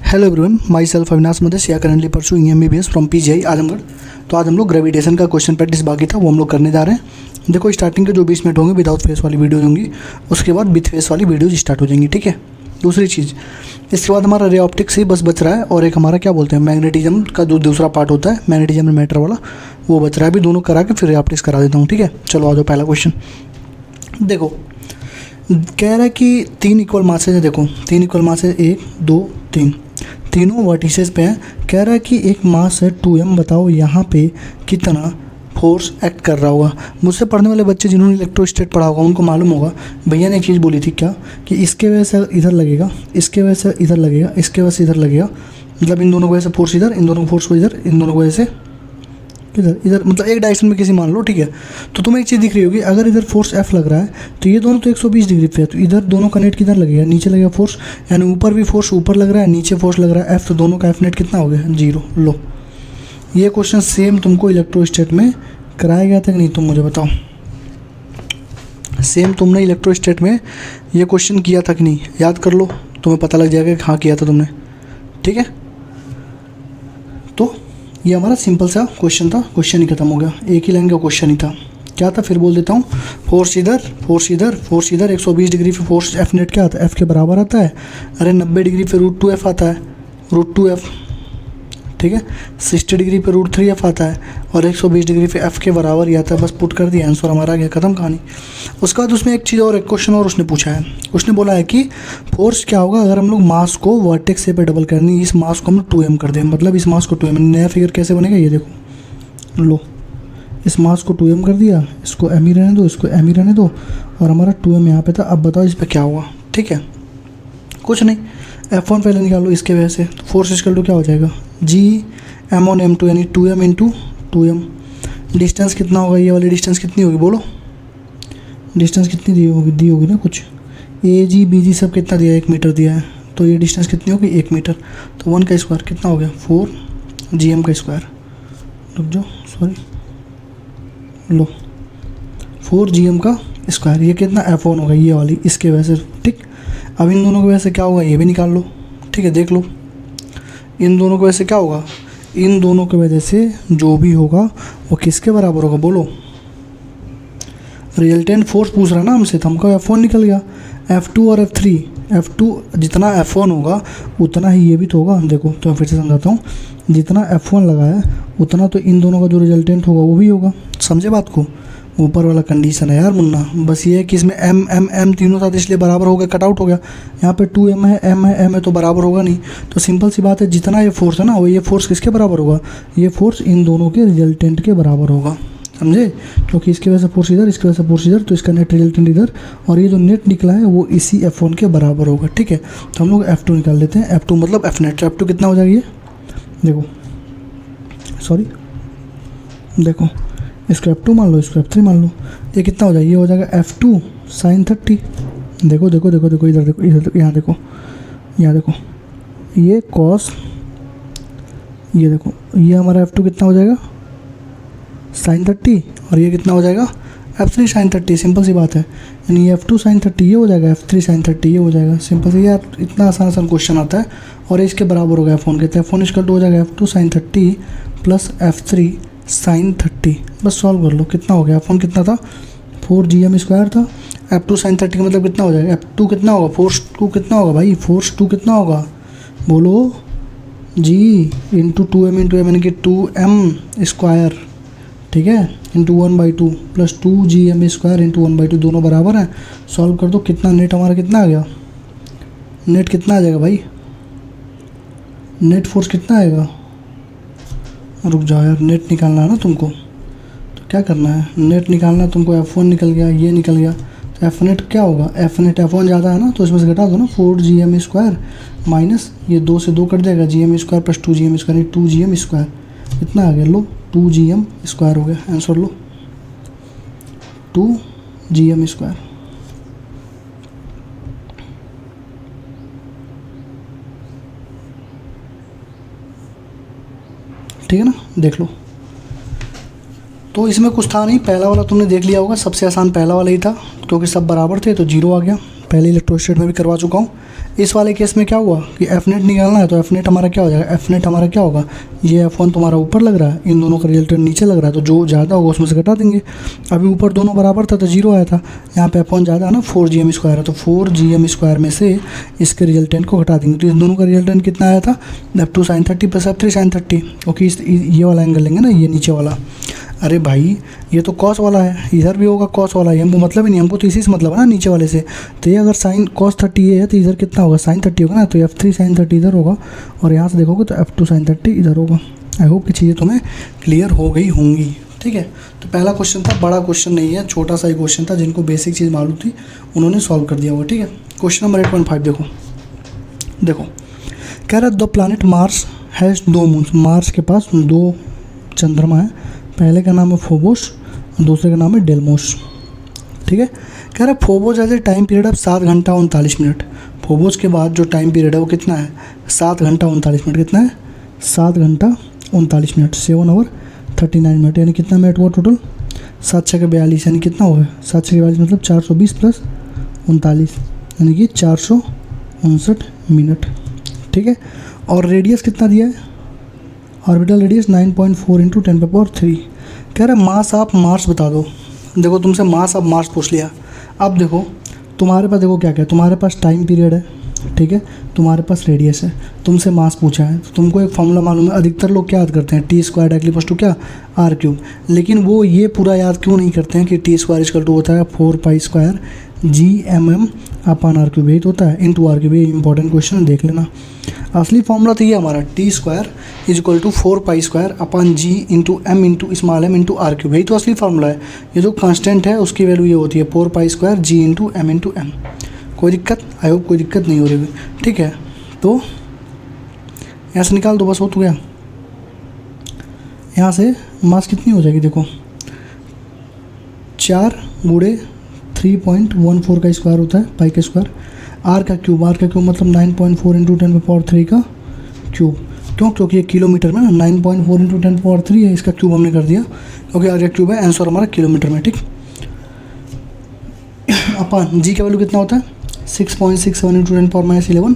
Hello everyone, myself Avinash Madesh या currently pursuing MBBS from PGI Azamgarh. तो आज हम लोग ग्रेविटेशन का क्वेश्चन प्रैक्टिस बाकी था वो हम लोग करने जा रहे हैं। देखो, स्टार्टिंग के जो 20 मिनट होंगे विदाउट फेस वाली वीडियोज होंगी, उसके बाद विथ फेस वाली वीडियोज स्टार्ट हो जाएंगी। ठीक है। दूसरी चीज़, इसके बाद हमारा रे ऑप्टिक्स ही बस बच रहा है और एक हमारा क्या बोलते हैं मैग्नेटिज्म का जो दूसरा पार्ट होता है मैग्नेटिज्म मैटर वाला, वो बच रहा है। अभी दोनों करा के फिर रे ऑप्टिक्स करा देता हूँ। ठीक है, चलो आ जाओ। पहला क्वेश्चन देखो, कह रहा है कि 3 इक्वल मासेज है। देखो 3 इक्वल मासेज 1 2 3 तीनों वर्टिसेस पे हैं। कह रहा है कि एक मास है 2m, बताओ यहाँ पे कितना फोर्स एक्ट कर रहा होगा। मुझसे पढ़ने वाले बच्चे जिन्होंने इलेक्ट्रोस्टैट पढ़ा होगा उनको मालूम होगा। भैया ने एक चीज़ बोली थी क्या, कि इसके वजह से इधर लगेगा, इसके वजह से इधर लगेगा, इसके वजह से इधर लगेगा, मतलब इन दोनों की वजह से फोर्स इधर, इन दोनों की फोर्स इधर, इन दोनों की वजह से इधर इधर, मतलब एक डायरेक्शन में किसी मान लो। ठीक है, तो तुम्हें एक चीज़ दिख रही होगी, अगर इधर फोर्स F लग रहा है तो ये दोनों तो 120 डिग्री पे है, तो इधर दोनों का नेट किधर लगेगा, नीचे लगेगा फोर्स। यानी ऊपर भी फोर्स ऊपर लग रहा है, नीचे फोर्स लग रहा है F, तो दोनों का F नेट कितना हो गया 0। लो, ये क्वेश्चन सेम तुमको इलेक्ट्रोस्टैट में कराया गया था कि नहीं, तुम मुझे बताओ। सेम तुमने इलेक्ट्रोस्टैट में ये क्वेश्चन किया था कि नहीं, याद कर लो, तुम्हें पता लग जाएगा कि हाँ किया था तुमने। ठीक है, तो ये हमारा सिंपल सा क्वेश्चन था, क्वेश्चन ही खत्म हो गया, एक ही लाइन का क्वेश्चन ही था। क्या था फिर बोल देता हूँ, फोर्स इधर, फोर्स इधर, फोर्स इधर, 120 डिग्री पे फोर्स F नेट क्या आता है, F के बराबर आता है। अरे 90 डिग्री पे √2F आता है, √2F। ठीक है, 60 डिग्री पे √3F आता है और 120 डिग्री पे F के बराबर ही आता है। बस पुट कर दिया, आंसर हमारा आ गया, खत्म कहानी। उसके बाद उसमें एक चीज़ और, एक क्वेश्चन और उसने पूछा है। उसने बोला है कि फोर्स क्या होगा अगर हम लोग मास को वर्टेक्स पे डबल करनी, इस मास को हम लोग 2m कर दें, मतलब इस मास को 2m। नया फिगर कैसे बनेगा ये देखो, लो इस मास को 2m कर दिया, इसको m ही रहने दो, इसको m ही रहने दो, और हमारा 2m यहाँ पे था। अब बताओ इस पर क्या हुआ। ठीक है, कुछ नहीं, F1 पहले निकालो इसके वजह से, तो फोर्स इक्वल टू क्या हो जाएगा G(m1m2), यानी 2m × 2m। डिस्टेंस कितना होगा, ये वाली डिस्टेंस कितनी होगी बोलो, डिस्टेंस कितनी दी होगी ना कुछ, AG BG सब कितना दिया है, 1 मीटर दिया है, तो ये डिस्टेंस कितनी होगी 1 मीटर। तो 1 का स्क्वायर कितना हो गया 4 GM का स्क्वायर। रुक जाओ, सॉरी, लो 4 GM का स्क्वायर, ये कितना F1 होगा ये वाली, इसके वजह से। ठीक, अब इन दोनों की वजह से क्या होगा ये भी निकाल लो। ठीक है, देख लो इन दोनों की वजह से क्या होगा, इन दोनों की वजह से जो भी होगा वो किसके बराबर होगा बोलो। रिजल्टेंट फोर्स पूछ रहा है ना हमसे, तो हमको F1 निकल गया, F2 और F3। F2 जितना F1 होगा उतना ही ये भी तो होगा। देखो तो मैं फिर से समझाता हूँ, जितना F1 लगा है उतना तो इन दोनों का जो रिजल्टेंट होगा वो भी होगा। समझे बात को, ऊपर वाला कंडीशन है यार मुन्ना। बस ये है कि इसमें M M M तीनों साथ इसलिए बराबर हो गया, कट आउट हो गया। यहाँ पे 2m है, m है, m है, तो बराबर होगा नहीं। तो सिंपल सी बात है, जितना ये फोर्स है ना वो ये फोर्स किसके बराबर होगा, ये फोर्स इन दोनों के रिजल्टेंट के बराबर होगा। समझे, क्योंकि इसकी वजह से फोर्स इधर, इसकी वजह से फोर्स इधर, तो इसका नेट रिजल्टेंट इधर, और ये जो नेट निकला है वो इसी F1 के बराबर होगा। ठीक है, तो हम लोग F2 निकाल लेते हैं। F2 मतलब F नेट। F2 कितना हो जाएगा ये, देखो सॉरी, देखो इसको F2 मान लो, इसको F3 मान लो, ये कितना हो जाएगा, ये हो जाएगा F2 sin 30। देखो देखो देखो देखो, इधर देखो, इधर देखो, यहाँ देखो, यहाँ देखो, ये कॉस, ये देखो, ये हमारा F2 कितना हो जाएगा sin 30, और ये कितना हो जाएगा F3 sin 30। सिंपल सी बात है, यानी ये F2 sin 30 ये हो जाएगा, F3 sin 30 ये हो जाएगा। सिंपल सी यार, इतना आसान आसान क्वेश्चन आता है। और इसके बराबर होगा F1 के, तो F1 इक्वल टू हो जाएगा F2 sin 30 plus F3 sin 30। बस सॉल्व कर लो, कितना हो गया, F1 कितना था 4 GM स्क्वायर था, F2 sin 30 का मतलब कितना हो जाएगा, F2 कितना होगा, फोर्स 2 कितना होगा भाई, फोर्स 2 कितना होगा बोलो, G × 2m × m, यानी कि 2m स्क्वायर। ठीक है, into 1/2 plus 2 GM square into 1/2, दोनों बराबर हैं। सॉल्व कर दो, कितना नेट हमारा कितना आ गया, नेट कितना आ जाएगा भाई, नेट फोर्स कितना आएगा। रुक जाओ यार, नेट निकालना है ना तुमको, तो क्या करना है, नेट निकालना है तुमको। F1 निकल गया, ये निकल गया, तो F नेट क्या होगा, F नेट F1 ज़्यादा है ना, तो इसमें से घटा दो ना, 4 GM स्क्वायर माइनस ये 2 से 2 कट जाएगा, GM square plus 2 GM square, 2 GM square कितना आ गया, लो 2 GM स्क्वायर हो गया, आंसर लो 2 GM स्क्वायर। ठीक है ना, देख लो। तो इसमें कुछ था नहीं, पहला वाला तुमने देख लिया होगा, सबसे आसान पहला वाला ही था, क्योंकि सब बराबर थे तो 0 आ गया। पहले इलेक्ट्रोस्टैट में भी करवा चुका हूँ। इस वाले केस में क्या हुआ कि एफ नेट निकालना है, तो एफ नेट हमारा क्या हो जाएगा, एफ नेट हमारा क्या होगा, ये F1 तुम्हारा ऊपर लग रहा है, इन दोनों का रिजल्टेंट नीचे लग रहा है, तो जो ज़्यादा होगा उसमें से घटा देंगे। अभी ऊपर दोनों बराबर था तो 0 आया था, यहाँ पे F1 ज़्यादा है ना, 4gm² है, तो 4gm² में से इसके रिजल्टेंट को घटा देंगे। तो इन दोनों का रिजल्टेंट कितना आया था, F2 sin 30 plus F3 sin 30। Okay, ये वाला एंगल लेंगे ना, ये नीचे वाला। अरे भाई ये तो कॉस वाला है, इधर भी होगा कॉस वाला, ये हमको मतलब ही नहीं, हमको तो इसी से मतलब है ना नीचे वाले से। तो ये अगर साइन cos 30 ये है तो इधर कितना होगा, sin 30 होगा ना, तो F3 sin 30 इधर होगा, और यहाँ से देखोगे तो F2 sin 30 इधर होगा। आई होप कि चीज़ें तुम्हें क्लियर हो गई होंगी। ठीक है, तो पहला क्वेश्चन था, बड़ा क्वेश्चन नहीं है, छोटा सा ही क्वेश्चन था, जिनको बेसिक चीज़ मालूम थी उन्होंने सॉल्व कर दिया होगा। ठीक है, क्वेश्चन नंबर 8.5 देखो कह रहा है the planet Mars has 2 moon, Mars के पास 2 चंद्रमा है, पहले का नाम है फोबोस, दूसरे का नाम है डेलमोस। ठीक है, कह रहा है Phobos has a time period of 7 घंटा 39 मिनट। फोबोस के बाद जो टाइम पीरियड है वो कितना है, 7 घंटा 39 मिनट। कितना है, 7 घंटा 39 मिनट, 7 आवर 39 मिनट, यानी कितना मिनट हुआ टोटल, 7 छः 42, यानी कितना हुआ, 7 छः 42 मतलब 420 प्लस 39, यानी कि 459 मिनट। ठीक है, और रेडियस कितना दिया है, ऑर्बिटल रेडियस 9.4 × 10⁻³ कह रहा है मास ऑफ मार्स बता दो। देखो तुमसे मास ऑफ मार्स पूछ लिया, अब देखो तुम्हारे पास देखो क्या क्या, तुम्हारे पास टाइम पीरियड है, ठीक है, तुम्हारे पास रेडियस है, तुमसे मास पूछा है, तो तुमको एक फॉर्मूला मालूम है। अधिकतर लोग क्या याद करते हैं, T² = क्या, R³, लेकिन वो ये पूरा याद क्यों नहीं करते हैं कि T² = होता है 4π² Gmm/R³, यही तो होता है, इंटू R³। ये इंपॉर्टेंट क्वेश्चन है, देख लेना। असली फॉर्मूला तो ये हमारा T² = 4π² G × m × m × R³, यही तो असली फार्मूला है। ये जो कांस्टेंट है उसकी वैल्यू ये होती है 4π² G × m × m। कोई दिक्कत, आई होप कोई दिक्कत नहीं हो रही। ठीक है, तो यहाँ से निकाल दो, बस हो तो गया। यहाँ से मास कितनी हो जाएगी, देखो 4 × 3.14 का स्क्वायर होता है, पाई का स्क्वायर, R का क्यूब मतलब 9.4 × 10⁻³ का क्यूब। क्यों, क्योंकि ये किलोमीटर में ना 9.4 × 10⁻³ है, इसका क्यूब हमने कर दिया क्योंकि R का क्यूब है, आंसर हमारा किलोमीटर में। ठीक, अपन G का वैल्यू कितना होता है, 6.67 × 10⁻11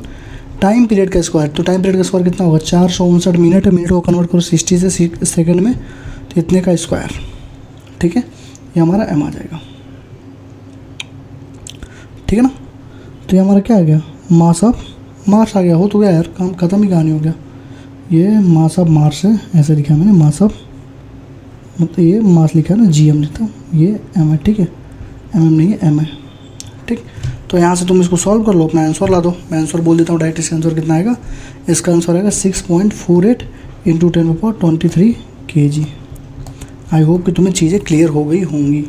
टाइम पीरियड का स्क्वायर। तो टाइम पीरियड का स्क्वायर कितना होगा, 459 मिनट है, मिनट को कन्वर्ट करो 60 से सेकंड में, तो इतने का स्क्वायर। ठीक है, ये हमारा m आ जाएगा। ठीक है ना, तो ये हमारा क्या आ गया, मास ऑफ मार्स आ गया। हो तो गया यार, काम खत्म ही कहानी हो गया। ये मास ऑफ मार्स है, ऐसे लिखा है मैंने, मास ऑफ, मतलब ये मास लिखा है ना, GM लिखता हूँ, ये m है। ठीक है, mm नहीं है, m है। ठीक, तो यहाँ से तुम इसको सॉल्व कर लो, अपना आंसर ला दो। मैं आंसर बोल देता हूँ डायरेक्ट, इसका आंसर कितना आएगा, इसका आंसर आएगा 6.48 × 10⁻23 kg। आई होप कि तुम्हें चीज़ें क्लियर हो गई होंगी।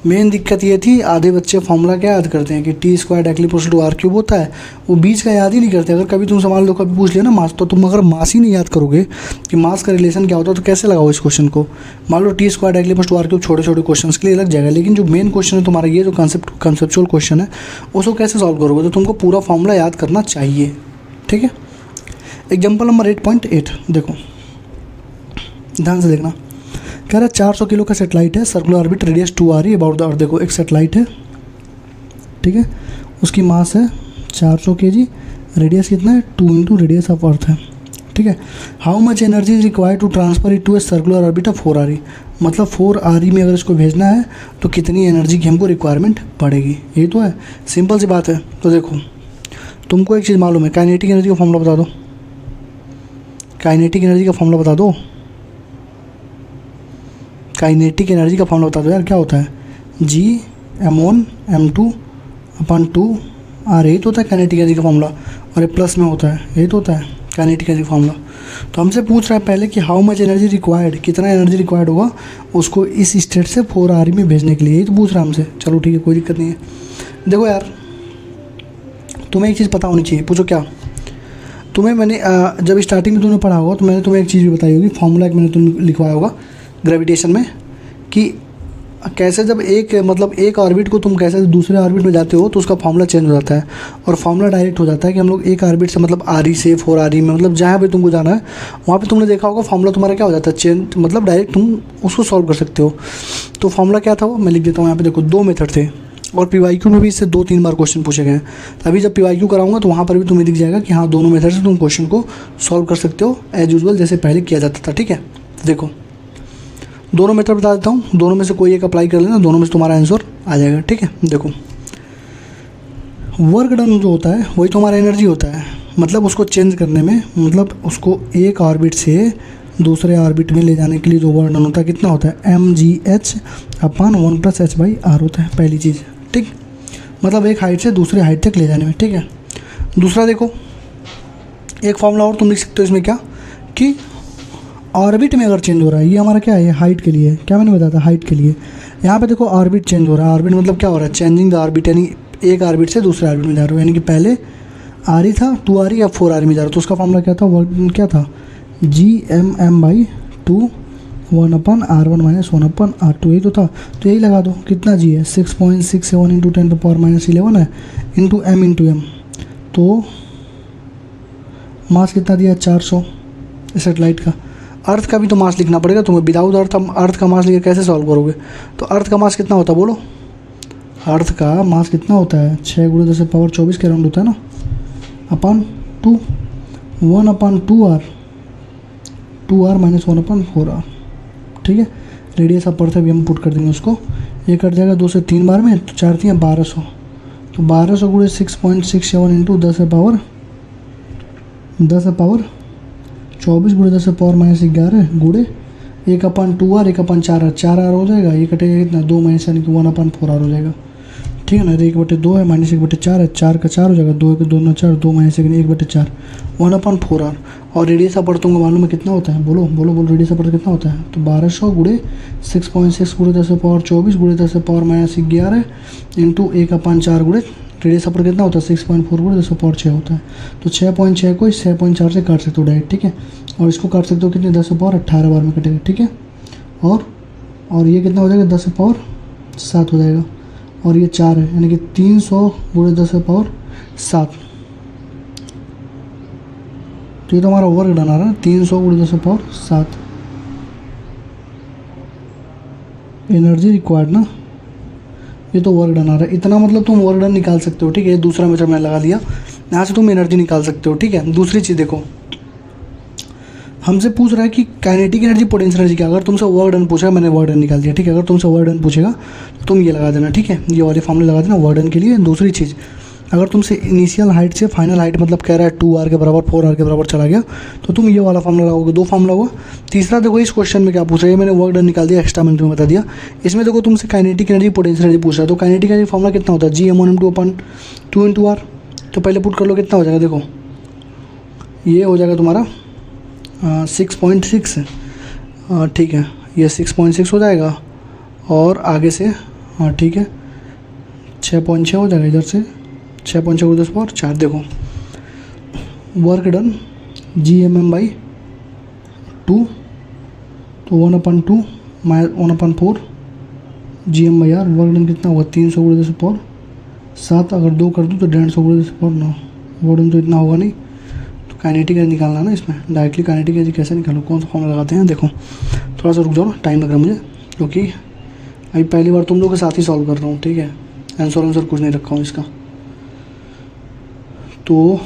मेन दिक्कत ये थी, आधे बच्चे फॉर्मूला क्या याद करते हैं कि T² = R³ होता है, वो बीच का याद ही नहीं करते। अगर कभी तुम सवाल दो, कभी पूछ लिया ना मास, तो तुम अगर मास ही नहीं याद करोगे कि मास का रिलेशन क्या होता है, तो कैसे लगाओ इस क्वेश्चन को। मान लो T² = R³ छोटे छोटे क्वेश्चन के लिए लग जाएगा, लेकिन जो मेन क्वेश्चन है तुम्हारा, ये जो कंसेप्चुअल क्वेश्चन है, उसको कैसे सॉल्व करोगे, तो तुमको पूरा फॉर्मूला याद करना चाहिए। ठीक है, एग्जाम्पल नंबर 8.8 देखो, ध्यान से देखना। कह रहा है 400 किलो का सेटेलाइट है, सर्कुलर ऑर्बिट, रेडियस 2 आ रही है अबाउट द अर्थ। देखो एक सेटेलाइट है, ठीक है, उसकी मास है 400 kg, रेडियस कितना है, 2 × रेडियस ऑफ अर्थ है। ठीक है, how much energy is required to transfer it to a circular orbit of 4 RE, मतलब 4 RE में अगर इसको भेजना है तो कितनी एनर्जी की हमको रिक्वायरमेंट पड़ेगी। यही तो है, सिंपल सी बात है। तो देखो तुमको एक चीज़ मालूम है, काइनेटिक एनर्जी का फॉर्मूला बता दो, काइनेटिक एनर्जी का फॉर्मूला बता दो, काइनेटिक एनर्जी का फॉर्मूला बता दो यार, क्या होता है, G/m1m2/2R, यही तो होता है काइनेटिक एनर्जी का फॉर्मूला, और ये प्लस में होता है, यही तो होता है काइनेटिक एनर्जी फॉर्मूला। तो हमसे पूछ रहा है पहले कि हाउ मच एनर्जी रिक्वायर्ड, कितना एनर्जी रिक्वायर्ड होगा उसको इस स्टेट से 4 RE में भेजने के लिए, यही तो पूछ रहा है हमसे। चलो ठीक है, कोई दिक्कत नहीं है। देखो यार, तुम्हें एक चीज़ पता होनी चाहिए, पूछो क्या। तुम्हें मैंने जब स्टार्टिंग में तुमने पढ़ा होगा तो मैंने तुम्हें एक चीज़ भी बताई होगी, फॉर्मूला एक मैंने तुम्हें लिखवाया होगा ग्रेविटेशन में, कि कैसे जब एक ऑर्बिट को तुम कैसे दूसरे ऑर्बिट में जाते हो तो उसका फॉर्मूला चेंज हो जाता है, और फॉर्मूला डायरेक्ट हो जाता है कि हम लोग एक ऑर्बिट से मतलब RE से 4 RE में, मतलब जहाँ पे तुमको जाना है वहाँ पे तुमने देखा होगा फॉर्मूला तुम्हारा क्या हो जाता है, चेंज, मतलब डायरेक्ट तुम उसको सॉल्व कर सकते हो। तो फॉर्मूला क्या था वो मैं लिख देता हूँ यहाँ पे। देखो 2 मेथड थे, और PYQ में भी इससे 2-3 बार क्वेश्चन पूछे गए हैं। तो अभी जब PYQ कराऊंगा तो वहाँ पर भी तुम्हें दिख जाएगा कि हाँ दोनों मेथड से तुम क्वेश्चन को सॉल्व कर सकते हो एज यूजुअल जैसे पहले किया जाता था। ठीक है, देखो दोनों मेथड बता देता हूँ, दोनों में से कोई एक अप्लाई कर लेना, दोनों में से तुम्हारा आंसर आ जाएगा। ठीक है, देखो वर्क डन जो होता है वही तो हमारा एनर्जी होता है, मतलब उसको चेंज करने में, मतलब उसको एक ऑर्बिट से दूसरे ऑर्बिट में ले जाने के लिए जो वर्क डन होता है कितना होता है, mgh/1+h/r होता है पहली चीज़। ठीक, मतलब एक हाइट से दूसरे हाइट तक ले जाने में। ठीक है, दूसरा देखो एक फॉर्मूला और तुम लिख सकते हो इसमें क्या कि ऑर्बिट में अगर चेंज हो रहा है, ये हमारा क्या है, हाइट के लिए, क्या मैंने बताया था हाइट के लिए। यहाँ पे देखो ऑर्बिट चेंज हो रहा है, ऑर्बिट मतलब क्या हो रहा है, चेंजिंग द ऑर्बिट, यानी एक ऑर्बिट से दूसरे ऑर्बिट में जा रहे हो, यानी कि पहले आर था 2r या 4r में जा रहा हो, तो उसका फॉर्मूला क्या था, वर्क क्या था, Gmm/2 1/r1 - 1/r2, यही तो था। तो यही लगा दो, कितना जी है 6.67 × 10⁻11 है इंटू m, तो मास कितना दिया 400 सेटेलाइट का। अर्थ का भी तो मास लिखना पड़ेगा तुम्हें, विदाउट अर्थ का मास लेकर कैसे सॉल्व करोगे। तो अर्थ का मास कितना होता है बोलो, अर्थ का मास कितना होता है 6 × 10⁻24 के अराउंड होता है ना, अपन 2 1/2r 2r - 1/4r। ठीक है, रेडियस ऑफ अर्थ भी हम पुट कर देंगे उसको, ये कट जाएगा 2 से 3 बार में, तो 4 × 3 = 1200, तो 1200 × 6.67 इंटू 10⁻24 × 10⁻11 गुड़े 1/2r 1/4r 4r हो जाएगा, ये कटेगा कितना 2 - यानी कि 1/4r हो जाएगा। ठीक है ना, 1/2 है -1/4 है, 4 का 4 हो जाएगा, 2 के 2 × 4 2 - 1/4 1/4r। और रेडियस ऑफ अर्थ तुमको मालूम है कितना होता है, बोलो बोलो बोलो रेडियस ऑफ अर्थ कितना होता है, तो 1200 × 6.6 × 10⁻24 × 10⁻11 इंटू 1/4 रेडियस ऑफ अर्थ कितना होता है 6.4 × 10⁻6 होता है। तो 6.6 को 6.4 से काट सकते हो डायरेक्ट। ठीक है, और इसको काट सकते हो कितने 10⁻18 बार में कटेगा। ठीक है, और ये कितना हो जाएगा 10⁻7 हो जाएगा, और ये 4 है, यानी कि 300 × 10⁻7। तो ये तो हमारा वर्क डन आ रहा है 300 × 10⁻7 एनर्जी रिक्वायर्ड ना, ये तो वर्क डन आ रहा है इतना, मतलब तुम वर्क डन निकाल सकते हो। ठीक है, दूसरा मेथड मैंने लगा दिया, यहाँ से तुम एनर्जी निकाल सकते हो। ठीक है, दूसरी चीज़ देखो, हमसे पूछ रहा है कि काइनेटिक एनर्जी पोटेंशियल एनर्जी क्या, अगर तुमसे वर्क डन पूछा, मैंने वर्क डन निकाल दिया। ठीक है, अगर तुमसे वर्क डन पूछेगा तो तुम ये लगा देना। ठीक है, ये वाले फॉर्मूले लगा देना वर्क डन के लिए। दूसरी चीज़, अगर तुमसे इनिशियल हाइट से फाइनल हाइट मतलब कह रहा है 2r के बराबर 4r के बराबर चला गया, तो तुम ये वाला फॉर्मूला लगाओगे, 2 फॉर्मूला हुआ। तीसरा देखो इस क्वेश्चन में क्या पूछ रहा है, मैंने वर्क डन निकाल दिया, एक्स्ट्रा मैंने तुम्हें बता दिया। इसमें देखो तुमसे काइनेटिक एनर्जी पोटेंशियल एनर्जी पूछ रहा है, तो काइनेटिक एनर्जी फॉर्मूला कितना होता है Gm1/2 × r। तो पहले पुट कर लो, कितना हो जाएगा देखो, ये हो जाएगा तुम्हारा 6.6। ठीक है, ये 6.6 हो जाएगा, और आगे से हाँ ठीक है 6.6 हो जाएगा, इधर से 6.6 × 10⁻4। देखो वर्क डन Gmm/2, तो 1/2 - 1/4 Gm/r, वर्क डन कितना होगा 300 × 10⁻7। अगर 2 कर दूँ तो 150 × 10⁻9, वर्क डन तो इतना होगा नहीं। तो काइनेटिक एनर्जी निकालना ना इसमें, डायरेक्टली काइनेटिक एनर्जी कैसे निकालो, कौन सा फॉर्मूला लगाते हैं। देखो थोड़ा सा रुक जाओ ना, टाइम लग रहा है मुझे, क्योंकि अभी पहली बार तुम लोग के साथ ही सॉल्व कर रहा हूँ। ठीक है, आंसर कुछ नहीं रखा हूँ इसका। तो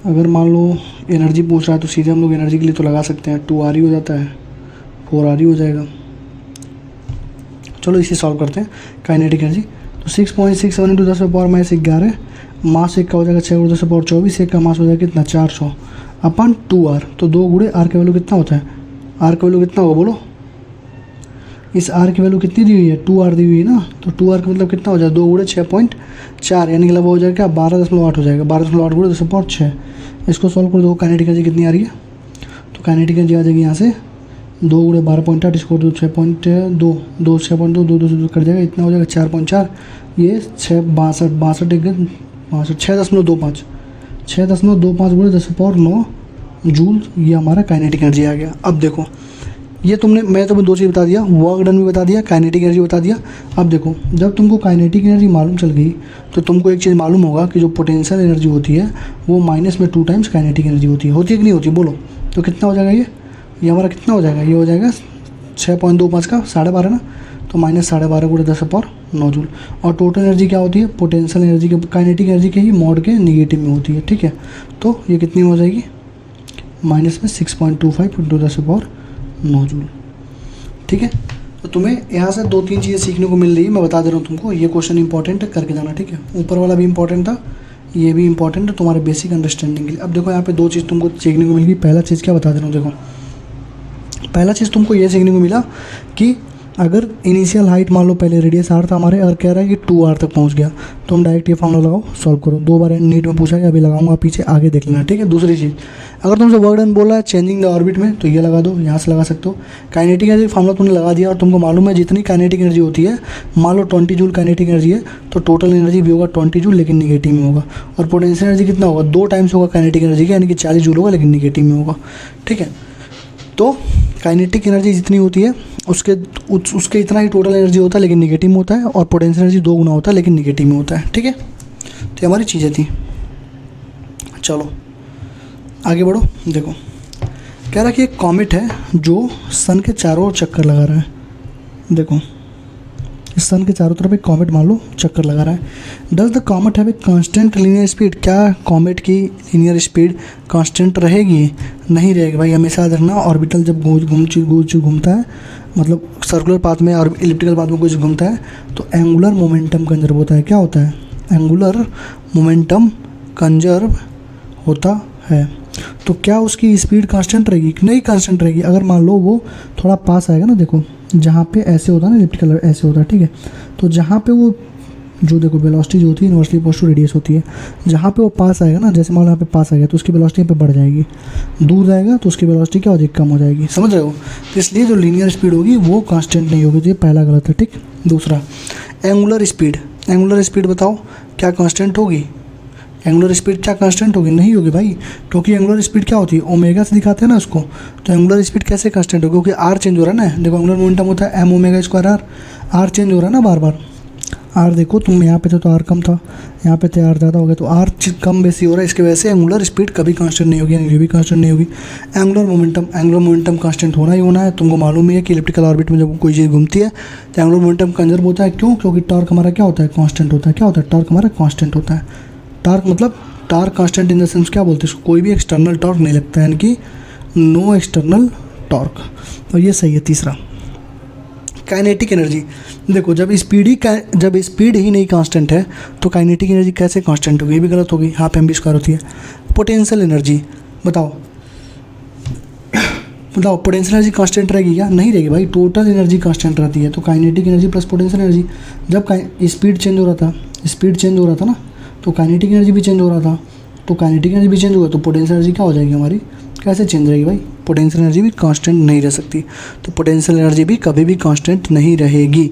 अगर मान लो एनर्जी पूछ रहा है तो सीधे हम लोग एनर्जी के लिए तो लगा सकते हैं, 2r हो जाता है, 4r हो जाएगा। चलो इसे सॉल्व करते हैं, काइनेटिक एनर्जी। तो 6.67 × 10⁻11 मास एक का हो जाएगा 6 × 10⁻24, एक का मास हो जाएगा कितना 400/2r। तो 2 × r का वैल्यू कितना होता है, r का वैल्यू कितना होगा बोलो, इस r की वैल्यू कितनी दी हुई है 2r दी हुई है ना, तो 2r का मतलब कितना हो जाएगा 2 × 6.4, यानी कि लगभग हो जाएगा 12.8 हो जाएगा, 12.8 × 10⁻6। इसको सॉल्व कर दो, काइनेटिक एनर्जी कितनी आ रही है, तो काइनेटिक एनर्जी आ जाएगी यहाँ से 2 × 12.8, इसको 6.2 2 6.2 2 2 से कट जाएगा, इतना हो जाएगा 4.4, ये 6.62 6.25 × 10⁻9 जूल, ये हमारा काइनेटिक एनर्जी आ गया। अब देखो ये तुमने, मैं तुम्हें 2 चीज़ बता दिया, वर्क डन भी बता दिया, काइनेटिक एनर्जी बता दिया। अब देखो जब तुमको काइनेटिक एनर्जी मालूम चल गई तो तुमको एक चीज़ मालूम होगा कि जो पोटेंशियल एनर्जी होती है वो -2 टाइम्स काइनेटिक एनर्जी होती है कि नहीं होती, बोलो। तो कितना हो जाएगा ये हमारा कितना हो जाएगा, ये हो जाएगा 6.25 का 12.5 ना, तो -12.10⁻9 जूल। और टोटल एनर्जी क्या होती है, पोटेंशियल एनर्जी के काइनेटिक एनर्जी के ही मॉड के नेगेटिव में होती है, ठीक है। तो ये कितनी हो जाएगी, माइनस में 6.25 × 10⁻9 जूल, ठीक है। तो तुम्हें यहाँ से 2-3 चीज़ें सीखने को मिल रही है, मैं बता दे रहा हूँ तुमको। ये क्वेश्चन इंपॉर्टेंट है, करके जाना, ठीक है। ऊपर वाला भी इंपॉर्टेंट था, ये भी इंपॉर्टेंट है तुम्हारे बेसिक अंडरस्टैंडिंग के लिए। अब देखो यहाँ पे 2 चीज़ तुमको सीखने को मिल गई। पहला चीज़ क्या बता दे रहा हूँ, देखो पहला चीज़ तुमको ये सीखने को मिला कि अगर इनिशियल हाइट मान लो पहले रेडियस r था हमारे, और कह रहा है कि 2r तक पहुंच गया, तो हम डायरेक्ट ये फॉर्मूला लगाओ, सॉल्व करो। 2 बार नीट में पूछा गया, अभी लगाऊंगा, पीछे आगे देख लेना, ठीक है। दूसरी चीज़, अगर तुमसे वर्क डन बोला है चेंजिंग द ऑर्बिट में, तो ये लगा दो, यहाँ से लगा सकते हो। काइनेटिक एनर्जी फॉर्मूला तुमने लगा दिया, और तुमको मालूम है जितनी काइनेटिक एनर्जी होती है, मान लो 20 जूल काइनेटिक एनर्जी है, तो टोटल एनर्जी भी होगा 20 जूल, लेकिन निगेटिव में होगा। और पोटेंशियल एनर्जी कितना होगा, 2 टाइम्स होगा काइनेटिक एनर्जी का, यानी कि 40 जूल होगा, लेकिन निगेटिव में होगा, ठीक है। तो काइनेटिक एनर्जी जितनी होती है उसके इतना ही टोटल एनर्जी होता है, लेकिन निगेटिव में होता है। और पोटेंशियल एनर्जी 2 गुना होता है, लेकिन निगेटिव में होता है, ठीक है। तो ये हमारी चीज़ें थी। चलो आगे बढ़ो। देखो कह रहा है कि एक कॉमेट है जो सन के चारों ओर चक्कर लगा रहा है। देखो इस सन के चारों तरफ एक कॉमेट मान लो चक्कर लगा रहा है। Does the comet have a constant linear speed, क्या कॉमेट की लीनियर स्पीड कांस्टेंट रहेगी? नहीं रहेगी भाई, हमेशा याद रखना। ऑर्बिटल जब घूमता है, मतलब सर्कुलर पाथ में और इलिप्टिकल पाथ में कुछ घूमता है, तो एंगुलर मोमेंटम कंजर्व होता है। क्या होता है? एंगुलर मोमेंटम कंजर्व होता है। तो क्या उसकी स्पीड कांस्टेंट रहेगी? नहीं कांस्टेंट रहेगी। अगर मान लो वो थोड़ा पास आएगा ना, देखो जहाँ पे ऐसे होता है ना, इलिप्टिकल ऐसे होता है, ठीक है। तो जहाँ पे वो जो देखो वेलोसिटी जो होती है इनवर्सली प्रोपोर्शनल टू रेडियस होती है, जहाँ पे वो पास आएगा ना, जैसे मान लो यहाँ पे पास आ गया तो उसकी वेलोसिटी यहाँ पे बढ़ जाएगी। दूर जाएगा तो उसकी वेलोसिटी क्या हो जाएगी? कम हो जाएगी। समझ रहे हो? तो इसलिए जो लीनियर स्पीड होगी वो कांस्टेंट नहीं होगी। तो ये पहला गलत है, ठीक। दूसरा, एंगुलर स्पीड। एंगुलर स्पीड बताओ क्या कांस्टेंट होगी? एंगुलर स्पीड क्या कांस्टेंट होगी? नहीं होगी भाई, क्योंकि एंगुलर स्पीड क्या होती है? ओमेगा से दिखाते हैं ना उसको। तो एंगुलर स्पीड कैसे कांस्टेंट होगी? क्योंकि आर चेंज हो रहा है ना। देखो एंगुलर मोमेंटम होता है m⍵²r, आर चेंज हो रहा है ना बार बार। आर देखो तुम यहाँ पे थे तो आर कम था, यहाँ पे थे आर ज़्यादा हो गया, तो आर कम बेसी हो रहा है, इसके वजह से एंगुलर स्पीड कभी कांस्टेंट नहीं होगी, ये भी कांस्टेंट नहीं होगी। एंगुलर मोमेंटम कांस्टेंट होना ही होना है। तुमको मालूम ही है कि इलिप्टिकल ऑर्बिट में जब कोई चीज़ घूमती है तो एंगुलर मोमेंटम कंजर्व होता है। क्यों? क्योंकि टॉर्क हमारा क्या होता है? कांस्टेंट होता है। क्या होता है? टॉर्क हमारा कांस्टेंट होता है। टॉर्क मतलब torque constant in the sense क्या बोलते हैं इसको? कोई भी एक्सटर्नल टॉर्क नहीं लगता है, यानी कि नो एक्सटर्नल टॉर्क। तो ये सही है। तीसरा, काइनेटिक एनर्जी। देखो जब स्पीड ही नहीं कांस्टेंट है तो काइनेटिक एनर्जी कैसे कांस्टेंट होगी? ये भी गलत होगी। हाफ mv² होती है। पोटेंशियल एनर्जी बताओ पोटेंशियल एनर्जी कांस्टेंट रहेगी क्या? नहीं रहेगी भाई, टोटल एनर्जी कांस्टेंट रहती है। तो kinetic energy plus potential energy, जब स्पीड चेंज हो रहा था ना, तो काइनेटिक एनर्जी भी चेंज हो रहा था। तो काइनेटिक एनर्जी भी चेंज होगा तो पोटेंशियल एनर्जी क्या हो जाएगी हमारी? कैसे चेंज रहेगी भाई? पोटेंशियल एनर्जी भी कांस्टेंट नहीं रह सकती। तो पोटेंशियल एनर्जी भी कभी भी कांस्टेंट नहीं रहेगी,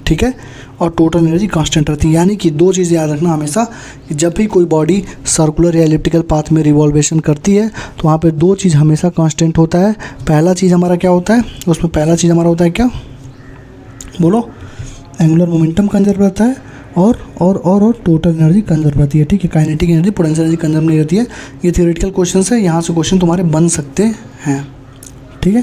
ठीक है। और टोटल एनर्जी कांस्टेंट रहती है। यानी कि 2 चीज़ याद रखना हमेशा कि जब भी कोई बॉडी सर्कुलर या एलिप्टिकल पाथ में रिवॉल्वेशन करती है तो वहाँ पे 2 चीज़ हमेशा कांस्टेंट होता है। पहला चीज़ हमारा क्या होता है? उसमें पहला चीज़ हमारा होता है क्या? बोलो। एंगुलर मोमेंटम कंजर्व रहता है और टोटल एनर्जी कंजर्व रहती है, ठीक है। Kinetic energy potential energy conserve नहीं रहती है। ये थियोरेटिकल क्वेश्चन है, यहाँ से क्वेश्चन तुम्हारे बन सकते हैं, ठीक है।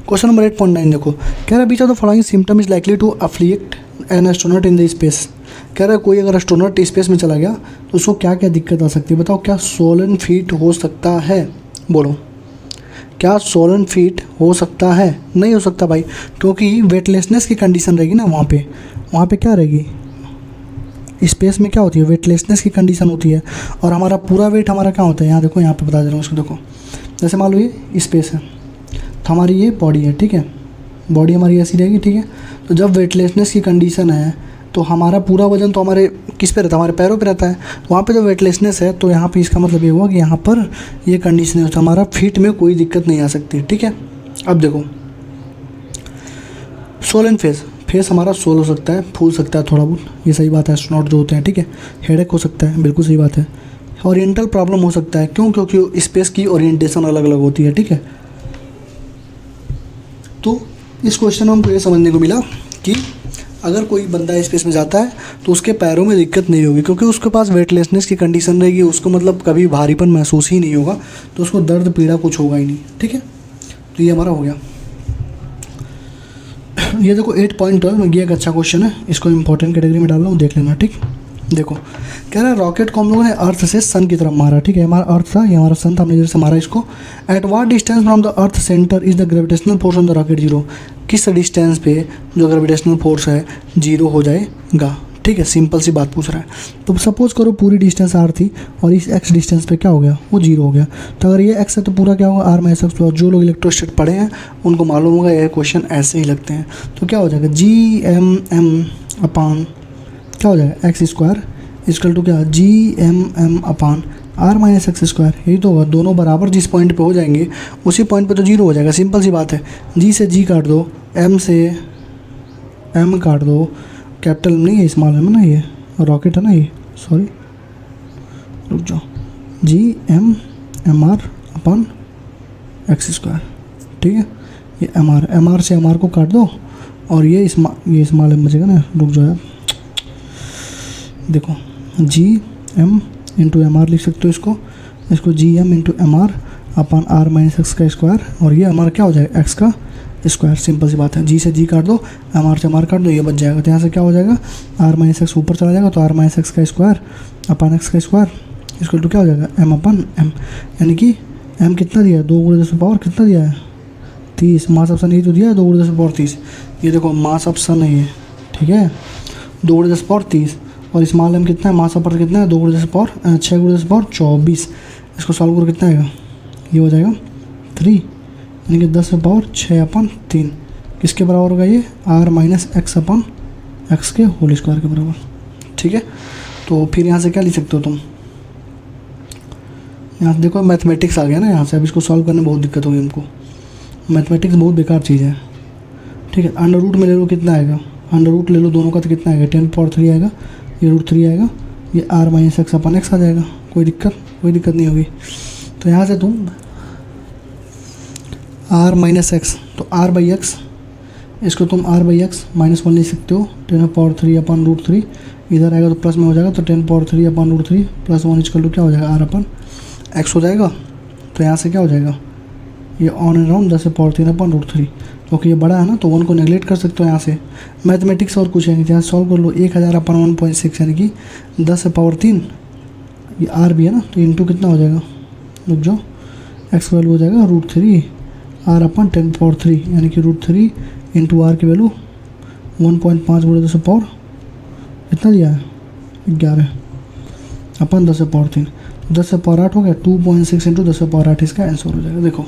क्वेश्चन नंबर 8.9 देखो, कह रहा है which of the following symptom is likely to afflict an astronaut in the space. कह रहा है कोई अगर एस्ट्रोनॉट स्पेस में चला गया तो उसको क्या क्या दिक्कत आ सकती है? बताओ क्या सोलन फीट हो सकता है? बोलो क्या सोलन फीट हो सकता है? नहीं हो सकता भाई, क्योंकि वेटलेसनेस की कंडीशन रहेगी ना वहाँ पे क्या रहेगी? स्पेस में क्या होती है? वेटलेसनेस की कंडीशन होती है। और हमारा पूरा वेट हमारा क्या होता है? यहाँ देखो, यहाँ पे बता दे रहा हूँ उसको। देखो जैसे मान लो ये स्पेस है तो हमारी ये बॉडी है, ठीक है। बॉडी हमारी ऐसी रहेगी, ठीक है। तो जब वेटलेसनेस की कंडीशन है तो हमारा पूरा वजन तो हमारे किस पे रहता है? हमारे पैरों पे रहता है। वहाँ पे जो वेटलेसनेस है तो यहाँ पे इसका मतलब ये हुआ कि यहाँ पर ये कंडीशन है तो हमारा फीट में कोई दिक्कत नहीं आ सकती, ठीक है। अब देखो सोलन फेस हमारा सोल हो सकता है, फूल सकता है थोड़ा बहुत, ये सही बात है। एस्ट्रोनॉट जो होते हैं, ठीक है। हेडेक हो सकता है, बिल्कुल सही बात है। ओरिएंटल प्रॉब्लम हो सकता है। क्यों? क्योंकि स्पेस की ओरिएंटेशन अलग अलग होती है, ठीक है। तो इस क्वेश्चन में हमको ये समझने को मिला कि अगर कोई बंदा स्पेस में जाता है तो उसके पैरों में दिक्कत नहीं होगी, क्योंकि उसके पास वेटलेसनेस की कंडीशन रहेगी। उसको मतलब कभी भारीपन महसूस ही नहीं होगा, तो उसको दर्द पीड़ा कुछ होगा ही नहीं, ठीक है। तो ये हमारा हो गया। ये देखो 8.12 ये एक अच्छा क्वेश्चन है, इसको इंपॉर्टेंट कैटेगरी में डाल रहा हूँ, देख लेना। ठीक, देखो कह रहा है रॉकेट को हम लोगों ने अर्थ से सन की तरफ मारा। ठीक है, हमारा अर्थ था, ये हमारा सन था, हमने इधर से मारा इसको। At what distance from the earth centre is the gravitational force on the rocket zero. किस डिस्टेंस पे जो ग्रेविटेशनल फोर्स है जीरो हो जाएगा। ठीक है, सिंपल सी बात पूछ रहा है। तो सपोज करो पूरी डिस्टेंस आर थी और इस एक्स डिस्टेंस पे क्या हो गया, वो जीरो हो गया। तो अगर ये एक्स है तो पूरा क्या होगा आर माइनस एक्स। जो लोग इलेक्ट्रोस्टैटिक पढ़े हैं उनको मालूम होगा ये क्वेश्चन ऐसे ही लगते हैं। तो क्या हो जाएगा जी एम एम अपान क्या हो जाएगा एक्स स्क्वायर इक्वल टू क्या G M M upon R minus X square. यही तो होगा, दोनों बराबर जिस पॉइंट पे हो जाएंगे उसी पॉइंट पे तो जीरो हो जाएगा। सिंपल सी बात है, जी से जी काट दो, एम से एम काट दो, कैपिटल नहीं है स्मॉल एम है ना, ये रॉकेट है ना, ये सॉरी रुक जाओ, जी एम एम आर अपन एक्स स्क्वायर। ठीक है, ये एम आर से एम आर को काट दो और ये स्मॉल एम बचेगा ना, रुक जाओ यार, देखो G M into M R लिख सकते हो इसको G M into M R upon R minus X का स्क्वायर, और ये हमारा क्या हो जाएगा एक्स का स्क्वायर। सिंपल सी बात है, जी से जी काट दो, एम आर से एम आर काट दो, ये बच जाएगा। तो यहाँ से क्या हो जाएगा आर माइनस एक्स ऊपर चला जाएगा, तो आर माइनस एक्स का स्क्वायर अपन एक्स का स्क्वायर इसको तो क्या हो जाएगा एम अपन एम, यानी कि एम कितना दिया है 2 × 10⁻, कितना दिया है 30। मास ऑप्शन यही तो दिया है 2 × 10⁻30। ये देखो मास ऑप्शन है ये, ठीक है 2 × 10⁻30 और स्मॉल एम कितना है, मास ऑप्शन कितना है 6 × 10⁻24। इसको सॉल्व करो कितना आएगा, ये हो जाएगा 3, यानी कि 10⁻6/3 किसके बराबर होगा ये R minus X upon X के होल स्क्वायर के बराबर। ठीक है, तो फिर यहाँ से क्या लिख सकते हो तुम, यहाँ से देखो मैथमेटिक्स आ गया ना यहाँ से। अब इसको सॉल्व करने में बहुत दिक्कत होगी हमको, मैथमेटिक्स बहुत बेकार चीज़ है। ठीक है, अंडर रूट में ले लो कितना आएगा, अंडर रूट ले लो दोनों का तो कितना आएगा 10⁻3 आएगा, ये √3 आएगा, ये R minus X upon X आ जाएगा। कोई दिक्कत नहीं होगी। तो यहाँ से तुम आर माइनस एक्स, तो आर बाई एक्स, इसको तुम आर बाई एक्स -1 लिख सकते हो, 10⁻3 अपन √3, इधर आएगा तो प्लस में हो जाएगा, तो 10⁻3 अपन √3 प्लस 1 इक्वल टू क्या हो जाएगा आर अपन एक्स हो जाएगा। तो यहाँ से क्या हो जाएगा ये ऑन एंड राउंड 10⁻3 अपन √3, क्योंकि ये बड़ा है ना तो 1 को नेगलेक्ट कर सकते हो यहाँ से। मैथमेटिक्स और कुछ है नहीं, यहाँ सॉल्व कर लो 1000 अपन 1.6 यानी कि 10⁻3, ये आर भी है ना तो इंटू कितना हो जाएगा, रुक जाओ एक्स वैल्यू हो जाएगा √3 आर अपन 10⁻3 यानी कि √3 इंटू आर की वैल्यू 1.5 × 10⁻, कितना दिया है 11 अपन 10⁻3, 10⁻8 हो गया, 2.6 इंटू 10⁻8 इसका आंसर हो जाएगा। देखो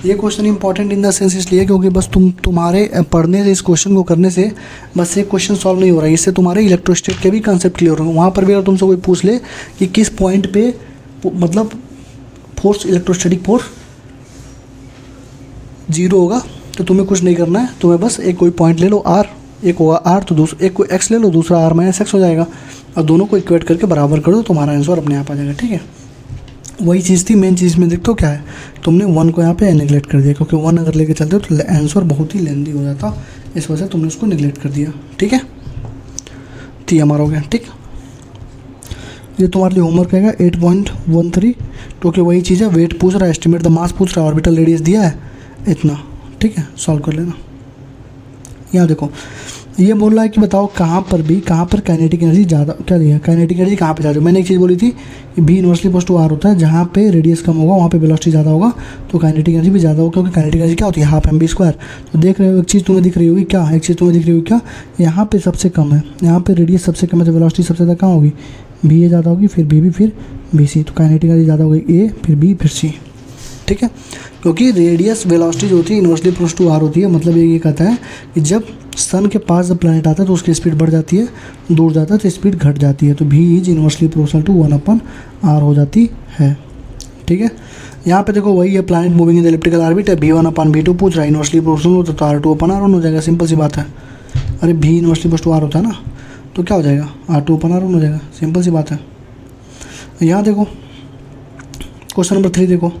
ये question important in the sense इसलिए क्योंकि बस तुम्हारे पढ़ने से इस क्वेश्चन को करने से बस एक क्वेश्चन सॉल्व नहीं हो रहा है, इससे तुम्हारे इलेक्ट्रोस्टैटिक के भी कंसेप्ट क्लियर हो रहे हैं। वहाँ पर भी अगर तुमसे कोई पूछ ले कि किस पॉइंट पे मतलब फोर्स इलेक्ट्रोस्टैटिक फोर्स जीरो होगा, तो तुम्हें कुछ नहीं करना है, तुम्हें बस एक कोई पॉइंट ले लो आर, एक होगा आर तो दूसरा एक कोई एक्स ले लो, दूसरा आर माइनस एक्स हो जाएगा, और दोनों को इक्वेट करके बराबर कर दो, तुम्हारा आंसर अपने आप आ जाएगा। ठीक है, वही चीज़ थी मेन चीज़ में। देखते हो क्या है, तुमने 1 को यहाँ पे नेगलेक्ट कर दिया, क्योंकि 1 अगर लेके चलते हो तो आंसर बहुत ही लेंदी हो जाता, इस वजह से तुमने उसको नेगलेक्ट कर दिया। ठीक है, तो हमारा हो गया। ठीक, ये तुम्हारे लिए होमवर्क रहेगा 8.13, क्योंकि वही चीज़ है, वेट पूछ रहा है, एस्टिमेट द मास पूछ रहा है, ऑर्बिटल रेडियस दिया है इतना। ठीक है, सॉल्व कर लेना। यहाँ देखो ये बोल रहा है कि बताओ कहाँ पर काइनेटिक एनर्जी ज़्यादा, क्या दिया काइनेटिक एनर्जी कहाँ पे ज़्यादा। मैंने एक चीज़ बोली थी कि भी इनवर्सली इक्वल टू आर होता है, जहाँ पे रेडियस कम होगा वहाँ पे वेलोसिटी ज़्यादा होगा, तो काइनेटिक एनर्जी भी ज़्यादा होगा, क्योंकि काइनेटिक एनर्जी क्या होती है ½ mv²। तो देख रहे हो एक चीज़ तुम्हें दिख रही होगी क्या, यहाँ पे सबसे कम है, यहाँ पे रेडियस सबसे कम है, तो वेलोसिटी सबसे ज़्यादा कहाँ होगी भी ए ज़्यादा होगी, फिर बी फिर बी सी, तो काइनेटिक एनर्जी ज़्यादा होगी ए फिर बी फिर सी। ठीक है, क्योंकि रेडियस वेलोसिटी जो होती है इनवर्सली प्रोपोर्शनल टू आर होती है। मतलब ये कहता है कि जब सन के पास जब प्लैनेट आता है तो उसकी स्पीड बढ़ जाती है, दूर जाता है तो स्पीड घट जाती है, तो भी is inversely proportional to 1/r हो जाती है। ठीक है, यहाँ पे देखो वही है, planet moving in the elliptical orbit है, v1/v2 पूछ रहा है, इनवर्सली प्रोपोर्शनल होता तो r2/r1 हो जाएगा। सिंपल सी बात है, अरे भी इनवर्सली प्रोपोर्शनल टू r होता है ना, तो क्या हो जाएगा r2/r1 हो जाएगा। सिंपल सी बात है। यहाँ देखो क्वेश्चन नंबर 3 देखो,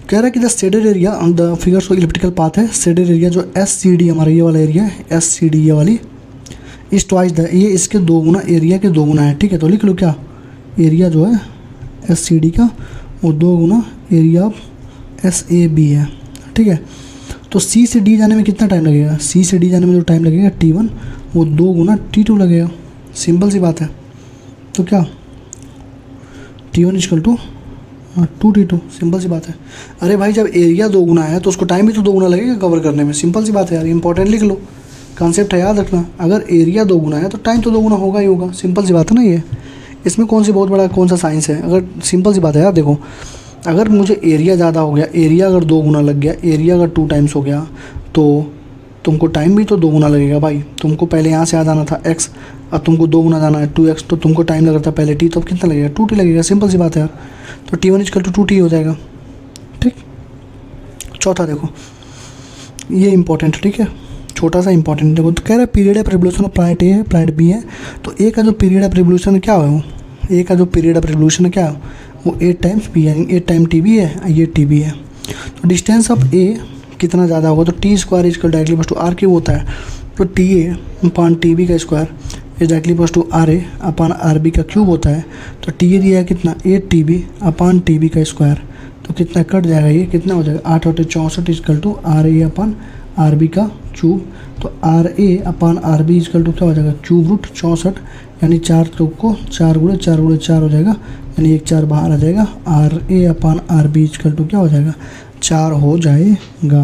कह रहा है कि the shaded area on the figure show elliptical path है, शेडेड एरिया जो SCD हमारा ये वाला एरिया है, SCD ये वाली इस ट्वाइस द, ये इसके 2 गुना एरिया के 2 गुना है। ठीक है, तो लिख लो क्या एरिया जो है SCD का वो 2 गुना एरिया ऑफ SAB है। ठीक है, तो सी से डी जाने में कितना टाइम लगेगा, सी से डी जाने में जो टाइम लगेगा T1 वो 2 गुना T2 लगेगा। सिंपल सी बात है। तो क्या T1 equal to 2T2, simple सी बात है। अरे भाई जब एरिया 2 गुना है तो उसको टाइम भी तो 2 गुना लगेगा कवर करने में। सिंपल सी बात है यार, इंपॉर्टेंट लिख लो, कॉन्सेप्ट है याद रखना। अगर एरिया 2 गुना है तो टाइम तो 2 गुना होगा ही होगा। सिंपल सी बात है ना ये, इसमें कौन सी बहुत बड़ा कौन सा साइंस है। अगर सिंपल सी बात है यार, देखो अगर मुझे एरिया ज़्यादा हो गया, एरिया अगर 2 गुना लग गया, एरिया अगर 2 टाइम्स हो गया तो तुमको टाइम भी तो 2 गुना लगेगा भाई। तुमको पहले यहाँ से आ जाना था x, अब तुमको 2 गुना जाना है 2x, तो तुमको टाइम लग रहा था पहले t, तो अब कितना लगेगा 2t लगेगा। सिंपल सी बात है यार। तो T1 इक्वल टू 2t हो जाएगा। ठीक, चौथा देखो ये इंपॉर्टेंट, ठीक है, छोटा सा इंपॉर्टेंट देखो। तो कह रहा है period of revolution of planet A है, प्लैनेट बी है। तो ए का जो पीरियड ऑफ रिवोल्यूशन क्या है, वो ए का जो पीरियड ऑफ रिवोल्यूशन क्या है वो 8 टाइम्स बी, यानी 8 टाइम टी बी है, ये टी बी है। तो डिस्टेंस ऑफ ए कितना ज़्यादा होगा, तो टी स्क्वायर इजकल डायरेक्टली बस टू आर क्यूब होता है। तो T A upon T B का स्क्वायर इज डायरेक्टली बस to R A upon R B का क्यूब होता है। तो टी ए दिया है कितना 8 T B upon T B का स्क्वायर, तो कितना कट जाएगा, ये कितना हो जाएगा 8 8 64 equal to R A upon R B का क्यूब। तो R A upon R B equal to क्या हो जाएगा क्यूब रूट 64, यानी 4 तो को 4 गुणे 4 गुणे 4 हो जाएगा, यानी 1 4 बाहर आ जाएगा। R A upon R B equal to क्या हो जाएगा 4 हो जाएगा,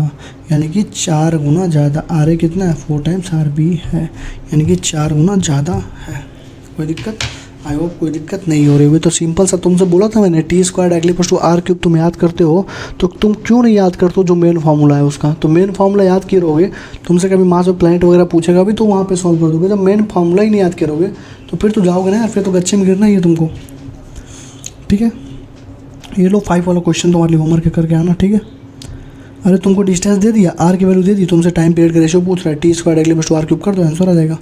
यानी कि 4 गुना ज़्यादा। आर ए कितना है 4 टाइम्स आर बी है, यानी कि 4 गुना ज़्यादा है। कोई दिक्कत, आई होप कोई दिक्कत नहीं हो रही होगी। तो सिंपल सा तुमसे बोला था मैंने T square directly equal to R cube तुम याद करते हो, तो तुम क्यों नहीं याद करते हो जो मेन फार्मूला है उसका। तो मेन फार्मूला याद किए रहोगे, तुमसे कभी मास ऑफ प्लैनेट वगैरह पूछेगा भी तो वहाँ पे सॉल्व कर दोगे। जब मेन फार्मूला ही नहीं याद करोगे तो फिर तो जाओगे ना यार, फिर तो गच्चे में गिरना ही है तुमको। ठीक है, ये लो 5 वाला क्वेश्चन तुम्हारे लिए होमवर्क करके आना। ठीक है, अरे तुमको डिस्टेंस दे दिया, आर की वैल्यू दे दी, तुमसे टाइम पीरियड का रेशियो पूछ रहा है, T square directly equal to R cube कर दो, आंसर आ जाएगा।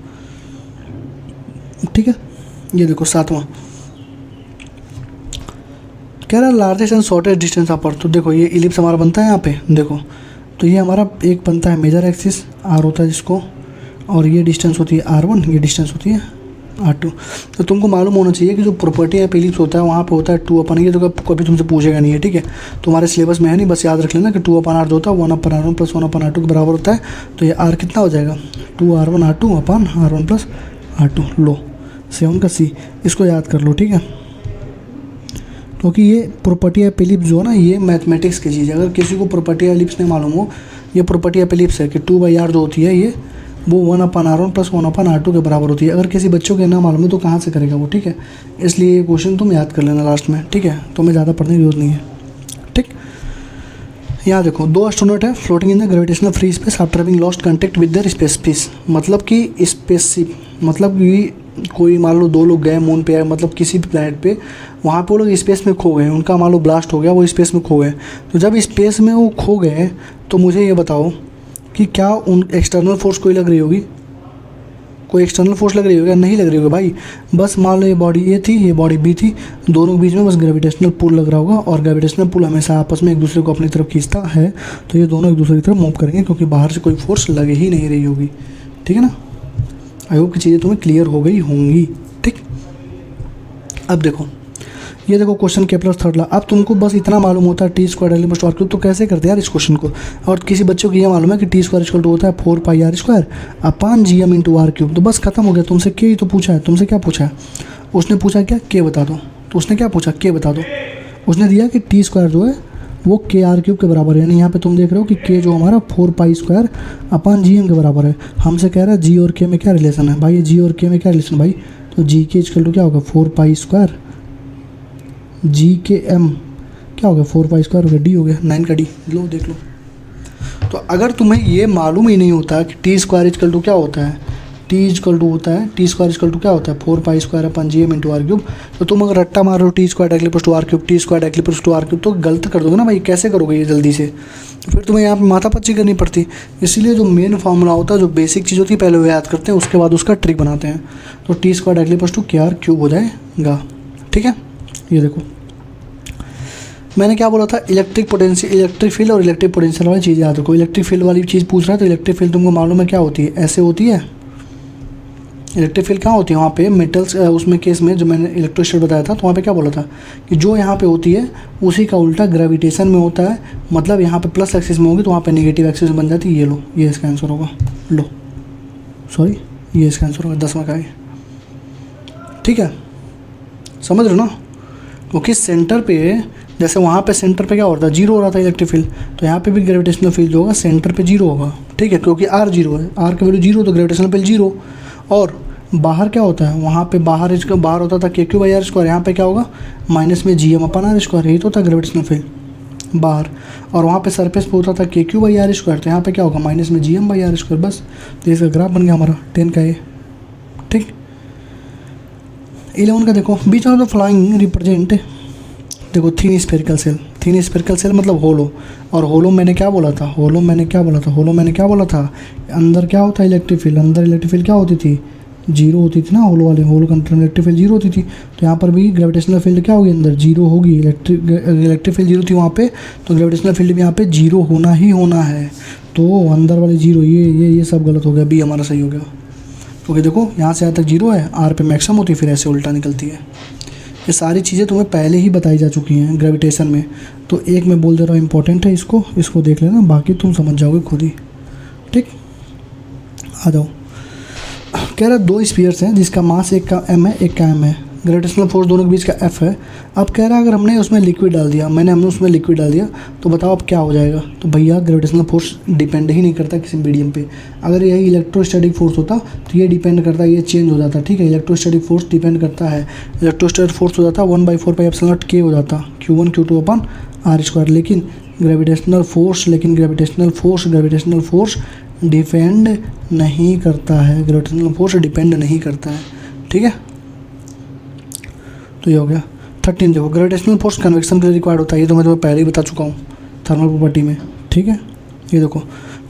ठीक है, ये देखो 7वां कह रहा है लार्जेस्ट एंड शॉर्टेस्ट डिस्टेंस अपर। तो देखो ये इलिप्स हमारा बनता है यहाँ पे, देखो तो ये हमारा एक बनता है मेजर एक्सिस आर होता है जिसको, और ये डिस्टेंस होती है R1, ये डिस्टेंस होती है R2। तो तुमको मालूम होना चाहिए कि जो प्रॉपर्टी है इलिप्स होता है वहाँ पे होता है 2 अपन, ये तो कभी तुमसे पूछेगा नहीं है। ठीक है, तुम्हारे सिलेबस में है नहीं, बस याद रख लेना कि 2 अपन R जो होता है 1 अपन R1 प्लस 1 अपन R2 के बराबर होता है। तो ये R कितना हो जाएगा 2R1 R2 अपन R1 प्लस R2। लो 7 का C, इसको याद कर लो। ठीक है, क्योंकि ये प्रॉपर्टी ऑफ एलिप्स जो है ना ये मैथमेटिक्स की चीज़ है। अगर किसी को प्रॉपर्टी ऑफ एलिप्स नहीं मालूम हो, ये प्रॉपर्टी ऑफ एलिप्स है कि 2/r जो होती है ये वो 1 अपन R1 प्लस 1 अपन R2 के बराबर होती है। अगर किसी बच्चों के ना मालूम है तो कहाँ से करेगा वो। ठीक है, इसलिए ये क्वेश्चन तुम याद कर लेना लास्ट में। ठीक है, तुम्हें ज़्यादा पढ़ने की जरूरत नहीं है। ठीक, यहाँ देखो 2 एस्ट्रोनॉट है floating in the gravitational free space after having lost contact with their space piece. मतलब कि स्पेसशिप, मतलब कि कोई मान लो 2 लोग गए मून पे, मतलब किसी भी प्लैनेट पे, वहाँ पे वो लोग स्पेस में खो गए, उनका मान लो ब्लास्ट हो गया, वो स्पेस में खो गए। तो जब स्पेस में वो खो गए तो मुझे ये बताओ कि क्या उन एक्सटर्नल फोर्स कोई लग रही होगी, कोई एक्सटर्नल फोर्स लग रही होगी? नहीं लग रही होगी भाई। बस मान लो ये बॉडी ए थी, ये बॉडी बी थी, दोनों के बीच में बस ग्रेविटेशनल पुल लग रहा होगा, और ग्रेविटेशनल पुल हमेशा आपस में एक दूसरे को अपनी तरफ खींचता है, तो ये दोनों एक दूसरे की तरफ मूव करेंगे क्योंकि बाहर से कोई फोर्स लग ही नहीं रही होगी। ठीक है ना, आई होप की चीज़ें तुम्हें क्लियर हो गई होंगी। ठीक, अब देखो ये देखो क्वेश्चन Kepler-3 लॉ। अब तुमको बस इतना मालूम होता है T square directly equal to R cube, तो कैसे करते हैं यार इस क्वेश्चन को। और किसी बच्चों को ये मालूम है कि टी स्क्वायर इक्वल टू होता है 4πr square upon GM into R cube. तो बस खत्म हो गया। तुमसे के ही तो पूछा है, तुमसे क्या पूछा है, उसने पूछा क्या के बता दो, तो उसने क्या पूछा के बता दो। उसने दिया कि टी स्क्वायर जो है वो के आर क्यूब के बराबर है, यानी यहाँ पे तुम देख रहे हो कि के जो हमारा 4π स्क्वायर अपान GM के बराबर है। हमसे कह रहा है जी और के में क्या रिलेशन है भाई, जी और के में क्या रिलेशन भाई, तो जी के इक्वल टू क्या होगा 4π स्क्वायर, जी के एम क्या हो गया 4π स्क्वायर हो गया, डी हो गया 9 का डी। लो देख लो। तो अगर तुम्हें ये मालूम ही नहीं होता कि टी स्क्वायर इक्वल टू क्या होता है, टी इक्वल टू होता है, टी स्क्वायर इक्वल टू क्या होता है 4π square upon GM into R cube, तो तुम अगर रट्टा मार रहे हो T square directly equal to R cube, T square directly equal to R cube, तो गलत कर दोगे ना भाई। कैसे करोगे ये जल्दी से, तो फिर तुम्हें यहाँ पे माथापच्ची करनी पड़ती। इसीलिए जो मेन फार्मूला होता है, जो बेसिक चीज़ होती है, पहले वो याद करते हैं, उसके बाद उसका ट्रिक बनाते हैं। तो T square directly equal to K R cube हो जाएगा। ठीक है, ये देखो मैंने क्या बोला था, इलेक्ट्रिक पोटेंशियल, इलेक्ट्रिक फील्ड और इलेक्ट्रिक पोटेंशियल वाली चीज़ याद रखो। इलेक्ट्रिक फील्ड वाली चीज़ पूछ रहा है तो इलेक्ट्रिक फील्ड तुमको मालूम है क्या होती है, ऐसे होती है, इलेक्ट्रिक फील्ड कहाँ होती है, वहाँ पे मेटल्स, उसमें केस में जो मैंने इलेक्ट्रोस्टैटिक बताया था, तो वहाँ पे क्या बोला था कि जो यहाँ पे होती है उसी का उल्टा ग्रेविटेशन में होता है, मतलब यहाँ पे प्लस एक्सिस में होगी तो वहाँ पे नेगेटिव एक्सिस बन जाती है। ये लो, ये इसका आंसर होगा, लो सॉरी ये इसका आंसर होगा 10वां का है। ठीक है, समझ रहे हो ना, क्योंकि सेंटर पे, जैसे वहाँ पे सेंटर पे क्या हो रहा था, जीरो हो रहा था इलेक्ट्रिक फील्ड, तो यहाँ पे भी ग्रेविटेशनल फील्ड जो होगा सेंटर पे जीरो होगा। ठीक है, क्योंकि आर जीरो है, आर की वैल्यू जीरो, तो ग्रेविटेशनल फील्ड जीरो। और बाहर क्या होता है, वहाँ पे बाहर इसका बाहर होता था के क्यू बाई आर स्क्वायर, यहाँ पे क्या होगा माइनस में G M upon R square, यही तो होता है ग्रेविटेशनल फील्ड बाहर। और वहाँ पे सरफेस पे होता था के क्यू बाई आर स्क्वायर, तो यहाँ पे क्या होगा माइनस में G M by R square, बस। तो इसका ग्राफ बन गया हमारा 10 का ये। ठीक, 11 का देखो, बीच ऑफ द फ्लाइंग रिप्रेजेंट, देखो thin spherical shell, thin spherical shell मतलब होलो, और होलो मैंने क्या बोला था, होलो मैंने क्या बोला था, अंदर क्या होता है इलेक्ट्रिक फील्ड, अंदर इलेक्ट्रिक फील्ड क्या होती थी, जीरो होती थी ना, होलो वाले, होलो के अंदर इलेक्ट्रिक फील्ड जीरो होती थी। तो यहाँ पर भी ग्रेविटेशनल फील्ड क्या होगी, अंदर जीरो होगी, इलेक्ट्रिक फील्ड जीरो थी वहाँ पे, तो ग्रेविटेशनल फील्ड भी यहाँ पे जीरो होना ही होना है। तो अंदर वाले जीरो, ये सब गलत हो गया, बी हमारा सही हो गया। क्योंकि देखो यहाँ से यहाँ तक जीरो है, आर पे मैक्सिमम होती है, फिर ऐसे उल्टा निकलती है। ये सारी चीज़ें तुम्हें पहले ही बताई जा चुकी हैं ग्रेविटेशन में, तो एक मैं बोल दे रहा हूँ इंपॉर्टेंट है, इसको देख लेना, बाकी तुम समझ जाओगे खुद ही। ठीक, आ जाओ। कह रहा 2 स्फीयर्स हैं जिसका मास एक का m है, एक का m है, ग्रेविटेशनल फोर्स दोनों के बीच का F है। अब कह रहा है अगर हमने उसमें लिक्विड डाल दिया, हमने उसमें लिक्विड डाल दिया, तो बताओ अब क्या हो जाएगा। तो भैया ग्रेविटेशनल फोर्स डिपेंड ही नहीं करता किसी मीडियम पे। अगर यही इलेक्ट्रोस्टैटिक फोर्स होता तो ये डिपेंड करता, ये चेंज हो जाता। ठीक है, इलेक्ट्रोस्टैटिक फोर्स डिपेंड करता है, इलेक्ट्रोस्टैटिक फोर्स हो जाता 1/4 पाई एप्सिलॉन नॉट K हो जाता, Q1 Q2 अपन R स्क्वायर। लेकिन ग्रेविटेशनल फोर्स डिपेंड नहीं करता है, ग्रेविटेशनल फोर्स डिपेंड नहीं करता है। ठीक है, तो ये हो गया 13। देखो ग्रेविटेशनल फोर्स कन्वेक्शन के लिए रिक्वायर्ड होता है, ये तो मैं तुम्हें पहले ही बता चुका हूँ थर्मल प्रॉपर्टी में। ठीक है, ये देखो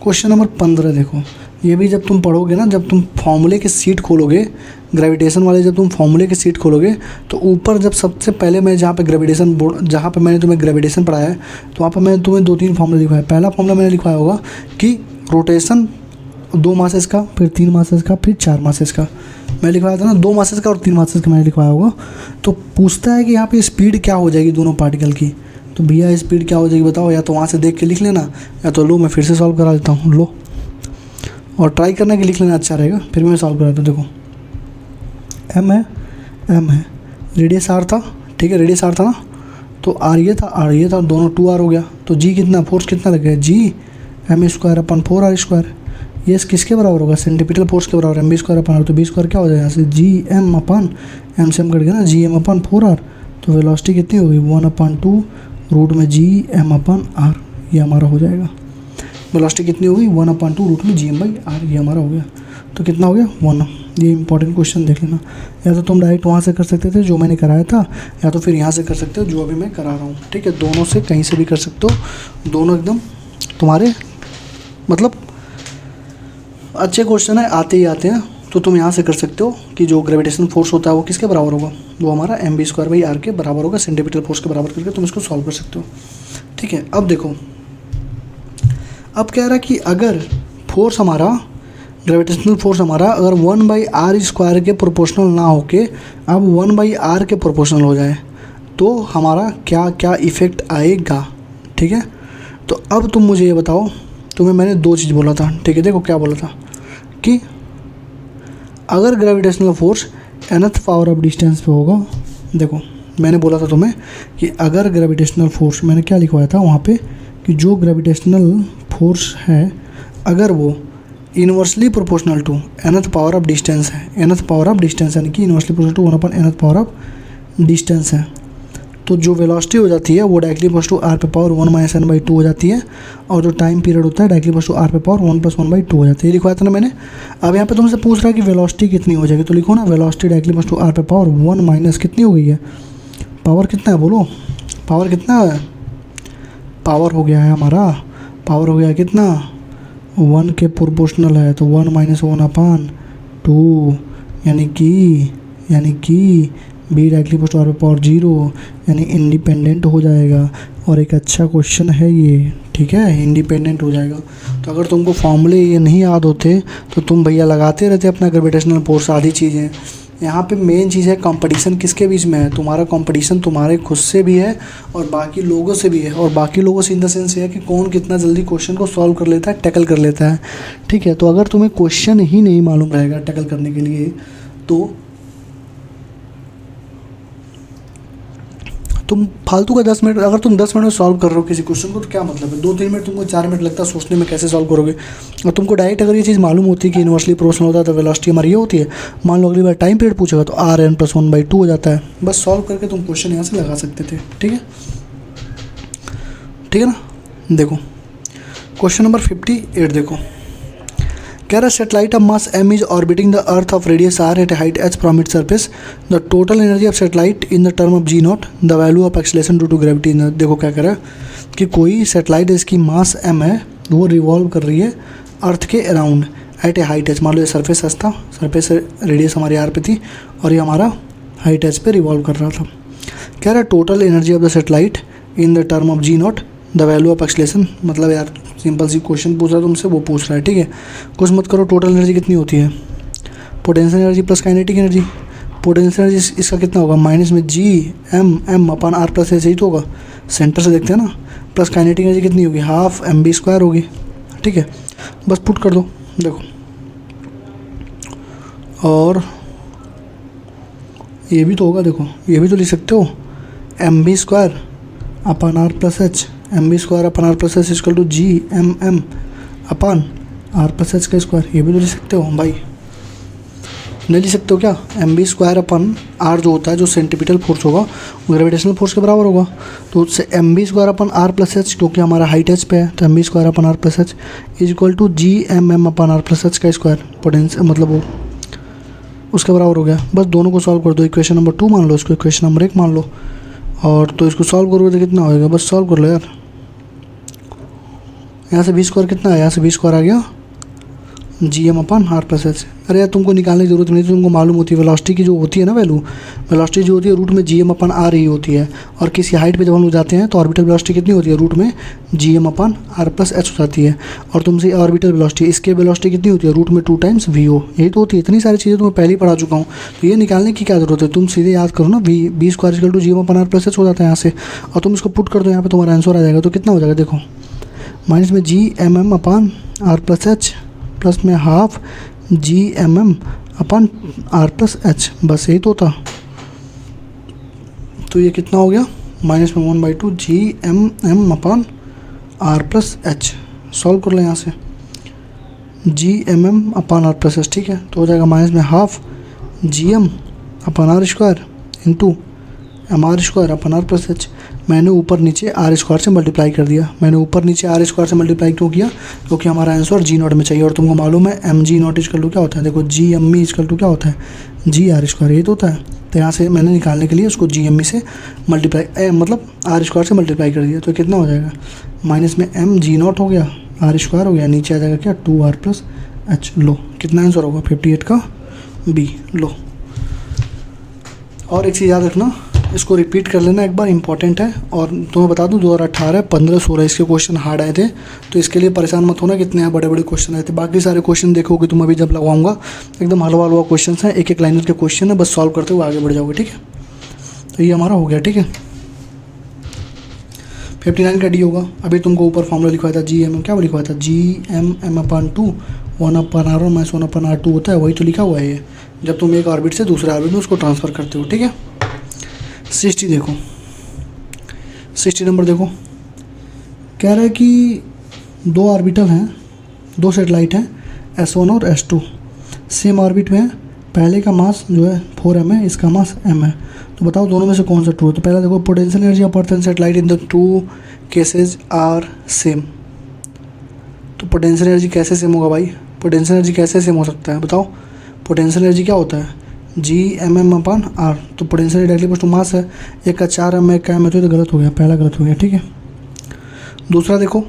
क्वेश्चन नंबर 15 देखो, ये भी जब तुम पढ़ोगे ना, जब तुम फॉर्मूले की सीट खोलोगे ग्रेविटेशन वाले, जब तुम फॉर्मूले की सीट खोलोगे तो ऊपर जब सबसे पहले मैं जहाँ पे ग्रेविटेशन बोर्ड, जहाँ पे मैंने तुम्हें ग्रेविटेशन पढ़ाया है, तो वहाँ पर मैंने तुम्हें 2-3 फॉर्मूले लिखवाया। पहला फॉर्मूला मैंने लिखवाया होगा कि रोटेशन 2 मासेस का, फिर 3 मासेस का, फिर 4 मासेस का मैं लिखवाया था ना, 2 मासेस का और 3 मासेस का मैंने लिखवाया होगा। तो पूछता है कि यहाँ पे स्पीड क्या हो जाएगी दोनों पार्टिकल की, तो भैया स्पीड क्या हो जाएगी बताओ, या तो वहाँ से देख के लिख लेना, या तो लो मैं फिर से सॉल्व करा देता हूँ, लो और ट्राई करने के लिख लेना अच्छा रहेगा, फिर मैं सॉल्व करा देता हूँ। देखो m है, रेडियस r था। ठीक है, रेडियस r था ना, तो r ये था, दोनों 2r हो गया। तो g कितना, फोर्स कितना लग गया, g m² अपन 4r स्क्वायर। ये किसके बराबर होगा, सेंटीपिटल फोर्स के बराबर, m² अपन r, तो b स्क्वायर क्या हो जाएगा यहाँ से, जी एम अपन m से m कट गया ना, जी एम अपन 4r। तो वेलोसिटी कितनी होगी 1/2 रूट में जी एम अपन r, ये हमारा हो जाएगा। वेलोसिटी कितनी होगी 1/2 रूट में जी एम बाई आर, ये हमारा हो गया। तो कितना हो गया 1। ये इंपॉर्टेंट क्वेश्चन देख लेना, या तो तुम डायरेक्ट वहाँ से कर सकते थे जो मैंने कराया था, या तो फिर यहाँ से कर सकते हो जो अभी मैं करा रहा हूँ। ठीक है, दोनों से कहीं से भी कर सकते हो, दोनों एकदम तुम्हारे मतलब अच्छे क्वेश्चन है, आते ही आते हैं। तो तुम यहाँ से कर सकते हो कि जो ग्रेविटेशन फोर्स होता है वो किसके बराबर होगा, वो हमारा mv²/r के बराबर होगा, सेंटीमीटर फोर्स के बराबर करके तुम इसको सॉल्व कर सकते हो। ठीक है, अब देखो, अब कह रहा है कि अगर फोर्स हमारा, ग्रेविटेशनल फोर्स हमारा अगर 1/r² के प्रोपोर्शनल ना होके अब 1/r के प्रोपोर्शनल हो जाए, तो हमारा क्या क्या इफ़ेक्ट आएगा। ठीक है, तो अब तुम मुझे ये बताओ, तुम्हें मैंने 2 चीज़ बोला था। ठीक है, देखो क्या बोला था कि अगर gravitational force nth power of distance पे होगा, देखो मैंने बोला था तुम्हें कि अगर ग्रेविटेशनल फोर्स, मैंने क्या लिखवाया था वहाँ पे कि जो ग्रेविटेशनल फोर्स है अगर वो inversely proportional to nth power of distance है, nth पावर ऑफ डिस्टेंस यानी कि inversely proportional to 1/nth power of distance है, तो जो वेलोसिटी हो जाती है वो डायरेक्टली इक्वल्स टू r पे पावर 1 - n/2 हो जाती है, और जो टाइम पीरियड होता है डायरेक्टली इक्वल्स टू r पे पावर 1 + 1/2 हो जाती है। ये लिखवाया था ना मैंने। अब यहाँ पे तुमसे पूछ रहा है कि वेलोसिटी कितनी हो जाएगी, तो लिखो ना velocity directly equals to r पे पावर 1 माइनस कितनी हो गई है, पावर कितना है बोलो, पावर कितना है, पावर हो गया है हमारा, पावर हो गया कितना 1 के प्रोपोर्शनल है, तो 1 - 1/2 यानी कि B directly post R power 0, यानी इंडिपेंडेंट हो जाएगा। और एक अच्छा क्वेश्चन है ये, ठीक है, इंडिपेंडेंट हो जाएगा। तो अगर तुमको फॉर्मूले ये नहीं याद होते तो तुम भैया लगाते रहते अपना ग्रेविटेशनल फोर्स, आधी चीज़ें। यहाँ पे मेन चीज़ है कंपटीशन किसके बीच में है, तुम्हारा कंपटीशन तुम्हारे खुद से भी है और बाकी लोगों से भी है। और बाकी लोगों से इन द सेंस है कि कौन कितना जल्दी क्वेश्चन को सॉल्व कर लेता है, टैकल कर लेता है, ठीक है। तो अगर तुम्हें क्वेश्चन ही नहीं मालूम रहेगा टैकल करने के लिए तो तुम फालतू का 10 मिनट, अगर तुम 10 मिनट में सॉल्व कर रहे हो किसी क्वेश्चन को तो क्या मतलब है। 2-3 मिनट तुमको 4 मिनट लगता है सोचने में कैसे सॉल्व करोगे। और तुमको डायरेक्ट अगर ये चीज़ मालूम होती है कि यूनिवर्सली प्रोपोर्शनल होता है तो वेलोसिटी हमारी ये होती है, मान लो अगली बार टाइम पीरियड पूछेगा तो Rn+1/2 हो जाता है। बस सॉल्व करके तुम क्वेश्चन यहाँ से लगा सकते थे, ठीक है, ठीक है ना। देखो क्वेश्चन नंबर 58 देखो, कह रहा satellite of mass m is orbiting the earth of radius r at height h from its surface, the total energy of satellite in the term of g0, the value of acceleration due to gravity. देखो क्या कह रहा है कि कोई satellite इसकी मास m है, वो रिवॉल्व कर रही है अर्थ के around at a height h। मान लो ये सरफेस h था, सरफेस रेडियस हमारी r पे थी और ये हमारा हाइट h पे रिवॉल्व कर रहा था। कह रहा है total energy of the satellite in the term of g0, the value of acceleration. मतलब यार सिंपल सी क्वेश्चन पूछ रहा है तुमसे, वो पूछ रहा है, ठीक है, कुछ मत करो। टोटल एनर्जी कितनी होती है, potential energy plus kinetic energy. Potential energy इसका कितना होगा, माइनस में G(m)/r+h, यही तो होगा, सेंटर से देखते हैं ना। प्लस काइनेटिक एनर्जी कितनी होगी, हाफ mv² होगी, ठीक है। बस पुट कर दो, देखो। और ये भी तो होगा, देखो ये भी तो लिख सकते हो, mv² upon r+h, mv² upon r+h equal to G(m)m upon r+h का स्क्वायर। ये भी तो लिख सकते हो भाई, नहीं लिख सकते हो क्या। mv² अपन r जो होता है, जो सेंटीपिटल फोर्स होगा वो ग्रेविटेशनल फोर्स के बराबर होगा। तो उससे mv² अपन r+h, क्योंकि हमारा हाइट h पे है तो mv² upon r+h is equal to G(m)m upon r+h का स्क्वायर। पोटेंशियल मतलब वो उसके बराबर हो गया। बस दोनों को सॉल्व कर दो। इक्वेशन नंबर 2 मान लो, इसको इक्वेशन नंबर 1 मान लो, और तो इसको सॉल्व करोगे तो कितना होएगा, बस सॉल्व कर लो यार। यहाँ से v² कितना है, यहाँ से v² आ गया Gm अपन r+h। अरे यार तुमको निकालने की जरूरत नहीं, तुमको मालूम होती है वेलोसिटी की जो होती है ना वैल्यू, वेलोसिटी जो होती है रूट में Gm अपन r ही होती है। और किसी हाइट पे जब हम लोग जाते हैं तो ऑर्बिटल वेलोसिटी कितनी होती है, रूट में Gm अपन r+h हो जाती है। और तुमसे ऑर्बिटल वेलोसिटी, इसके वेलोसिटी कितनी होती है, रूट में 2 टाइम्स v0, यही तो होती है। इतनी सारी चीज़ें तो मैं पहले ही पढ़ा चुका हूँ, तो ये निकालने की क्या जरूरत है, तुम सीधे याद करो ना, v² equal to Gm upon r+h हो जाता है यहाँ से। और तुम इसको पुट कर दो यहाँ पे, तुम्हारा आंसर आ जाएगा। तो कितना हो जाएगा, देखो माइनस में G(m)m अपन r+h प्लस में हाफ G(m)m अपन r+h, बस यही तो था। तो ये कितना हो गया, माइनस में 1/2 G(m)m अपन r+h। सॉल्व कर लो यहाँ से, G(m)m अपन r+h, ठीक है। तो हो जाएगा माइनस में हाफ Gm अपन r² इंटू mr² अपन r+h। मैंने ऊपर नीचे r² से मल्टीप्लाई कर दिया। मैंने ऊपर नीचे r² से मल्टीप्लाई क्यों किया, क्योंकि हमारा आंसर G0 में चाहिए। और तुमको मालूम है mg0 इक्वल टू क्या होता है, देखो Gme इक्वल टू क्या होता है, Gr², ये तो होता है। तो यहाँ से मैंने निकालने के लिए उसको Gme से मल्टीप्लाई मतलब r² से मल्टीप्लाई कर दिया। तो कितना हो जाएगा, माइनस में mg0 हो गया, r² हो गया, नीचे आ जाएगा क्या 2r+h। लो कितना आंसर होगा, 58 का B। लो और एक चीज़ याद रखना, इसको रिपीट कर लेना एक बार, इंपॉर्टेंट है। और तुम्हें बता दूं 2018, 15, 16 इसके क्वेश्चन हार्ड आए थे, तो इसके लिए परेशान मत होना कितने बड़े बड़े क्वेश्चन आए थे। बाकी सारे क्वेश्चन देखोगे तुम अभी जब लगवाऊंगा, एकदम हलवा हलवा क्वेश्चन हैं, एक एक लाइनर के क्वेश्चन है, बस सॉल्व करते हुए आगे बढ़ जाओगे, ठीक है। तो ये हमारा हो गया, ठीक है। 59 का डी होगा। अभी तुमको ऊपर फॉर्मूला लिखवाया था Gm, क्या लिखवाया था, Gm(m)/2 1/r1 - 1/r2 होता है, वही तो लिखा हुआ है ये, जब तुम एक ऑर्बिट से दूसरे ऑर्बिट में उसको ट्रांसफ़र करते हो, ठीक है। 60 देखो, 60 नंबर देखो, कह रहा है कि 2 ऑर्बिटल हैं, 2 सैटेलाइट हैं S1 और S2, सेम ऑर्बिट में है। पहले का मास जो है 4m है, इसका मास m है। तो बताओ दोनों में से कौन सा ट्रू है। तो पहला देखो, potential energy of earth and satellite in the 2 cases are same. तो पोटेंशियल एनर्जी कैसे सेम होगा भाई, पोटेंशियल एनर्जी कैसे सेम हो सकता है, बताओ। पोटेंशियल एनर्जी क्या होता है, Gm/r। तो पोटेंशियल डायरेक्टली टू मास है, एक का 4m एक का m है, तो ये तो गलत हो गया, पहला गलत हो गया, ठीक है। दूसरा देखो,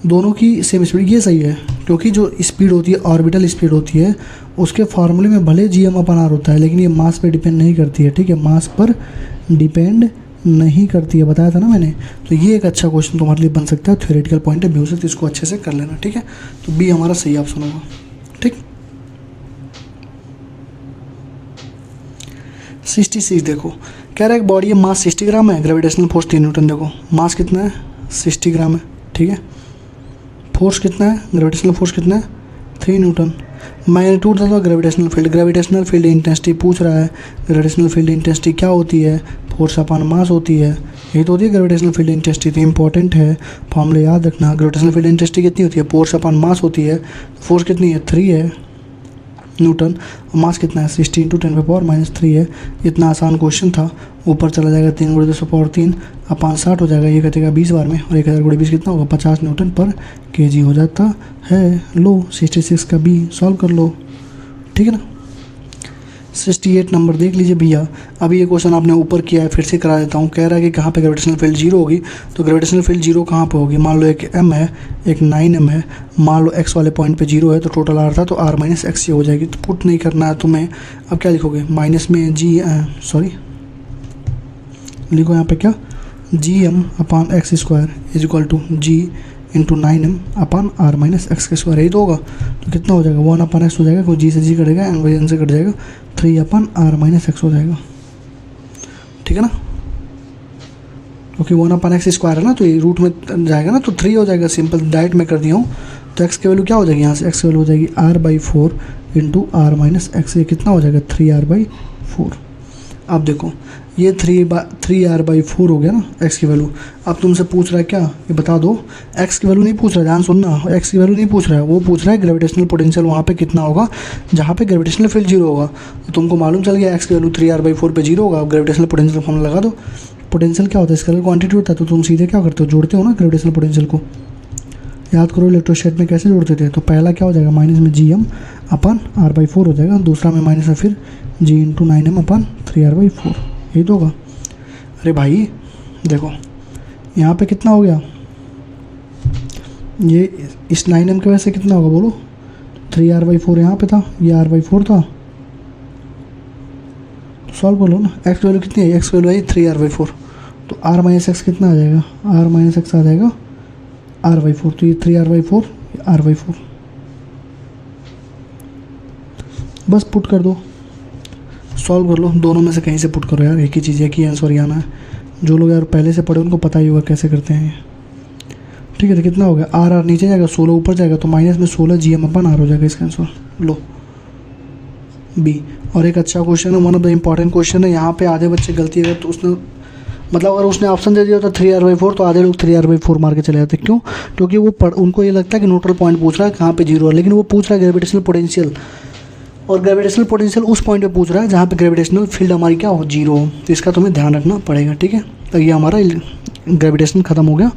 दोनों की सेम स्पीड, ये सही है, क्योंकि जो स्पीड होती है ऑर्बिटल स्पीड होती है उसके फार्मूले में भले g/r होता है, लेकिन ये मास पे डिपेंड नहीं करती है, ठीक है, मास पर डिपेंड नहीं करती है, बताया था ना मैंने। तो ये एक अच्छा क्वेश्चन तुम्हारे लिए बन सकता है थ्योरेटिकल पॉइंट ऑफ व्यू से, तो इसको अच्छे से कर लेना, ठीक है। तो बी हमारा सही ऑप्शन होगा, ठीक। 66 देखो, कह रहा है एक बॉडी है, मास 60 ग्राम है, ग्रेविटेशनल फोर्स 3 न्यूटन। देखो मास कितना है, 60 ग्राम है, ठीक है। फोर्स कितना है, ग्रेविटेशनल फोर्स कितना है, 3 न्यूटन। मैग्नीट्यूड था ग्रेविटेशनल फील्ड इंटेंसिटी पूछ रहा है। ग्रेविटेशनल फील्ड इंटेंसिटी क्या होती है, फोर्स अपॉन मास होती है, यही तो होती है ग्रेविटेशनल फील्ड इंटेंसिटी। तो इंपॉर्टेंट है, फॉर्मूला याद रखना। ग्रेविटेशनल फील्ड इंटेंसिटी कितनी होती है, फोर्स अपॉन मास होती है। फोर्स कितनी है, 3 है न्यूटन, और मास कितना है, 60 × 10⁻³ है। इतना आसान क्वेश्चन था। ऊपर चला जाएगा 3 × 10⁻³ अपॉन 60 हो जाएगा, ये कटेगा 20 बार में, और 1000 × 20 कितना होगा, 50 न्यूटन पर केजी हो जाता है। लो 66 का बी सॉल्व कर लो, ठीक है ना। 68 नंबर देख लीजिए भैया। अभी ये क्वेश्चन आपने ऊपर किया है, फिर से करा देता हूँ। कह रहा है कि कहाँ पे ग्रेविटेशनल फील्ड 0 होगी, तो ग्रेविटेशनल फील्ड 0 कहाँ पे होगी। मान लो एक m है, एक 9m है, मान लो x वाले पॉइंट पे 0 है, तो टोटल r था, तो r - x हो जाएगी। तो पुट नहीं करना है तुम्हें। अब क्या लिखोगे, माइनस में लिखो यहाँ पे क्या, gm/x² = g × 9m upon r - x², यही तो होगा। तो कितना हो जाएगा, 1/x हो जाएगा, कोई g से g कटेगा, n बाई n से कट जाएगा, 3/r - x हो जाएगा, ठीक है ना। क्योंकि 1/x² है ना, तो ये रूट में जाएगा ना, तो 3 हो जाएगा। सिंपल डायरेक्ट में कर दिया हूँ। तो x की वैल्यू क्या हो जाएगी, यहाँ से x की वैल्यू हो जाएगी r/4 × r - x। ये कितना हो जाएगा, 3r/4। अब देखो ये 3r/4 हो गया ना x की वैल्यू। अब तुमसे पूछ रहा है क्या, ये बता दो। x की वैल्यू नहीं पूछ रहा है, ध्यान सुनना, x की वैल्यू नहीं पूछ रहा है, वो पूछ रहा है ग्रेविटेशनल पोटेंशियल वहाँ पे कितना होगा जहाँ पे ग्रेविटेशनल फील्ड 0 होगा। तो तुमको मालूम चल गया x की वैल्यू 3r/4 पे 0 होगा। अब ग्रेविटेशनल पोटेंशियल फॉर्मूला लगा दो। पोटेंशियल क्या होता है, स्केलर क्वांटिटी होता है, तो तुम सीधे क्या करते हो, जोड़ते हो ना ग्रेविटेशनल पोटेंशियल को। याद करो इलेक्ट्रोस्टैट में कैसे जोड़ते थे। तो पहला क्या हो जाएगा, माइनस में gm/r/4 हो जाएगा, दूसरा में माइनस में फिर g × 9m/3r/4, यही तो होगा। अरे भाई देखो यहाँ पे कितना हो गया, ये इस 9m की वजह से कितना होगा बोलो, 3r/4 यहाँ पे था, ये r/4 था। तो सॉल्व कर लो ना। x की वैल्यू कितनी है, x की वैल्यू है 3r/4, तो r - x कितना आ जाएगा, r - x आ जाएगा r/4। तो ये 3r/4 r/4, बस पुट कर दो, सॉल्व कर लो। दोनों में से कहीं से पुट करो यार, एक ही चीज़ है कि आंसर आना है। जो लोग यार पहले से पढ़े उनको पता ही होगा कैसे करते हैं, ठीक है। तो कितना हो गया, r नीचे जाएगा, 16 ऊपर जाएगा, तो माइनस में 16 gm/r हो जाएगा इसका आंसर। लो बी। और एक अच्छा क्वेश्चन है, one of the important question है। यहाँ पे आधे बच्चे गलती अगर तो उसने मतलब अगर उसने ऑप्शन दे दिया होता 3r/4, तो आधे लोग 3r/4 मार के चले जाते। क्यों, क्योंकि वो उनको ये लगता है कि न्यूट्रल पॉइंट पूछ रहा है कहाँ पे 0 है, लेकिन वो पूछ रहा है ग्रेविटेशनल पोटेंशियल, और ग्रेविटेशनल पोटेंशियल उस पॉइंट पे पूछ रहा है जहाँ पे ग्रेविटेशनल फील्ड हमारी क्या हो, 0 हो। तो इसका तुम्हें ध्यान रखना पड़ेगा, ठीक है। तो ये हमारा ग्रेविटेशन खत्म हो गया,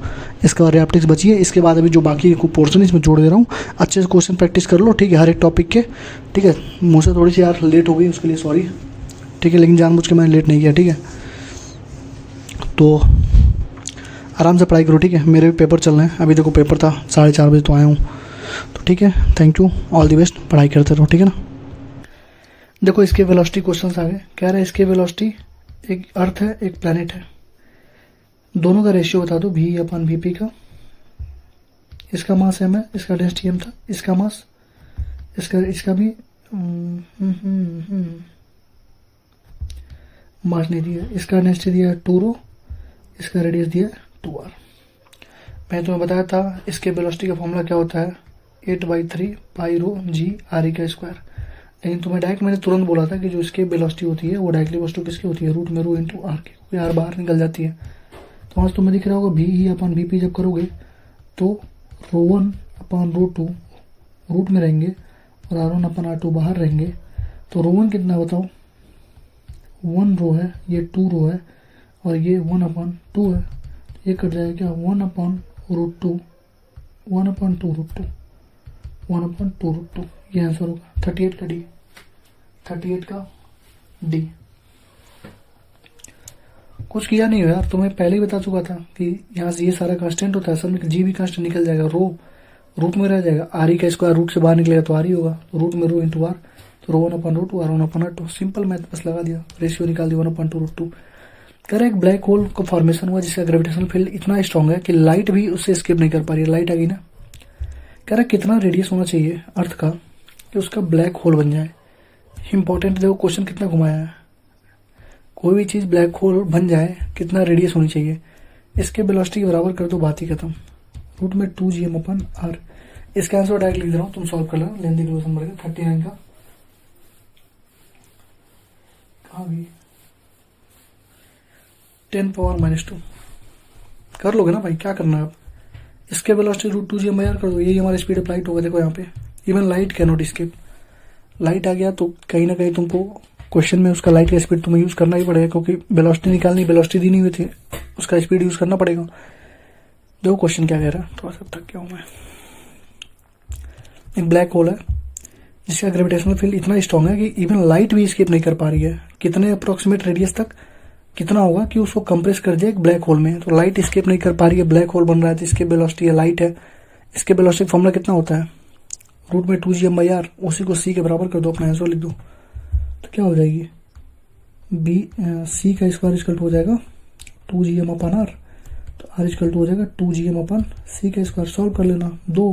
इसका बाद रैप्टिक्स बची है। इसके बाद अभी जो बाकी पोर्शन इसमें जोड़ दे रहा हूँ, अच्छे से क्वेश्चन प्रैक्टिस कर लो, ठीक है, हर एक टॉपिक के, ठीक है। मुझसे थोड़ी सी यार लेट हो गई, उसके लिए सॉरी, ठीक है, लेकिन जानबूझ के मैंने लेट नहीं किया, ठीक है। तो आराम से पढ़ाई करो, ठीक है। मेरे भी पेपर चल रहे हैं, अभी देखो पेपर था 4:30 बजे तो आया हूँ, तो ठीक है। Thank you, all the best, पढ़ाई करते रहो, ठीक है ना। देखो इसके वेलोसिटी क्वेश्चन आ गए। कह रहे हैं इसके वेलोसिटी, एक अर्थ है एक प्लैनेट है, दोनों का रेशियो बता दो v/vp का। इसका मास m है, इसका डेंसिटी m था, इसका मास इसका भी मास नहीं दिया, इसका डेंसिटी दिया 2 ρ, इसका रेडियस दिया 2r। मैंने तुम्हें बताया था इसके वेलोसिटी का फॉर्मूला क्या होता है, 8/3 पाई ρ g r²। लेकिन तुम्हें डायरेक्ट मैंने तुरंत बोला था कि जो इसके वेलोसिटी होती है वो डायरेक्टली वस्तु किसकी होती है, रूट में ρ × r की, क्योंकि r बाहर निकल जाती है। तो आज तुम्हें दिख रहा होगा v/vp जब करोगे तो ρ1/ρ2 रूट में रहेंगे और r1/r2 बाहर रहेंगे। तो ρ1 कितना बताओ, 1 ρ है, ये 2 ρ है, और ये 1/2 है। ये कट जाएगा क्या, 1/√2, 1/2√2। ये आंसर होगा 38 का डी, 38 का डी। कुछ किया नहीं हो यार, तुम्हें पहले ही बता चुका था कि यहाँ से ये सारा कांस्टेंट होता है, असल में जी भी कांस्टेंट निकल जाएगा, रो रूट में रह जाएगा, आर ई का स्क्वायर रूट से बाहर निकलेगा तो आर ही होगा, तो रूट में रो इंटू आर, तो रो 1/√2 आर 1/√2, सिंपल मैथ बस लगा दिया, रेशियो निकाल दिया 1/√2। कह रहा है एक ब्लैक होल का फॉर्मेशन हुआ जिसका ग्रेविटेशनल फील्ड इतना स्ट्रांग है कि लाइट भी उससे एस्केप नहीं कर पा रही है, लाइट आ गई ना। कह रहा है कितना रेडियस होना चाहिए अर्थ का कि उसका ब्लैक होल बन जाए। इंपॉर्टेंट देखो क्वेश्चन कितना घुमाया है, कोई भी चीज़ ब्लैक होल बन जाए कितना रेडियस होनी चाहिए, इसके वेलोसिटी के बराबर कर दो, बात ही खत्म। रूट में 2gm/r, इसका आंसर डायरेक्ट लिख दे रहा हूँ, तुम सॉल्व कर लेना, लेंथ इक्वेशन बढ़ेगा 39 का, कहाँ भी 10⁻⁻² कर लोगे ना भाई, क्या करना है अब। इसके वेलोसिटी रूट 2gm/r कर दो, यही हमारा स्पीड ऑफ लाइट होगा। देखो यहाँ पे even light can not escape, light आ गया तो कहीं ना कहीं तुमको क्वेश्चन में उसका लाइट का स्पीड तुम्हें यूज करना ही पड़ेगा, क्योंकि वेलोसिटी निकालनी, वेलोसिटी दी नहीं हुई थी, उसका स्पीड यूज करना पड़ेगा। देखो क्वेश्चन क्या कह रहा है, थोड़ा सा थक गया हूँ मैं। एक ब्लैक होल है जिसका ग्रेविटेशनल फील्ड इतना स्ट्रांग है कि इवन लाइट भी एस्केप नहीं कर पा रही है। कितने अप्रोक्सीमेट रेडियस तक कितना होगा कि उसको कंप्रेस कर दिया एक ब्लैक होल में, तो लाइट एस्केप नहीं कर पा रही है, ब्लैक होल बन रहा है, तो इसके वेलोसिटी है, लाइट है, इसके वेलोसिटी फॉर्मूला कितना होता है, रूट में 2gm/r, उसी को c के बराबर कर दो, अपना आंसर लिख दो, तो क्या हो जाएगी c का स्क्वायर इक्वल टू हो जाएगा 2gm/r, तो r इक्वल टू हो जाएगा 2gm/c का स्क्वायर। सॉल्व कर लेना, 2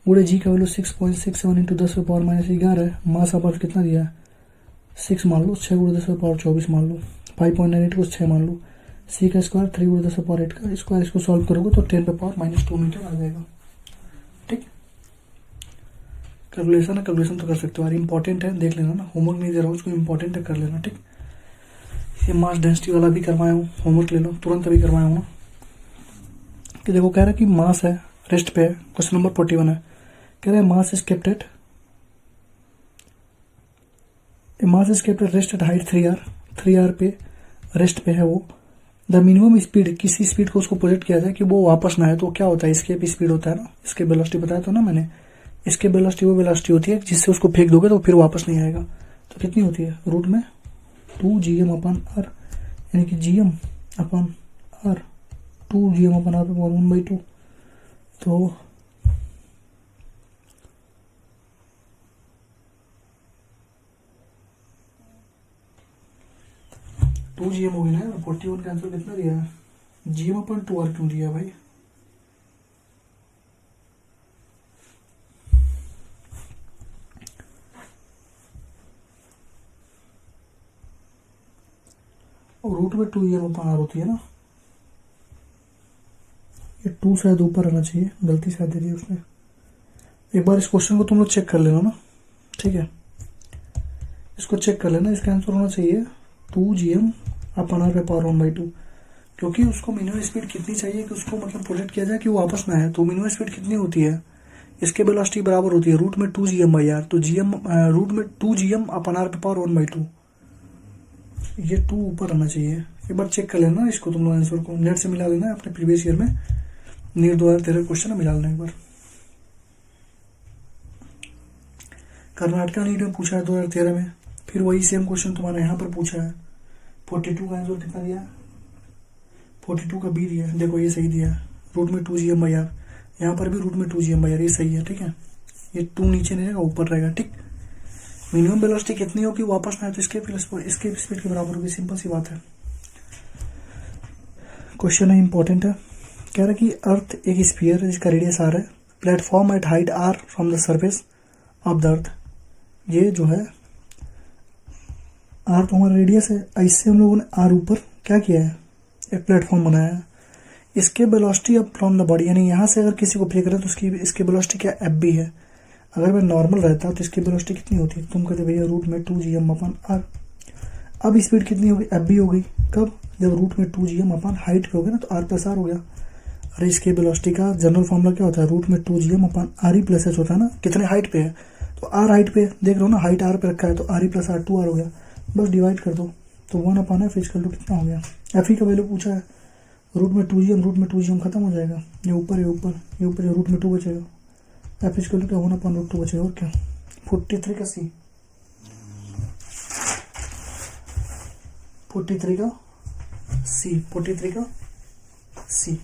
गुणे g का वैल्यू 6.67 इंटू 10⁻⁻11 है, मास ऑफ अर्थ कितना दिया है 6 मान लो, 6 गुणे 10⁻24 मान लो, 5.98 को 6 मान लो, c का स्क्वायर 3 गुणे 10⁸ का स्क्वायर, इसको सॉल्व करोगे तो 10⁻⁻² मीटर आ जाएगा। ठीक, कैलकुलेशन है, कैलकुलेशन तो कर सकते हो यार, इंपॉर्टेंट है, देख लेना ना, होमवर्क नहीं दे रहा हूँ, उसको इंपॉर्टेंट है, कर लेना। ठीक, ये मास डेंसिटी वाला भी करवाया हूँ, होमवर्क ले लो, तुरंत अभी करवाया हूँ ना। कि देखो कह रहा है कि मास है, रेस्ट पे है, क्वेश्चन नंबर 41 है, कह रहा है mass is kept at rest at height 3r पे रेस्ट पे है वो। द मिनिमम स्पीड, किसी स्पीड को उसको प्रोजेक्ट किया जाए कि वो वापस ना आए, तो क्या होता है, इसकेप स्पीड होता है ना, इसके वेलोसिटी बताया तो ना मैंने, इसके वेलोसिटी वो वेलोसिटी होती है जिससे उसको फेंक दोगे तो फिर वापस नहीं आएगा, तो कितनी होती है, रूट में 2gm/r, यानी कि gm/r 2gm/r 1/2, तो टू GM हो गई ना, 41 का आंसर कितना दिया है, gm/2r क्यों दिया भाई, और रूट में 2gm/r होती है ना, ये 2 शायद ऊपर आना चाहिए, गलती शायद दे दी उसने। एक बार इस क्वेश्चन को तुम लोग चेक कर लेना ना, ठीक है, इसको चेक कर लेना, इसका आंसर होना चाहिए 2gm/r पे पावर 1/2, क्योंकि उसको मिनिमम स्पीड कितनी चाहिए कि उसको मतलब प्रोजेक्ट किया जाए कि वो वापस ना आए, तो मिनिमम स्पीड कितनी होती है, इसके वेलोसिटी बराबर होती है रूट में 2gm/r, तो रूट में 2gm/r पे पावर 1/2, ये 2 ऊपर आना चाहिए। एक बार चेक कर लेना इसको, तुम लोग आंसर को नेट से मिला लेना, अपने प्रीवियस ईयर में नीट 2013 क्वेश्चन मिला लेना एक बार। कर्नाटका नीट में पूछा है 2013 में, फिर वही सेम क्वेश्चन तुम्हारा यहाँ पर पूछा है। 42 का आंसर कितना दिया, 42 का बी दिया है, देखो ये सही दिया है, रूट में 2gm/r, यहाँ पर भी रूट में 2gm/r, ये सही है। ठीक है, ये 2 नीचे नहीं रहेगा, ऊपर रहेगा। ठीक, मिनिमम वेलोसिटी कितनी होगी वापस में आए तो इसके स्पीड के बराबर होगी, सिंपल सी बात है। क्वेश्चन है, इंपॉर्टेंट है, कह रहा है कि अर्थ एक स्फीयर है जिसका रेडियस r है, platform eight height r from the surface of the earth, ये जो है r तो हमारा रेडियस है, इससे हम लोगों ने r ऊपर क्या किया है, एक प्लेटफॉर्म बनाया है, इसके वेलोसिटी अब फ्रॉम द बॉडी, यानी यहाँ से अगर किसी को फेंक रहे तो इसकी वेलोसिटी क्या एफ बी है, अगर मैं नॉर्मल रहता तो इसकी वेलोसिटी कितनी होती, तुम कहते भैया रूट में 2gm/r, अब स्पीड कितनी होगी, एफ बी हो गई, कब, जब रूट में 2gm हाइट पे हो गया ना, तो r+r हो गया। अरे इसके वेलोसिटी का जनरल फॉर्मूला क्या होता है, रूट में 2gm/r+h होता है ना, कितने हाइट पे है, तो r हाइट पे देख रहे हो ना, हाइट r पे रखा है, तो r+r 2r हो गया, बस डिवाइड कर दो, तो 1/f इक्वल टू कितना हो गया, एफ ई का वैल्यू पूछा है, रूट में 2gm खत्म हो जाएगा, ये ऊपर ये रूट में 2 बचेगा, एफ इक्वल टू क्या 1/√2 बचेगा, और क्या 43 का सी, 43 का सी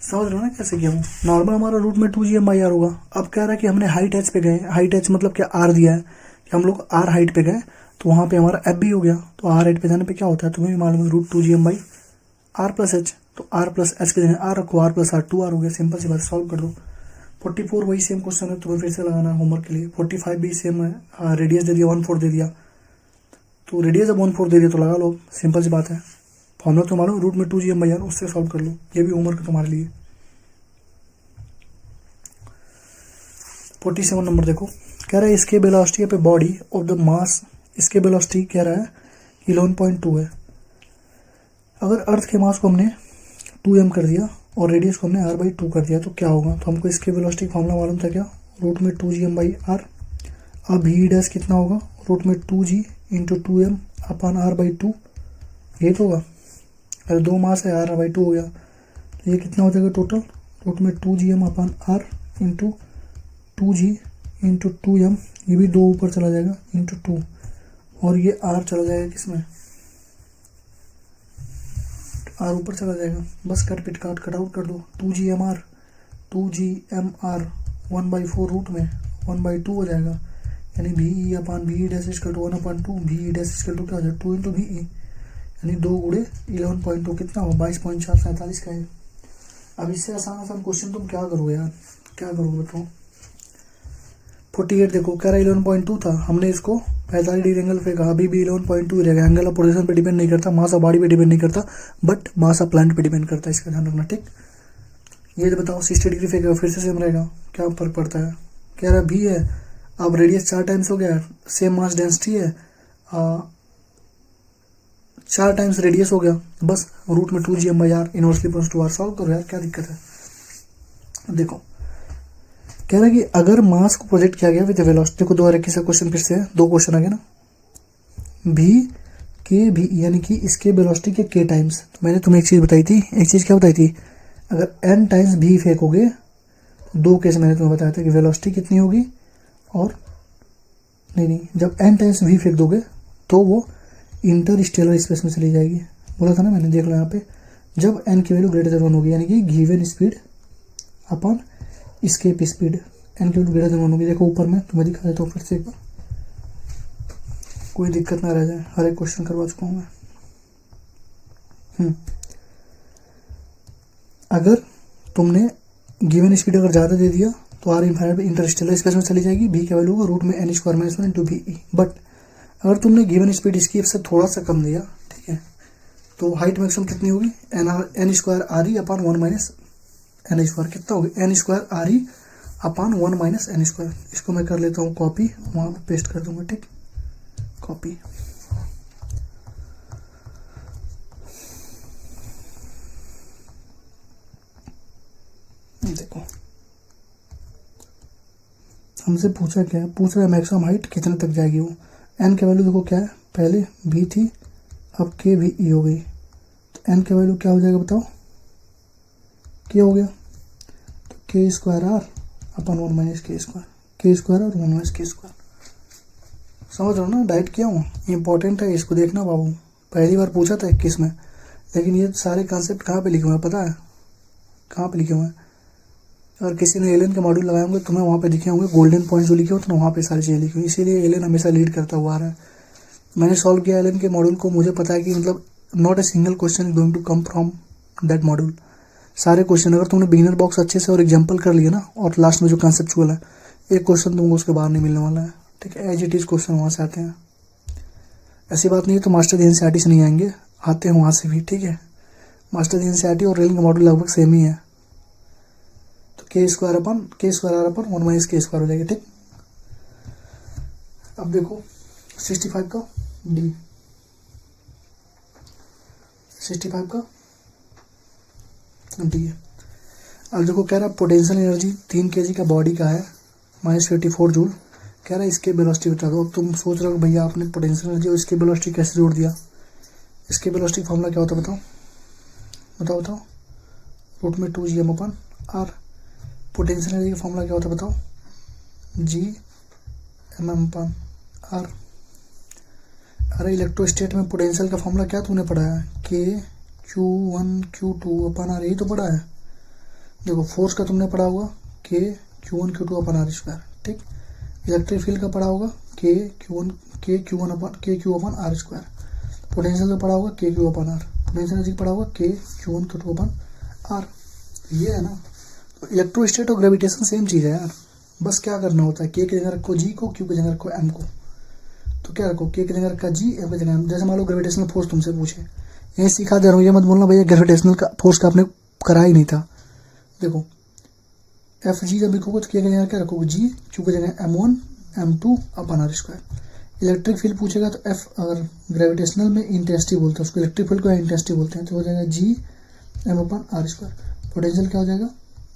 समझ रहे हो ना कैसे किया हूँ। नॉर्मल हमारा रूट में 2gm/r होगा। अब कह रहा है कि हमने हाइट h पे गए, हाइट h मतलब क्या, r दिया है कि हम लोग r हाइट पे गए, तो वहाँ पे हमारा f भी हो गया। तो r हाइट पे जाने पे क्या होता है तुम्हें भी मालूम है, √2gm/r प्लस h। तो r प्लस h के जगह r रखो, r प्लस r 2r हो गया। सिंपल सी बात, सॉल्व कर दो। 44 वही सेम क्वेश्चन है, तुम्हें फिर से लगाना है होमवर्क के लिए। 45 भी सेम है, रेडियस दे दिया 1/4 दे दिया, तो रेडियस जब 1/4 दे दिया तो लगा लो, सिंपल सी बात है। फॉर्मूला तो मालूम, रूट में 2gm/r, उससे सॉल्व कर लो। ये भी होमवर्क है तुम्हारे लिए। 47 नंबर देखो, कह रहा है इसके वेलोसिटी पे बॉडी ऑफ द मास, इसके वेलोसिटी कह रहा है 11.2 है। अगर अर्थ के मास को हमने 2m कर दिया और रेडियस को हमने r/2 कर दिया तो क्या होगा। तो हमको इसके वेलोसिटी फॉर्मूला मालूम था क्या, रूट में 2gm/r। अब v डैश कितना होगा, रूट में 2g इंटू 2m अपन r/2, ये तो होगा। अरे दो मास है, r/2 हो गया, तो ये कितना हो जाएगा टोटल, रूट में 2gm अपन r into 2g into 2m, ये भी दो ऊपर चला जाएगा इंटू 2, और ये r चला जाएगा किसमें, r ऊपर चला जाएगा। बस कट आउट कर दो। 2gmr 1/4 रूट में 1/2 हो जाएगा, यानी VE upon VE dash equal to 1/2, VE dash equal to क्या हो जाएगा 2 इंटू VE, यानी 2 गुणे 11.2 कितना हो 22.447 का है। अब इससे आसान क्वेश्चन तुम क्या करोगे यार, क्या करोगे बताओ। 48 देखो, कह रहा है 11.2 था, हमने इसको 45 डिग्री एंगल पे कहा, अभी भी 11.2 रहेगा। एंगल ऑफ पोजीशन पे डिपेंड नहीं करता, मास ऑफ बॉडी पे डिपेंड नहीं करता, बट मास ऑफ प्लांट पे डिपेंड करता है, इसका ध्यान रखना ठीक। ये बताओ 60 डिग्री फेंकेगा फिर से सेम रहेगा, क्या फर्क पड़ता है। कह रहा भी है, अब रेडियस 4 टाइम्स हो गया, सेम मास डेंसिटी है, 4 टाइम्स रेडियस हो गया, बस रूट में 2gm/r inversely plus 2r। Solve करो यार, क्या दिक्कत है। देखो कह रहा है कि अगर मास को प्रोजेक्ट किया गया विद वेलोसिटी, देखो दो एक क्वेश्चन फिर से है, दो क्वेश्चन आ गए ना, भी के भी यानी कि इसके वेलोसिटी के k टाइम्स। तो मैंने तुम्हें एक चीज़ बताई थी, एक चीज़ क्या बताई थी, अगर n टाइम्स भी फेंकोगे, दो केस मैंने तुम्हें बताया था कि वेलोसिटी कितनी होगी, और नहीं जब n टाइम्स भी फेंक दोगे तो वो इंटरस्टेलर स्पेस में चली जाएगी, बोला था ना मैंने, देख लो यहाँ पे, जब n की वैल्यू ग्रेटर देन 1 होगी, यानी कि गिवन स्पीड अपन स्केप स्पीड, n की वैल्यू ग्रेटर देन 1 होगी। देखो ऊपर में तुम्हें दिखा देता हूँ फिर से एक बार, कोई दिक्कत ना रह जाए, हर एक क्वेश्चन करवा चुका हूँ मैं। अगर तुमने गिवन स्पीड अगर ज़्यादा दे दिया तो r इन्फाइनाइट इंटरस्टेलर स्पेस में चली जाएगी, v का वैल्यू होगा रूट में n square minus 1 into VE। But अगर तुमने गिवन स्पीड इसकी से थोड़ा सा कम दिया, ठीक है, तो हाइट मैक्सिमम कितनी होगी, n स्क्वायर RE अपन 1 माइनस n स्क्वायर, कितना होगी n स्क्वायर RE अपन 1 माइनस n स्क्वायर। इसको मैं कर लेता हूँ कॉपी, वहाँ पे पेस्ट कर दूंगा, ठीक, कॉपी। देखो हमसे पूछा क्या है, पूछ रहा है मैक्सिमम हाइट कितने तक जाएगी वो। n का वैल्यू देखो क्या है, पहले v थी, अब k भी e हो गई, तो n का वैल्यू क्या हो जाएगा बताओ, क्या हो गया, तो k स्क्वायर r अपन 1 माइनस k स्क्वायर और 1 माइनस k स्क्वायर। समझ रहे हो ना, डाइट किया हूँ, इंपॉर्टेंट है, इसको देखना बाबू। पहली बार पूछा था 21 में, लेकिन ये सारे कॉन्सेप्ट कहाँ पे लिखे हुए हैं पता है, कहाँ पे लिखे हुए हैं। अगर किसी ने एलियन के मॉड्यूल लगाए होंगे तुम्हें वहाँ पे दिखे होंगे गोल्डन पॉइंट जो लिखे होते हैं, वहाँ पे सारी चीज़ें लिखी हुई, इसीलिए एलियन हमेशा लीड करता हुआ आ रहा है। मैंने सॉल्व किया एलियन के मॉड्यूल को, मुझे पता है कि मतलब not a single question is going to come from that module. सारे क्वेश्चन अगर तुमने बिगिनर बॉक्स अच्छे से और एग्जाम्पल कर लिया ना, और लास्ट में जो कॉन्सेप्चुअल है, एक क्वेश्चन तुमको उसके बाहर नहीं मिलने वाला है, ठीक है। एज इट इज क्वेश्चन वहाँ से आते हैं, ऐसी बात नहीं है तो मास्टर NCERT से नहीं आएंगे, आते हैं वहाँ से भी, ठीक है। मास्टर NCERT और रेलिंग का मॉडल लगभग सेम ही है। तो k स्क्वायर r अपन 1 माइनस k स्क्वायर हो जाएगा, ठीक। अब देखो 65 का D, 65 का D है। अब देखो कह रहा है पोटेंशियल एनर्जी 3 kg का बॉडी का है -54 जूल, कह रहा है इसके वेलोसिटी बता दो। अब तुम सोच रहे हो भैया आपने पोटेंशियल एनर्जी और इसके वेलोसिटी कैसे जोड़ दिया, इसके वेलोसिटी फॉर्मूला क्या होता है बताओ, रूट में 2gm अपन r। पोटेंशियल एनर्जी का फॉर्मूला क्या होता है बताओ, G/m अपन r। अरे इलेक्ट्रोस्टेट में पोटेंशियल का फॉर्मूला क्या तूने पढ़ा है, K Q1 Q2 अपन r, यही तो पढ़ा है। देखो फोर्स का तुमने पढ़ा होगा के Q1 Q2 upon R square, ठीक। इलेक्ट्रिक फील्ड का पढ़ा होगा के Q upon R square. Potential का पढ़ा होगा के Q upon R. Potential energy पढ़ा होगा के Q1 Q2 अपन आर। ये है ना, तो इलेक्ट्रोस्टैट और ग्रेविटेशन सेम चीज़ है यार। बस क्या करना होता है, के की जगह रखो जी को, क्यू की जगह रखो एम को। तो क्या रखो, के की जगह रखा जी, एम की जगह एम। जैसे मान लो ग्रेविटेशनल फोर्स तुमसे पूछे, यही सिखा दे रहा हूँ, ये मत बोलना भैया ग्रेविटेशनल का फोर्स का आपने करा ही नहीं था। देखो एफ जी जब लिखोगे तो के की जगह क्या रखोगे जी, क्यू की जगह M1 M2 upon R square. Electric field पूछेगा तो एफ, अगर ग्रेविटेशनल में इंटेंसिटी बोलते हैं उसको, इलेक्ट्रिक फील्ड को इंटेंसिटी बोलते हैं, तो हो जाएगा G M upon R square. Potential क्या हो जाएगा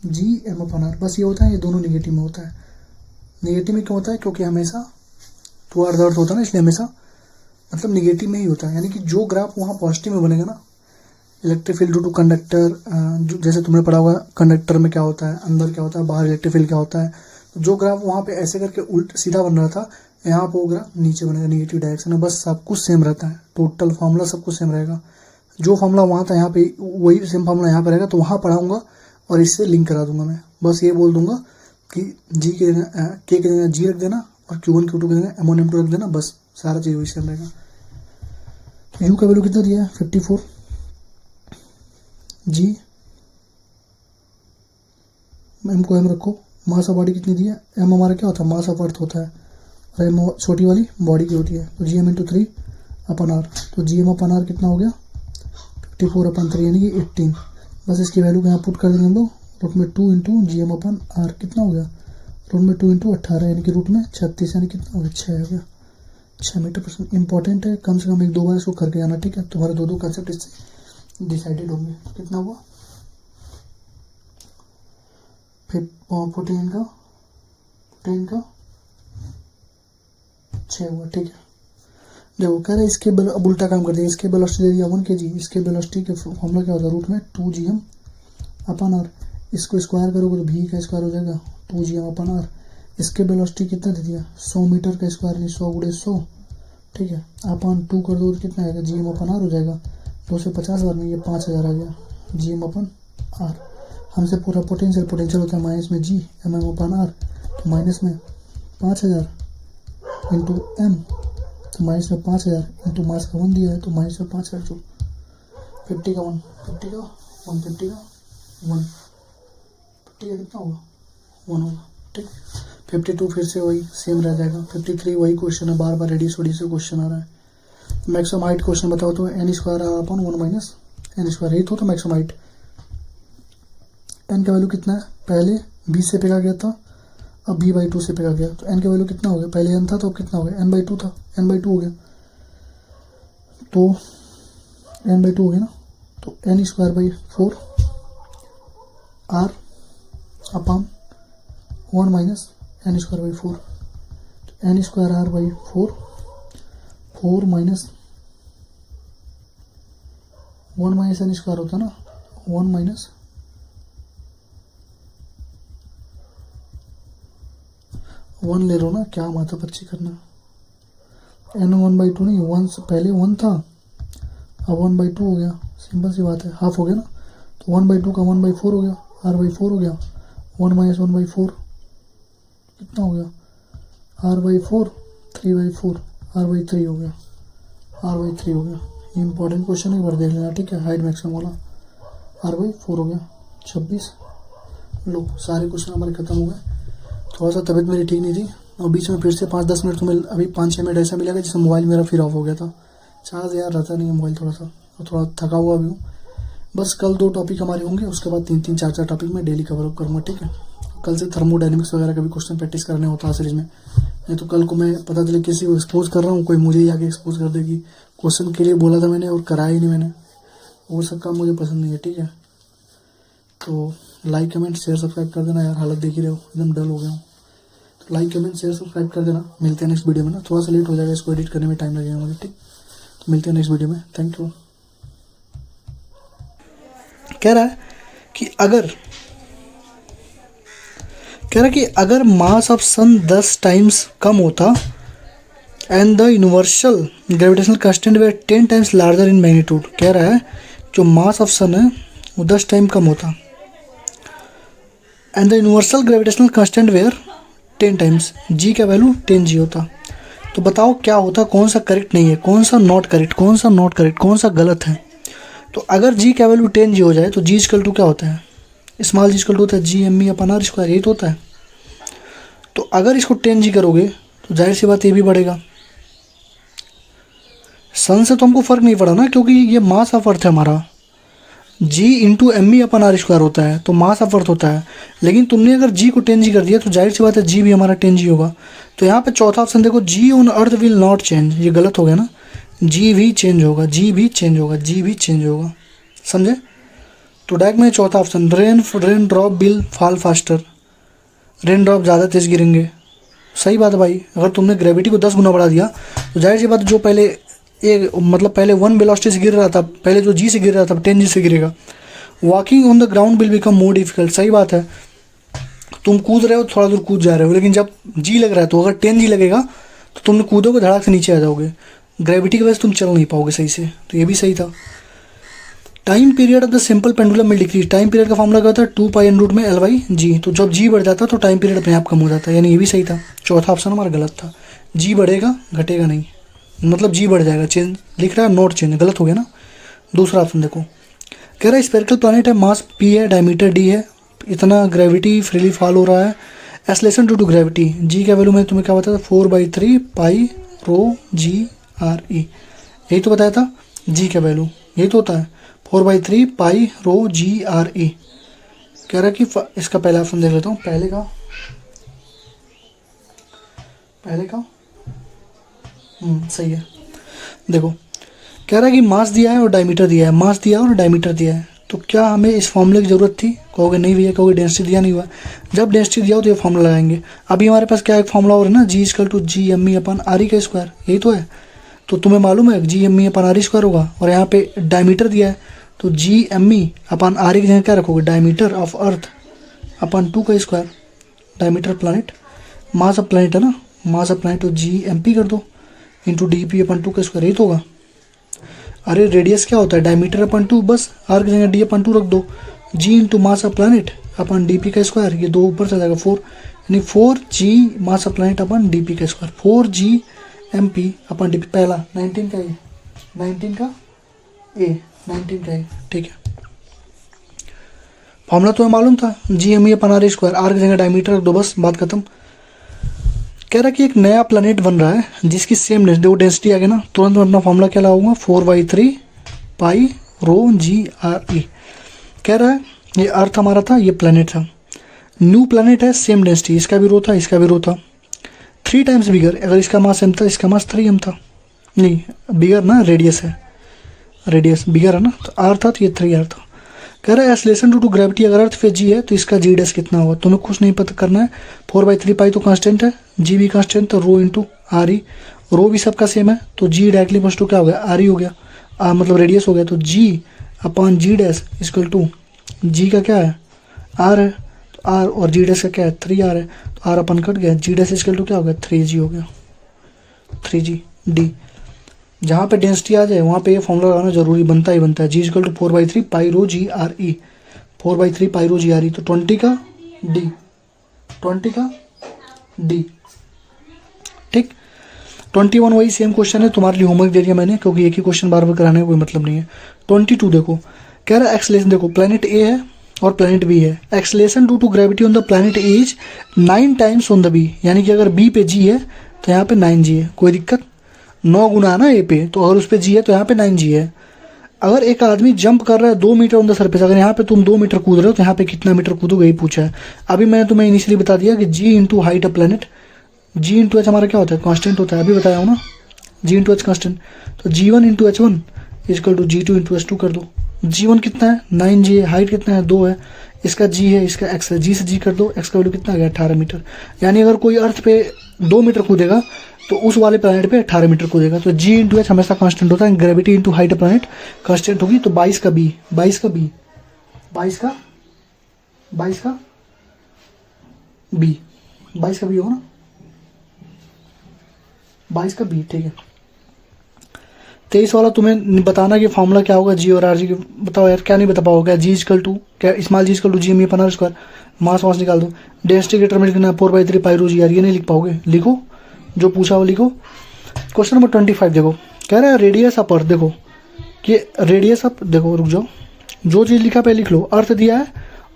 जी एम अपन आर। बस ये होता है, ये दोनों निगेटिव में होता है। निगेटिव में क्यों होता है, क्योंकि हमेशा टू अर्थ अर्थ होता है ना, इसलिए हमेशा मतलब निगेटिव में ही होता है। यानी कि जो ग्राफ वहाँ पॉजिटिव में बनेगा ना, electric field due to conductor, जैसे तुमने पढ़ा होगा कंडक्टर में क्या होता है, अंदर क्या होता है, बाहर इलेक्ट्रिक फील्ड क्या होता है। तो जो ग्राफ वहाँ पे ऐसे करके उल्ट सीधा बन रहा था, यहाँ पर वो ग्राफ नीचे बनेगा, निगेटिव डायरेक्शन है। बस सब कुछ सेम रहता है, टोटल फार्मूला सब कुछ सेम रहेगा। जो फार्मूला वहाँ था यहाँ पे वही सेम फार्मूला यहाँ पर रहेगा, तो वहाँ पढ़ाऊँगा और इससे लिंक करा दूंगा मैं। बस ये बोल दूंगा कि जी के जगह के की जगह जी रख देना और Q1 Q2 की जगह M1 M2 रख देना, बस सारा चीज़ वही सेम रहेगा। यू का वैल्यू कितना दिया है 54, जी एम को एम रखो। मास ऑफ बॉडी कितनी दी है, एम हमारा क्या होता है, मास ऑफ अर्थ होता है, और एम छोटी वाली बॉडी की होती है, तो G M into 3 upon R. तो जी एम अपन आर कितना हो गया 54 अपन 3 यानी कि 18। बस इसकी वैल्यू को यहाँ पुट कर देंगे हम लोग, रूट में 2 into G M upon R कितना हो गया, रूट में 2 इंटू 18 यानी कि रूट में 36 यानी कितना हो गया 6 हो गया। 6 मीटर पर सेकंड। इंपॉर्टेंट है, कम से कम 1-2 बार इसको करके आना, ठीक है। तुम्हारे 2-2 कंसेप्ट इससे डिसाइडेड होंगे। कितना हुआ 14 का 6 हुआ, ठीक है। देखो कह रहे इसके अब उल्टा काम कर दिया, इसके वेलोसिटी दे दिया 1 kg, इसके वेलोसिटी के फॉर्मूला क्या होता है, रूट में 2gm अपन आर। इसको स्क्वायर करोगे तो v का स्क्वायर हो जाएगा 2gm अपन आर। इसके वेलोसिटी कितना दे दिया 100 मीटर का स्क्वायर, नहीं 100 × 100, ठीक है। अपन 2 कर दो तो कितना आएगा gm अपन आर हो जाएगा। 2 से 50 बार में ये 5000 आ गया gm अपन आर। हमसे पूरा पोटेंशियल होता है माइनस में G M M upon R, तो माइनस में 5000 इंटू एम, तो माइनस में 5000 इंटू मास का 1 दिया है, तो माइनस में 5000 जो 50 का 1, 50 का 1, 50 का 1, 50 का कितना होगा 1 होगा, ठीक। 52 फिर से वही सेम रह जाएगा। 53 वही क्वेश्चन है, बार बार रेडियस से क्वेश्चन आ रहा है। मैक्सिमम हाइट क्वेश्चन बताओ तो N square upon 1 minus N square, यही तो मैक्सिमम हाइट। एन का वैल्यू कितना है, पहले बी से फेंका गया था, अब b/2 से फेंका गया, तो n का वैल्यू कितना हो गया, पहले n था तो अब कितना हो गया n/2 था, n/2 हो गया, तो n/2 हो गया ना, तो n²/4 r अपन 1 माइनस n²/4, तो n²r/4 4 माइनस 1 माइनस n² होता ना, 1 माइनस 1 ले लो ना, क्या माथा पच्ची करना। n 1/2 नहीं, 1 से पहले 1 था, अब 1/2 हो गया, सिंपल सी बात है, हाफ हो गया ना, तो 1/2 का 1/4 हो गया, r/4 हो गया, 1 माइनस 1/4 कितना हो गया r/4, 3/4 r/3 हो गया, r/3 हो गया। ये इंपॉर्टेंट क्वेश्चन है, एक बार देख लेना, ठीक है। हाइट मैक्सिमम वाला r/4 हो गया 26। लो सारे क्वेश्चन हमारे खत्म हो गए। थोड़ा सा तबीयत मेरी ठीक नहीं थी, और बीच में फिर से 5-10 मिनट तुम्हें अभी 5-6 मिनट ऐसा मिलेगा जिसमें मोबाइल मेरा फिर ऑफ हो गया था। चार्ज यार रहता नहीं है मोबाइल थोड़ा सा, और थोड़ा थका हुआ भी हूँ। बस कल 2 टॉपिक हमारे होंगे, उसके बाद 3-3 4-4 टॉपिक मैं डेली कवर अप करूँगा, ठीक है। कल से थर्मोडायनेमिक्स वगैरह का भी क्वेश्चन प्रैक्टिस करने होता है सीरीज में, नहीं तो कल को मैं पता चले किसी को एक्सपोज कर रहा हूँ, कोई मुझे ही आके एक्सपोज कर देगी। क्वेश्चन के लिए बोला था मैंने और कराया ही नहीं मैंने, वो सब काम मुझे पसंद नहीं है, ठीक है। तो लाइक कमेंट शेयर सब्सक्राइब कर देना यार, हालत देख ही रहे हो एकदम डल हो गया हूँ। तो लाइक कमेंट शेयर सब्सक्राइब कर देना। मिलते हैं नेक्स्ट वीडियो में ना, थोड़ा सा लेट हो जाएगा, इसको एडिट करने में टाइम लगेगा मुझे, ठीक। तो मिलते हैं नेक्स्ट वीडियो में, थैंक यू। कह रहा है कि अगर मास ऑफ सन 10 टाइम्स कम होता and the universal gravitational constant way 10 times larger in magnitude. कह रहा है जो मास ऑफ सन है वो 10 टाइम कम होता and the universal gravitational constant were 10 times, G का वैल्यू 10 g होता। तो बताओ क्या होता, कौन सा करेक्ट नहीं है, कौन सा नॉट करेक्ट, कौन सा नॉट करेक्ट, कौन सा गलत है। तो अगर जी का वैल्यू 10 g हो जाए तो जी इक्वल टू क्या होता है, स्मॉल जी इक्वल टू होता है G M E upon R square, यही तो होता है। तो अगर इसको 10 g करोगे तो जाहिर सी बात ये भी बढ़ेगा। सन से तो हमको फ़र्क नहीं पड़ा ना, क्योंकि ये मास ऑफ अर्थ है हमारा, G into M E upon R square होता है, तो मास ऑफ अर्थ होता है। लेकिन तुमने अगर जी को 10 g कर दिया तो जाहिर सी बात है जी भी हमारा 10 g होगा। तो यहाँ पे चौथा ऑप्शन देखो, G on earth will not change, ये गलत हो गया ना, जी भी चेंज होगा, जी भी चेंज होगा, जी भी चेंज होगा, समझे। तो डायरेक्ट में चौथा option, rain drop will fall faster, rain drop ज़्यादा तेज़ गिरेंगे। सही बात है भाई, अगर तुमने ग्रेविटी को 10 गुना बढ़ा दिया तो जाहिर सी बात जो पहले एक मतलब पहले 1 वेलोसिटी से गिर रहा था, पहले जो जी से गिर रहा था 10 g से गिरेगा। Walking on the ground will become more difficult, सही बात है, तुम कूद रहे हो थोड़ा दूर कूद जा रहे हो, लेकिन जब जी लग रहा है तो अगर 10 g लगेगा तो तुम कूदोगे धड़ाक से नीचे आ जाओगे, ग्रेविटी की वजह से तुम चल नहीं पाओगे सही से। तो ये भी सही था। Time period of the simple pendulum में डिक्रीज, टाइम पीरियड का फॉर्मूला क्या होता है, 2π में L/g। तो जब जी बढ़ जाता तो टाइम पीरियड अपने आप कम हो जाता है, यानी ये भी सही था। चौथा ऑप्शन हमारा गलत था, जी बढ़ेगा घटेगा नहीं, मतलब जी बढ़ जाएगा, चेंज लिख रहा है नॉट चेंज, गलत हो गया ना। दूसरा ऑप्शन देखो, कह रहा है स्फेरिकल प्लैनेट है, मास p है, डायमीटर d है, इतना ग्रेविटी फ्रीली फॉल हो रहा है, एक्सेलरेशन ड्यू टू ग्रेविटी, जी का वैल्यू मैंने तुम्हें क्या बताया था, 4/3 पाई रो जी आर ई, यही तो बताया था, जी का वैल्यू यही तो होता है 4/3 पाई रो जी आर ई। कह रहा है कि इसका पहला ऑप्शन देख लेता हूँ, पहले का सही है। देखो कह रहा है कि मास दिया है और डायमीटर दिया है, मास दिया है और डायमीटर दिया है, तो क्या हमें इस फॉर्मूले की ज़रूरत थी, कहोगे नहीं भैया, कहोगे डेंसिटी दिया नहीं हुआ। जब डेंसिटी दिया हो तो ये फॉर्मूला लगाएंगे। अभी हमारे पास क्या एक फॉर्मूला और है ना, G equal to G M E upon R E का स्क्वायर, यही तो है। तो तुम्हें मालूम है G M E upon R E square होगा, और यहाँ पे डायमीटर दिया है तो G M E upon R ई की जगह क्या रखोगे, डायमीटर ऑफ अर्थ अपन 2 का square, diameter planet, mass of planet है ना, मास ऑफ प्लानट तो जी एम पी कर दो इंटू डी पी अपन 2 का स्क्वायर, यही तो होगा। अरे रेडियस क्या होता है, डायमीटर अपन 2, बस आर की जगह डी अपन 2 रख दो, G into mass of planet upon D P का स्क्वायर, ये 2 ऊपर चला जाएगा 4, यानी 4g mass of planet upon D P का square, 4g M P upon D P. पहला 19 का ए, 19 का ए, ठीक है। फॉर्मूला तुम्हें मालूम था, G M E upon R square, R की जगह डायमीटर रख दो, बस बात खत्म। कह रहा है कि एक नया प्लैनेट बन रहा है जिसकी सेम डेंसिटी आ गया ना, तुरंत मैं अपना फॉर्मूला क्या लगाऊंगा, 4/3 पाई रो जी आर ई। कह रहा है ये अर्थ हमारा था, ये प्लैनेट था, न्यू प्लैनेट है, सेम डेंसिटी, इसका भी रो था, इसका भी रो था, 3 टाइम्स बिगर, अगर इसका मास m था इसका मास 3m था, नहीं बिगर ना, रेडियस है, रेडियस बिगर है ना, तो r था तो ये 3r था। कह रहा है एक्सेलरेशन ड्यू टू ग्रेविटी, अगर अर्थ पे g है तो इसका g डैश कितना होगा, तुम्हें कुछ नहीं पता करना है, 4/3 पाई तो कांस्टेंट है, g भी कांस्टेंट, तो रो इंटू आर ई, रो भी सबका सेम है, तो g डायरेक्टली प्लस टू क्या हो गया, आर ई हो गया, मतलब रेडियस हो गया, तो g upon G dash equal to, G का क्या है r है, तो r और g डैश का क्या है 3r है, तो r अपन कट गया, g डैश इक्वल टू क्या हो गया 3g हो गया, 3g d। जहाँ पे डेंसिटी आ जाए वहाँ पे ये फॉर्मूला लगाना जरूरी बनता ही बनता है, G equal to 4/3 pi rho G R E, 4/3 pi rho G R E, तो 20 का d, 20 का d, ठीक। 21 वही सेम क्वेश्चन है, तुम्हारे लिए होमवर्क दे दिया मैंने, क्योंकि एक ही क्वेश्चन बार बार कराने का कोई मतलब नहीं है। 22 देखो, कह रहा है एक्सेलरेशन, देखो प्लैनेट ए है और प्लैनेट बी है, acceleration due to gravity on the planet is 9 times on the B, यानी कि अगर बी पे जी है तो यहाँ पे 9g है, कोई दिक्कत, 9 गुना है ना ए पे, तो अगर उस पर जी है तो यहाँ पे 9g है। अगर एक आदमी जंप कर रहा है 2 मीटर ऑन द सरफेस, अगर यहाँ पे तुम 2 मीटर कूद रहे हो तो यहाँ पे कितना मीटर कूदोगे, यही पूछा है। अभी मैंने तुम्हें इनिशियली बता दिया कि G into height of planet, G into H हमारा क्या होता है, कांस्टेंट होता है, अभी बताया हूँ ना, जी इंटू एच कांस्टेंट, तो g1 into h1 is equal to g2 into h2 कर दो। g1 कितना है 9g है, हाइट कितना है 2 है, इसका g है, इसका x है, g से g कर दो, x का वैल्यू कितना आ गया 18 मीटर। यानी अगर कोई अर्थ पे 2 मीटर कूदेगा तो उस वाले प्लैनेट पे 18 मीटर कूदेगा। तो g इंटू एच हमेशा कांस्टेंट होता है, gravity into height of planet constant होगी, तो 22 का b, 22 का b, 22 का b, 22 का b होगा ना, 22 का b, ठीक है। 23 वाला तुम्हें बताना कि फॉर्मूला क्या होगा जी और आर जी। बताओ यार, क्या नहीं बता पाओगे? जी इजकल टू क्या, small G equal to G M E upon R square, mass वास निकाल दो, डेंसिटी का डिटरमिनेंट करना 4/3 पाई रो जी यार, ये नहीं लिख पाओगे, लिखो जो पूछा वो लिखो। क्वेश्चन नंबर 25 देखो, कह रहा है रेडियस ऑफ अर्थ। देखो कि रेडियस ऑफ, देखो रुक जाओ, जो चीज़ लिखा पे लिख लो, अर्थ दिया है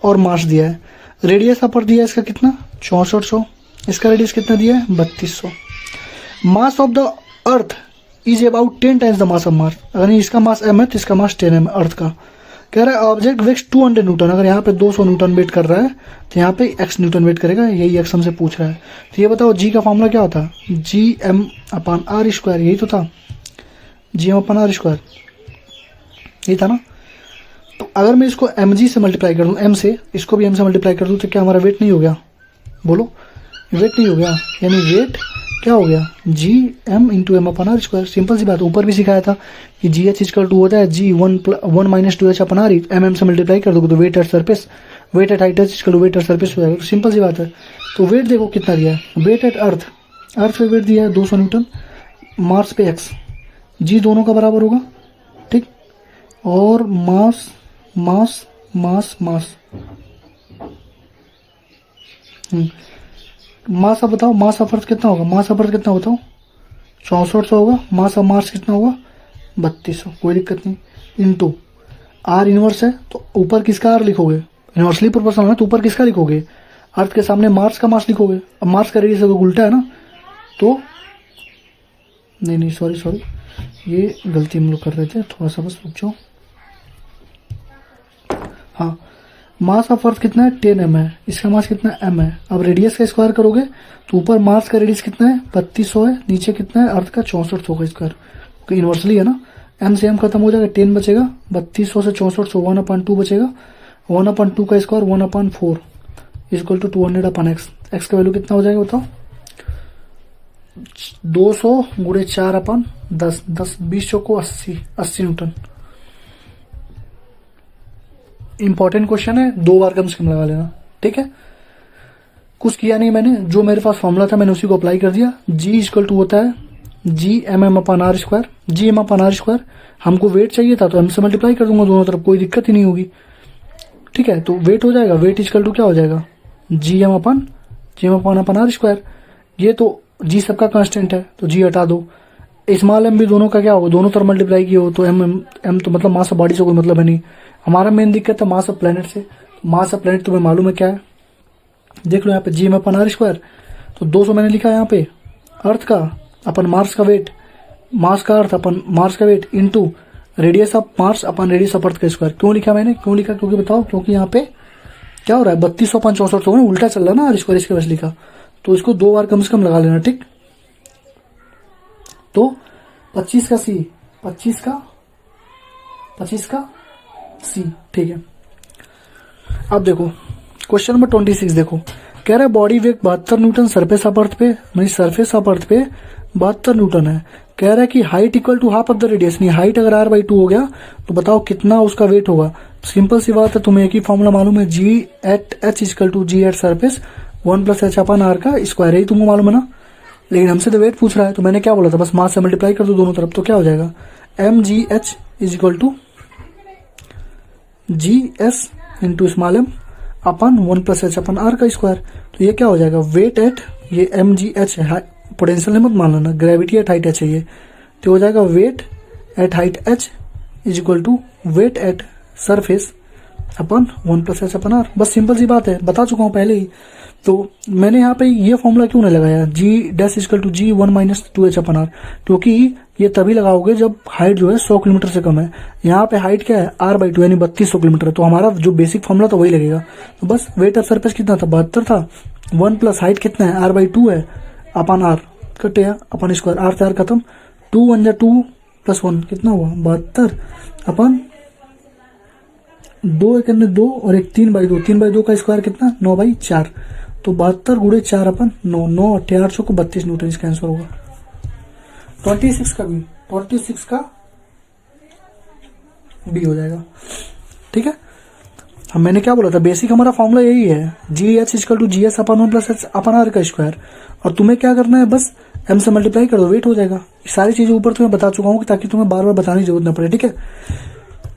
और मास दिया है। रेडियस ऑफ अर्थ दिया है इसका कितना 6400, इसका रेडियस कितना दिया है 3200। Mass of the earth is about 10 times the mass of Mars. अगर इसका मास m है तो इसका मास 10 है अर्थ का। कह रहा है ऑब्जेक्ट वेट्स 200 न्यूटन, अगर यहाँ पे 200 न्यूटन वेट कर रहा है तो यहाँ पे x न्यूटन वेट करेगा, यही x हमसे पूछ रहा है। तो ये बताओ g का फॉर्मूला क्या होता है, G M upon R square, यही तो था, G M upon R square यही था ना। तो अगर मैं इसको एम जी से मल्टीप्लाई कर दूँ, m से, इसको भी m से मल्टीप्लाई कर दूँ, तो क्या हमारा वेट नहीं हो गया? बोलो, वेट नहीं हो गया? यानी वेट क्या हो गया, G M into M upon R square. Simple सी बात, ऊपर भी सिखाया था कि जी एच इजकल टू होता है G 1 minus 2h upon R, M से मल्टीप्लाई कर दोगे तो weight at surface, weight at height equal to weight at surface हो जाएगा। तो सिंपल सी बात है। तो वेट देखो कितना दिया है, वेट एट अर्थ, अर्थ पे वेट दिया है 200 न्यूटन, मार्स पे x, जी दोनों का बराबर होगा, ठीक, और मास मास मास मास मास अब बताओ, मास ऑफ अर्थ कितना होगा, मास ऑफ अर्थ कितना बताओ 6400 होगा, मास ऑफ मार्स कितना होगा 3200, कोई दिक्कत नहीं। इनटू आर इनवर्स है तो ऊपर किसका आर लिखोगे, इनवर्सली प्रोपोर्शनल है तो ऊपर किसका लिखोगे, अर्थ के सामने मार्स का मास लिखोगे। अब मार्स का रेडियस तो उल्टा है ना, तो नहीं सॉरी ये गलती हम लोग कर रहे थे, थोड़ा सा बस रुक जाओ। हाँ, मास ऑफ अर्थ कितना है 10 m है, इसका मास कितना m है। अब रेडियस का स्क्वायर करोगे तो ऊपर मार्स का रेडियस कितना है 3200 है, नीचे कितना है अर्थ का 6400 का स्क्वायर, तो इनवर्सली है ना, m से m खत्म हो जाएगा, 10 बचेगा, 3200 से 6400 1/2 बचेगा, 1/2 का square 1/4 equal to 200/x। x का वैल्यू कितना हो जाएगा बताओ, 200 गुणे 4/10, 20 को 80 न्यूटन। इंपॉर्टेंट क्वेश्चन है, 2 बार कम से कम लगा लेना, ठीक है। कुछ किया नहीं मैंने, जो मेरे पास फॉर्मूला था मैंने उसी को अप्लाई कर दिया। जी इक्वल टू होता है G M M upon R square, G M upon R square, हमको वेट चाहिए था तो एम से मल्टीप्लाई कर दूंगा दोनों तरफ, कोई दिक्कत ही नहीं होगी, ठीक है। तो वेट हो जाएगा, वेट इक्वल टू क्या हो जाएगा G M upon R square. ये तो जी सबका कांस्टेंट है तो जी हटा दो, स्मॉल एम भी दोनों का क्या होगा, दोनों तरफ मल्टीप्लाई किया हो तो एम तो मतलब मास ऑफ बॉडी से कोई मतलब है नहीं। हमारा मेन दिक्कत है मास ऑफ प्लेनेट से, मास ऑफ प्लेनेट तुम्हें मालूम है क्या है, देख लो यहाँ पे G M upon R square, तो 200 मैंने लिखा है यहाँ पे अर्थ का अपन मार्स का वेट, मास का अर्थ अपन मार्स का weight into radius of Mars upon radius of अर्थ का स्क्वायर। क्यों लिखा मैंने, क्यों लिखा, क्योंकि बताओ, क्योंकि यहाँ पे क्या हो रहा है 3200 6400 ना उल्टा चल रहा है ना, आर स्क्वायर इसके वजह लिखा, तो इसको 2 बार कम से कम लगा लेना, ठीक। तो 25 का सी, 25 का सी, ठीक है। अब देखो क्वेश्चन नंबर 26 देखो, कह रहा है body weight 72 Newton surface of अर्थ पे, मतलब सरफेस ऑफ अर्थ पे 72 न्यूटन है। कह रहा है कि height equal to half of the radius, नहीं हाइट अगर r/2 हो गया तो बताओ कितना उसका वेट होगा। सिंपल सी बात है, तुम्हें एक ही फॉर्मूला मालूम है, G at H equal to G at surface 1 + h upon r का स्क्वायर, यही तुमको मालूम है ना। लेकिन हमसे तो वेट पूछ रहा है, तो मैंने क्या बोला था, बस मास से मल्टीप्लाई कर दो दोनों तरफ, तो क्या हो जाएगा mgh is equal to GS into small M upon 1 + h upon r का स्क्वायर। तो ये क्या हो जाएगा, वेट एट, ये mgh है, पोटेंशियल ने मत मान लेना, ग्रेविटी एट हाइट h है ये, तो हो जाएगा weight at height h is equal to weight at surface upon 1 + h upon r। बस सिंपल सी बात है, बता चुका हूँ पहले ही। तो मैंने यहाँ पे ये फॉर्मूला क्यों नहीं लगाया, G dash equal to G 1 - 2h upon r, क्योंकि ये तभी लगाओगे जब हाइट जो है 100 किलोमीटर से कम है। यहाँ पे हाइट क्या है r/2 यानी 3200 किलोमीटर, तो हमारा जो बेसिक फॉर्मूला था वही लगेगा। तो बस वेट ऑफ सरफेस कितना था 72 था, 1 प्लस हाइट कितना है r/2 है अपन r, कटे अपन स्क्वायर, r से r खत्म, 2 × 1 = 2 + 1 कितना हुआ 72 अपन 2 × 2 और 1 3/2, 3/2 का स्क्वायर कितना 9/4, तो 72 × 4 अपन 9, 9 × 8 को 32 न्यूटन इसका आंसर होगा। 26 का भी, 26 का बी हो जाएगा, ठीक है। अब मैंने क्या बोला था, बेसिक हमारा फॉर्मूला यही है, G H equal to G S upon 1 + h upon r का स्क्वायर, और तुम्हें क्या करना है, बस m से मल्टीप्लाई कर दो, वेट हो जाएगा। सारी चीज़ें ऊपर तुम्हें बता चुका हूँ ताकि तुम्हें बार बार बताने की जरूरत ना पड़े, ठीक है।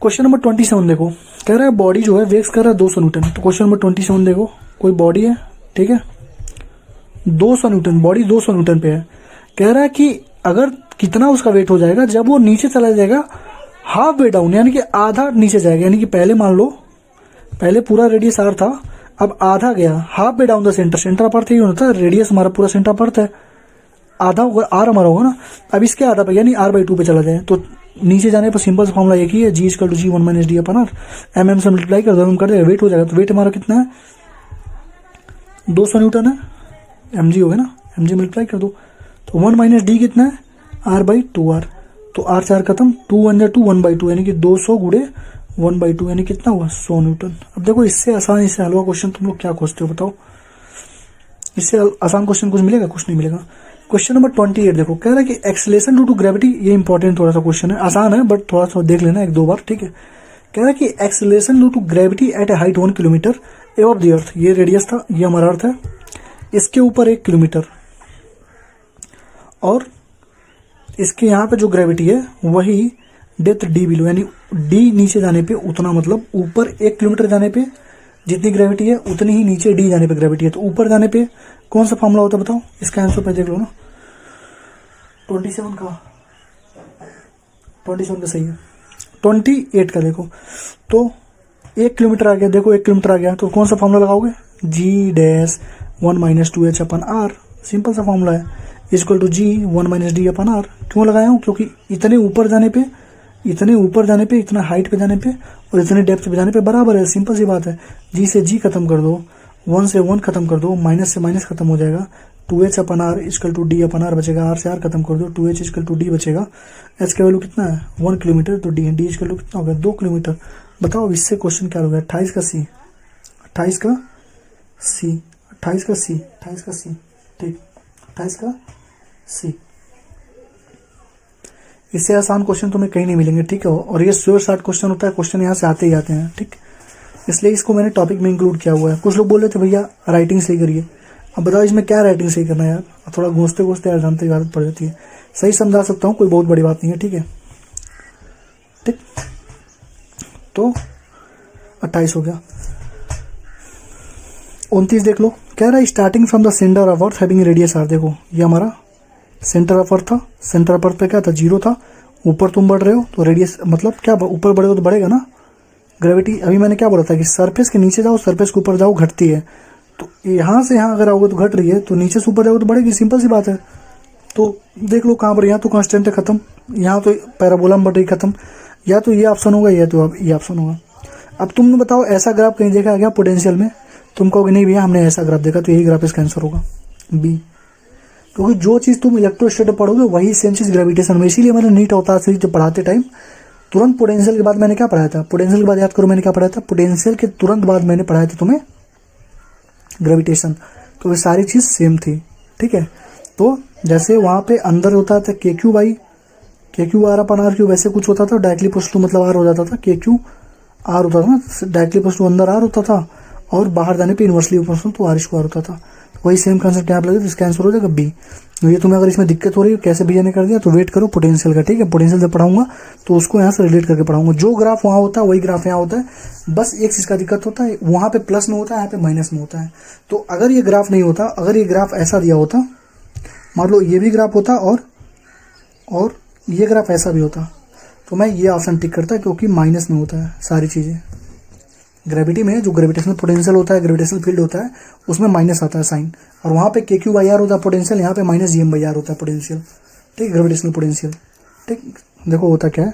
क्वेश्चन नंबर 27 देखो, कह रहा है बॉडी जो है वेक्स कर रहा है 200 न्यूटन। तो क्वेश्चन नंबर 27 देखो, कोई बॉडी है, ठीक है, 200 न्यूटन, बॉडी 200 न्यूटन पे है। कह रहा है कि अगर कितना उसका वेट हो जाएगा जब वो नीचे चला जाएगा हाफ वे डाउन, यानी कि आधा नीचे जाएगा। यानी कि पहले मान लो, पहले पूरा रेडियस आर था, अब आधा गया, half way down the centre, centre of earth ही होता है, रेडियस हमारा पूरा सेंटर अपर्थ है, आधा होगा आर हमारा होगा ना। अब इसके आधा पे यानी r/2 पे चला जाए तो नीचे जाने पर सिंपल सा फॉर्मूला एक ही है, G=G1 - D अपन r। mm से मल्टीप्लाई कर दो, हम कर देगा, वेट हो जाएगा। तो वेट हमारा कितना है, 200 न्यूटन है, mg हो गया ना, mg मल्टीप्लाई कर दो तो 1 - d कितना है, r/2r। तो r 4 खत्म, 2 × 2 1/2, यानी कि 200 × 1/2 यानी कितना हुआ, 100 न्यूटन। अब देखो इससे आसान, इससे हलवा क्वेश्चन तुम लोग क्या खोजते हो बताओ, इससे आसान क्वेश्चन कुछ मिलेगा, कुछ नहीं मिलेगा। क्वेश्चन नंबर 28 देखो, कह रहा है कि एक्सेलरेशन ड्यू टू ग्रेविटी, ये इंपॉर्टेंट थोड़ा सा क्वेश्चन है, आसान है बट थोड़ा सा देख लेना 1-2 बार, ठीक है। कह रहा है कि acceleration due to gravity at a height 1 kilometre above the earth, ये रेडियस था, ये हमारा अर्थ है, इसके ऊपर 1 किलोमीटर, और इसके यहाँ पे जो ग्रेविटी है वही डेप्थ d बिलो, यानी d नीचे जाने पे उतना, मतलब ऊपर 1 किलोमीटर जाने पे जितनी ग्रेविटी है उतनी ही नीचे d जाने पे ग्रेविटी है। तो ऊपर जाने पे कौन सा फॉर्मूला होता है बताओ, इसका आंसर पे देख लो ना, 27 का, 27 का सही है, 28 का देखो, तो 1 किलोमीटर आ गया, देखो 1 किलोमीटर आ गया, तो कौन सा फॉर्मूला लगाओगे, G-1 - 2h upon r, simple सा फॉर्मूला है, G1 - D अपन r। क्यों लगाया हूँ, क्योंकि इतने ऊपर जाने पे, इतने ऊपर जाने पे, इतना हाइट पे जाने पे और इतने डेप्थ पे जाने पे बराबर है, सिंपल सी बात है। G से G खत्म कर दो, 1 से 1 खत्म कर दो, माइनस से माइनस खत्म हो जाएगा, 2h अपन r D अपन r बचेगा, r से r खत्म कर दो, 2h D बचेगा। h का वैल्यू कितना है, 1 किलोमीटर, तो d का वैल्यू कितना हो गया, 2 किलोमीटर। बताओ इससे क्वेश्चन क्या हो गया, 28 का C, 28 का C, 28 का C, 28 का C, ठीक, 28 का C। इससे आसान क्वेश्चन तुम्हें कहीं नहीं मिलेंगे, ठीक है। और ये श्योर शॉर्ट क्वेश्चन होता है, क्वेश्चन यहाँ से आते ही आते हैं, ठीक, इसलिए इसको मैंने टॉपिक में इंक्लूड किया हुआ है। कुछ लोग बोल रहे थे भैया राइटिंग सही करिए, अब बताओ इसमें क्या राइटिंग सही करना है यार, थोड़ा घोंसते घोंसते यार जानते की आदत पड़ जाती है। सही समझा सकता हूँ, कोई बहुत बड़ी बात नहीं है, ठीक है, ठीक। तो 28 हो गया। 29 देख लो, कह रहा है starting from the centre of earth having radius R. देखो ये हमारा सेंटर ऑफ अर्थ था, सेंटर ऑफ अर्थ पे क्या था, 0 था, ऊपर तुम बढ़ रहे हो तो रेडियस, मतलब क्या ऊपर बढ़े हो तो बढ़ेगा ना ग्रेविटी। अभी मैंने क्या बोला था कि सरफेस के नीचे जाओ, सरफेस के ऊपर जाओ, घटती है। तो यहाँ से यहाँ अगर आओगे तो घट रही है, तो नीचे से ऊपर जाओगे तो बढ़ेगी, सिंपल सी बात है। तो देख लो कहाँ पर, यहाँ तो कांस्टेंट है खत्म, यहाँ तो पैराबोला में बढ़ रही खत्म, या तो ये ऑप्शन होगा या तो ये ऑप्शन होगा। अब तुम बताओ ऐसा ग्राफ कहीं देखा गया पोटेंशियल में, तुम कहोगे नहीं भैया हमने ऐसा ग्राफ देखा, तो यही ग्राफ इसका आंसर होगा बी। क्योंकि जो चीज़ तुम इलेक्ट्रोस्टैटिक पढ़ोगे वही सेम चीज़ ग्रेविटेशन में। इसीलिए मैंने नीट अवतार से जब पढ़ाते टाइम तुरंत पोटेंशियल के बाद मैंने क्या पढ़ाया था, पोटेंशियल के बाद याद करो मैंने क्या पढ़ाया था, पोटेंशियल के तुरंत बाद मैंने पढ़ाया था तुम्हें ग्रेविटेशन। तो वे सारी चीज़ सेम थी, ठीक है। तो जैसे वहाँ पे अंदर होता था KQ r अपन r क्यू, वैसे कुछ होता था डायरेक्टली प्लस टू, मतलब r हो जाता था, KQ r होता था ना, डायरेक्टली प्लस टू अंदर r होता था, और बाहर जाने पे इनवर्सली प्लस टू तो r² होता था। वही सेम कंसेप्ट यहाँ पे लगे, तो इसका आंसर हो जाएगा बी। तो ये तुम्हें अगर इसमें दिक्कत हो रही है कैसे भैया ने कर दिया, तो वेट करो पोटेंशियल का, ठीक है। पोटेंशियल जब पढ़ाऊंगा तो उसको यहाँ से रिलेट करके पढ़ाऊंगा। जो ग्राफ वहाँ होता है वही ग्राफ यहाँ होता है, बस एक चीज़ का दिक्कत होता है, वहाँ पे प्लस में होता है, यहाँ पे माइनस में होता है। तो अगर ये ग्राफ नहीं होता, अगर ये ग्राफ ऐसा दिया होता, मान लो ये भी ग्राफ होता और ये ग्राफ ऐसा भी होता, तो मैं ये ऑप्शन टिक करता, क्योंकि माइनस में होता है सारी चीज़ें। ग्रेविटी में जो ग्रेविटेशनल पोटेंशियल होता है, ग्रेविटेशनल फील्ड होता है, उसमें माइनस आता है साइन, और वहाँ पे KQ/r होता है पोटेंशियल, यहाँ पे -Gm/r होता है पोटेंशियल, ठीक, ग्रेविटेशनल पोटेंशियल, ठीक। देखो होता क्या है,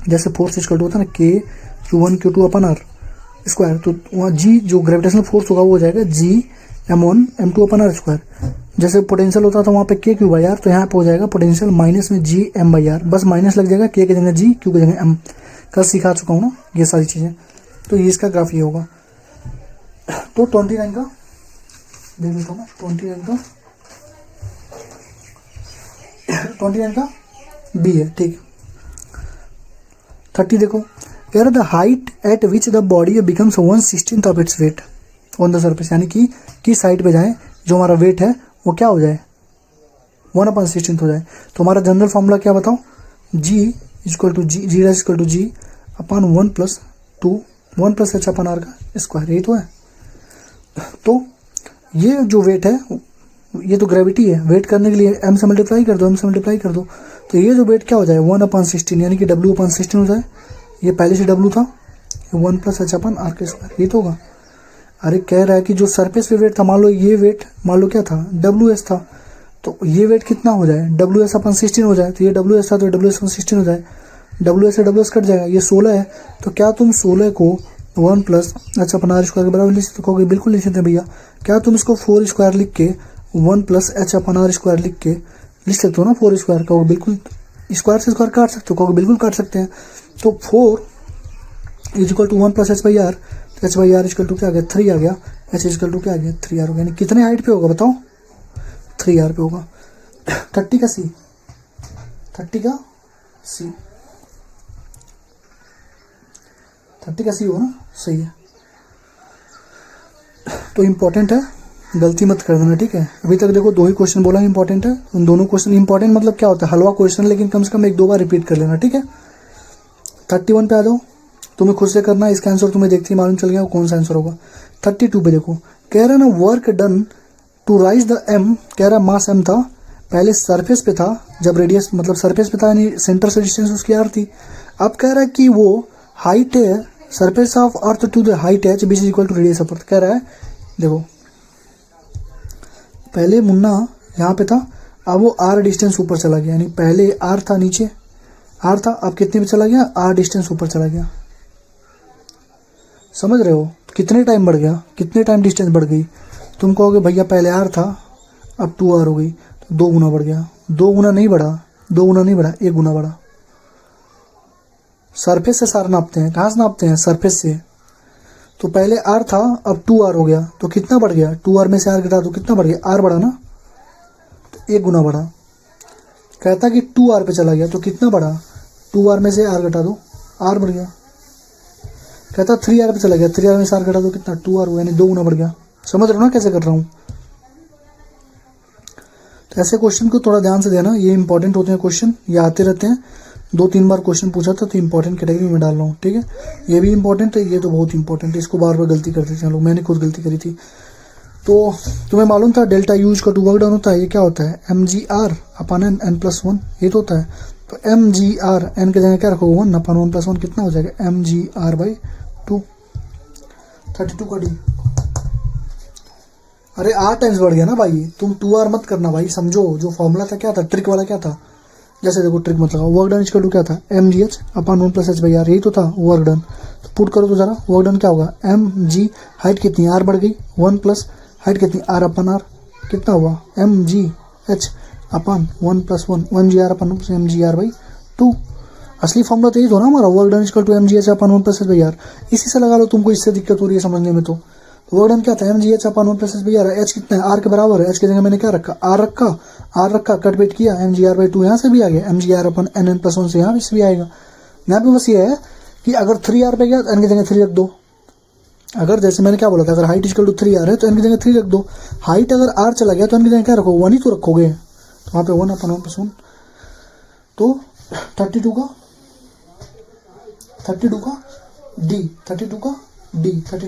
जैसे फोर्स इक्वल टू होता है ना K(Q1 Q2 अपन r स्क्वायर), तो वहाँ G जो ग्रेविटेशनल फोर्स होगा वो हो जाएगा G(m1 M2 अपन r²। जैसे पोटेंशियल होता था वहाँ पे KQ/r, तो यहाँ पे हो जाएगा पोटेंशियल माइनस में Gm/r, बस माइनस लग जाएगा, K की जगह G, Q की जगह M। कल सिखा चुका हूँ ना ये सारी चीज़ें। तो ये इसका ग्राफ ये होगा। तो 29 का देख लेता हूँ, 29 का बी है, ठीक। 30 देखो, कह रहा the height eight which the body becomes 1/16 of its weight on the surface, यानी कि किस हाइट पे जाए जो हमारा वेट है वो क्या हो जाए, 1/16 हो जाए। तो हमारा जनरल फॉर्मूला क्या बताओ, G equal to G dash equal to G upon 1 plus H upon R का स्क्वायर, यही तो है। तो ये जो वेट है ये तो ग्रेविटी है, वेट करने के लिए m से मल्टीप्लाई कर दो, m से मल्टीप्लाई कर दो, तो ये जो वेट क्या हो जाए 1/16 यानी कि W/16 हो जाए। ये पहले से W था, 1 प्लस एच अपन आर के स्क्वायर, ये तो होगा। अरे कह रहा है कि जो सरफेस पे वेट था, मान लो ये वेट मान लो क्या था WS था, तो ये वेट कितना हो जाए WS/16 हो जाए। तो ये WS था तो WS/16 हो जाए, WS से WS कट जाएगा, ये 16 है। तो क्या तुम 16 को 1 plus H upon R square के बराबर लिख सकते हो? बिल्कुल लिख सकते हैं भैया। क्या तुम इसको 4 स्क्वायर लिख के 1 plus H upon R square लिख के लिख सकते हो ना 4 स्क्वायर का? बिल्कुल, स्क्वायर से स्क्वायर काट सकते हो? बिल्कुल काट सकते हैं। तो 4 is equal to 1 plus H by R, तो H by R equal to क्या आ गया 3 आ गया, एच इक्वल टू क्या आ गया 3R हो गया। यानी कितने हाइट पे होगा बताओ? 3R पे होगा। 30 का सी, 30 का सी, 30 का सी होगा ना, सही है। तो इम्पोर्टेंट है, गलती मत कर देना, ठीक है। अभी तक देखो 2 ही क्वेश्चन बोला इम्पोर्टेंट है, उन दोनों क्वेश्चन इम्पोर्टेंट मतलब क्या होता है, हलवा क्वेश्चन, लेकिन कम से कम 1-2 बार रिपीट कर लेना, ठीक है। 31 पे आ जाओ, तुम्हें खुद से करना है, इसका आंसर तुम्हें देखते ही मालूम चल गया कौन सा आंसर होगा। 32 पे देखो, कह रहा है ना work done to rise the M, कह रहा मास एम था, पहले सरफेस पे था, जब रेडियस मतलब सरफेस पे था यानी सेंटर से डिस्टेंस उसकी आर थी। अब कह रहा है कि वो हाइट है surface of earth to the height H बीच is equal to radius of earth. कह रहा है देखो पहले मुन्ना यहाँ पे था, अब वो आर डिस्टेंस ऊपर चला गया, यानी पहले आर था नीचे, आर था, अब कितने पे चला गया, आर डिस्टेंस ऊपर चला गया। समझ रहे हो कितने टाइम बढ़ गया, कितने टाइम डिस्टेंस बढ़ गई। तुम कहोगे भैया पहले आर था अब 2R हो गई, तो 2 गुना बढ़ गया। 2 गुना नहीं बढ़ा, 2 गुना नहीं बढ़ा, 1 गुना बढ़ा। सरफेस से सार नापते हैं, कहाँ से नापते हैं, सरफेस से। तो पहले R था अब 2R हो गया, तो कितना बढ़ गया, 2R में से R घटा दो कितना बढ़ गया, R बढ़ा ना, तो 1 गुना बढ़ा। कहता कि 2R पे चला गया तो कितना बढ़ा, 2R में से R घटा दो, R बढ़ गया। कहता 3R पे चला गया, 3R में से R घटा दो कितना, 2R हुआ, यानी 2 गुना बढ़ गया। समझ रहे हो ना कैसे कर रहा हूँ। तो ऐसे क्वेश्चन को थोड़ा ध्यान से देना, ये इंपॉर्टेंट होते हैं क्वेश्चन, ये आते रहते हैं। 2-3 बार क्वेश्चन पूछा था तो इंपॉर्टेंट कैटेगरी में डाल रहा हूँ, ठीक है। ये भी इंपॉर्टेंट है, ये तो बहुत इंपॉर्टेंट है, इसको बार बार गलती करते थे लोग, मैंने खुद गलती करी थी। तो तुम्हें मालूम था डेल्टा यूज का 2 वर्क डन होता है, ये क्या होता है mgr अपन n+1, ये तो होता है। तो mgr n के जगह क्या रखोगे 1 अपन 1+1 कितना हो जाएगा mgr/2। 32 का डी। अरे R टाइम्स बढ़ गया ना भाई, तुम 2R मत करना भाई, समझो जो फॉर्मूला था क्या था, ट्रिक वाला क्या था। जैसे देखो ट्रिक मत लगाओ, वर्क डन इक्वल टू क्या था mgh upon 1 plus H by R, यही तो था वर्क डन। तो पुट करो तो जरा, वर्क डन क्या होगा mg, हाइट कितनी R बढ़ गई 1 प्लस हाइट कितनी R अपन R, कितना हुआ mgh अपन 1+1 1gr अपन mgr/2। असली फॉर्मूला तो यही तो ना हमारा, work done equal to mgh upon 1 plus H by R. इसी से लगा लो, तुमको इससे दिक्कत हो रही है समझने में। तो वर्क डन क्या था mgh upon 1 plus H by R, H कितना है R के बराबर है, एच की जगह मैंने क्या रखा R रखा, कट वेट किया mgr/2, यहाँ से भी आ गया mgr अपन n+1 से यहाँ से भी आएगा। यहाँ पे बस ये है कि अगर 3R पे गया तो n की जगह 3 रख दो। अगर जैसे मैंने क्या बोला था, अगर हाइट इक्वल टू 3R है तो n की जगह 3 रख दो। हाइट अगर R चला गया तो n की जगह क्या रखो, 1 ही तो रखोगे, तो वहाँ पे 1 अपन 1+1। तो 32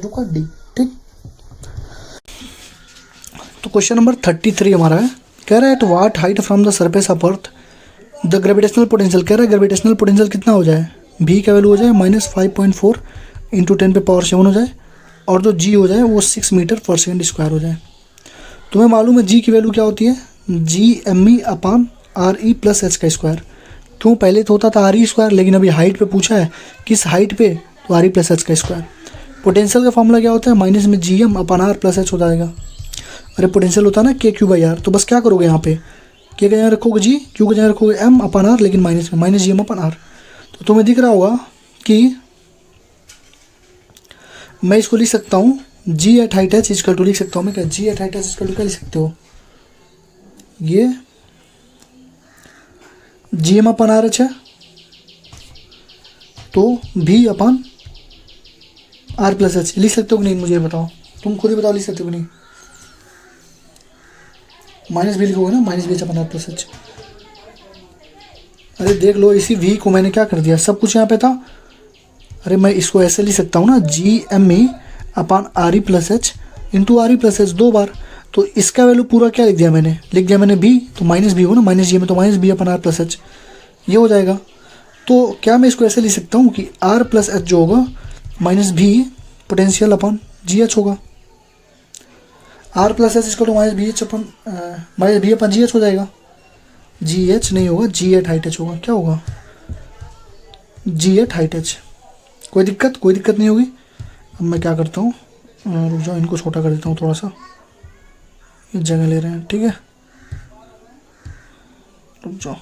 का D, ठीक। तो क्वेश्चन नंबर 33 हमारा है, कह रहा है at what height from the surface of earth the gravitational potential. कह रहा है ग्रेविटेशनल पोटेंशियल कितना हो जाए, V का वैल्यू हो जाए -5.4 × 10⁻⁷ हो जाए, और जो G हो जाए वो 6 मीटर पर सेकेंड स्क्वायर हो जाए। तुम्हें मालूम है G की वैल्यू क्या होती है, G_me/RE + h का स्क्वायर। क्यों, पहले तो होता था RE स्क्वायर, लेकिन अभी हाइट पे पूछा है किस हाइट पे, तो RE + h का स्क्वायर। पोटेंशियल का फॉर्मूला क्या होता है, माइनस में Gm/R + h हो जाएगा। अरे पोटेंशियल होता है ना KQ/R, तो बस क्या करोगे यहाँ पे, K के जगह रखोगे G, Q के जगह रखोगे M/R, लेकिन माइनस में -Gm/R। तो तुम्हें दिख रहा होगा कि मैं इसको लिख सकता हूँ G at height h equal to, लिख सकता हूँ मैं क्या, G at height h equal to क्या लिख सकते हो, ये Gm/RH है, तो V/R + h लिख सकते हो कि नहीं, मुझे बताओ, तुम खुद ही बताओ लिख सकते हो कि नहीं। माइनस बी लिखोगे ना, minus B H upon R plus H. अरे देख लो, इसी वी को मैंने क्या कर दिया, सब कुछ यहाँ पे था। अरे मैं इसको ऐसे लिख सकता हूँ ना, G M E upon R E plus H into R E plus H 2 बार। तो इसका वैल्यू पूरा क्या लिख दिया मैंने, बी, तो माइनस बी हो ना, माइनस जी में तो minus B upon R plus H, ये हो जाएगा। तो क्या मैं इसको ऐसे लिख सकता हूँ कि आर प्लस एच जो होगा माइनस भी पोटेंशियल अपन जी एच होगा। आर प्लस एच इसको तो माइनस बी एच अपन जी एच हो जाएगा। जी एच नहीं होगा, जी एट हाइट एच होगा। क्या होगा, जी एट हाइट एच। कोई दिक्कत नहीं होगी। अब मैं क्या करता हूँ, रुक जाओ, इनको छोटा कर देता हूँ थोड़ा सा, ये जगह ले रहे हैं, ठीक है। रुक जाओ,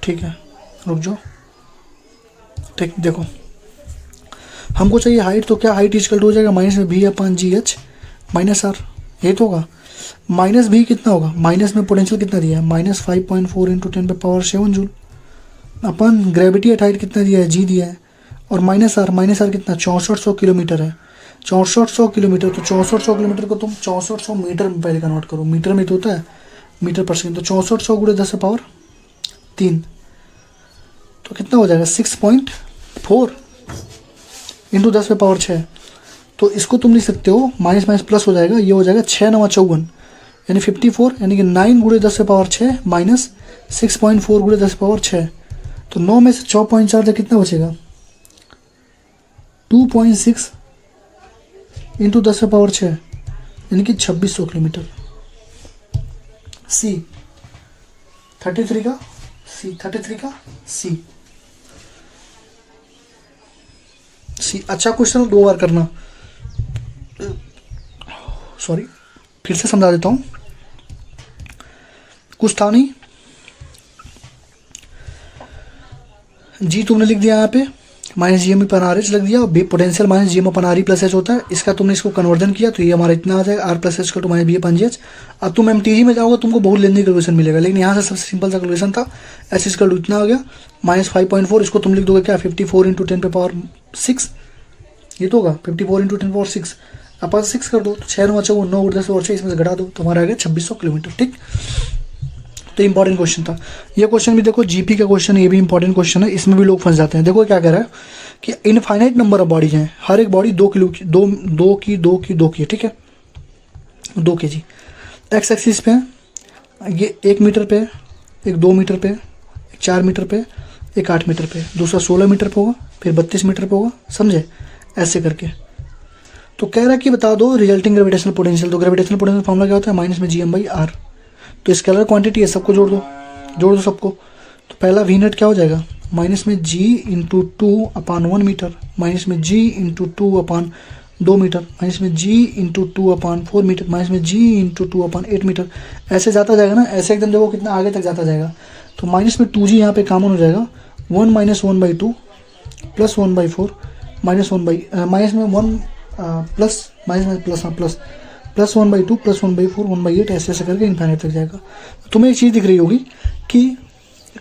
ठीक है, रुक जाओ। ठीक, देखो हमको चाहिए हाइट, तो क्या हाइट इक्वल टू हो जाएगा माइनस में भी अपन जी एच माइनस आर, ये तो होगा। माइनस भी कितना होगा, माइनस में पोटेंशियल कितना दिया है, माइनस 5.4 इंटू 10⁻7 जूल। अपन ग्रेविटी एट हाइट कितना दिया है, जी दिया है। और माइनस आर कितना, 6400 किलोमीटर है। 6400 किलोमीटर, तो 6400 किलोमीटर को तुम 6400 मीटर में पहले कन्वर्ट करो, मीटर में तो होता है मीटर पर सेकेंड। तो 6400 गुणे 10⁻3, तो कितना हो जाएगा 6.4 इंटू 10⁻6। तो इसको तुम लिख सकते हो माइनस माइनस प्लस हो जाएगा, ये हो जाएगा 6 9 54 यानी 54, यानी कि 9 गुणे 10⁻6 माइनस 6.4 गुणे 10⁻6। तो 9 में से 6.4 से कितना बचेगा, 2.6 इंटू 10⁻6 यानी कि 2600 किलोमीटर। सी 33 का सी। अच्छा क्वेश्चन 2 बार करना, सॉरी फिर से समझा देता हूँ, कुछ था नहीं। जी तुमने लिख दिया यहाँ पे minus G M upon R H लग दिया, potential minus G M upon R E plus H होता है। इसका तुमने इसको कन्वर्जन किया तो ये हमारा इतना आ जाएगा, आर प्लस एच का to minus B upon G H. अब तुम एम टी जी में जाओगे तुमको बहुत लेंदी कैलकुलेशन मिलेगा, लेकिन यहाँ से सबसे सिंपल सा कैलकुलेशन था। एच इसका टू इतना आ गया माइनस 5.4, इसको तुम लिख दोगे क्या 54 इंटू 10⁻6, ये तो होगा 54 इंटू 10⁻6, अपन 6 कर दो तो 6 9 54 9 10 और 6 इसमें से घटा दो तो हमारा आ गया 2600 किलोमीटर। ठीक, तो इंपॉर्टेंट क्वेश्चन था ये क्वेश्चन भी। देखो जीपी का क्वेश्चन, ये भी इंपॉर्टेंट क्वेश्चन है, इसमें भी लोग फंस जाते हैं। देखो क्या कह रहा है कि इनफाइनाइट नंबर ऑफ बॉडीज हैं, हर एक बॉडी 2 किलो की, दो की, ठीक है, 2 kg। एक्स एक्सिस पे ये 1 मीटर पे, एक 2 मीटर पे, एक 4 मीटर पे, एक 8 मीटर पे, दूसरा 16 मीटर पे होगा, फिर 32 मीटर पे होगा, समझे, ऐसे करके। तो कह रहा है कि बता दो रिजल्टिंग ग्रेविटेशनल पोटेंशियल। तो ग्रेविटेशनल पोटेंशियल फॉर्मूला क्या होता है, माइनस में जी एम बाई आर। तो स्केलर क्वांटिटी है, सबको जोड़ दो सबको। तो पहला वी नेट क्या हो जाएगा, माइनस में जी इंटू 2/1 मीटर, माइनस में जी इंटू 2/2 मीटर, माइनस में जी इंटू 2/4 मीटर, माइनस में जी इंटू 2/8 मीटर, ऐसे जाता जाएगा ना, ऐसे एकदम देखो कितना आगे तक जाता जाएगा। तो माइनस में 2g यहाँ पे कॉमन हो जाएगा, 1 - 1/2 प्लस 1/4 माइनस 1 माइनस में 1 प्लस माइनस में प्लस प्लस 1/2 प्लस 1/4 1/8 ऐसे करके इनफाइनाइट तक जाएगा। तुम्हें एक चीज़ दिख रही होगी कि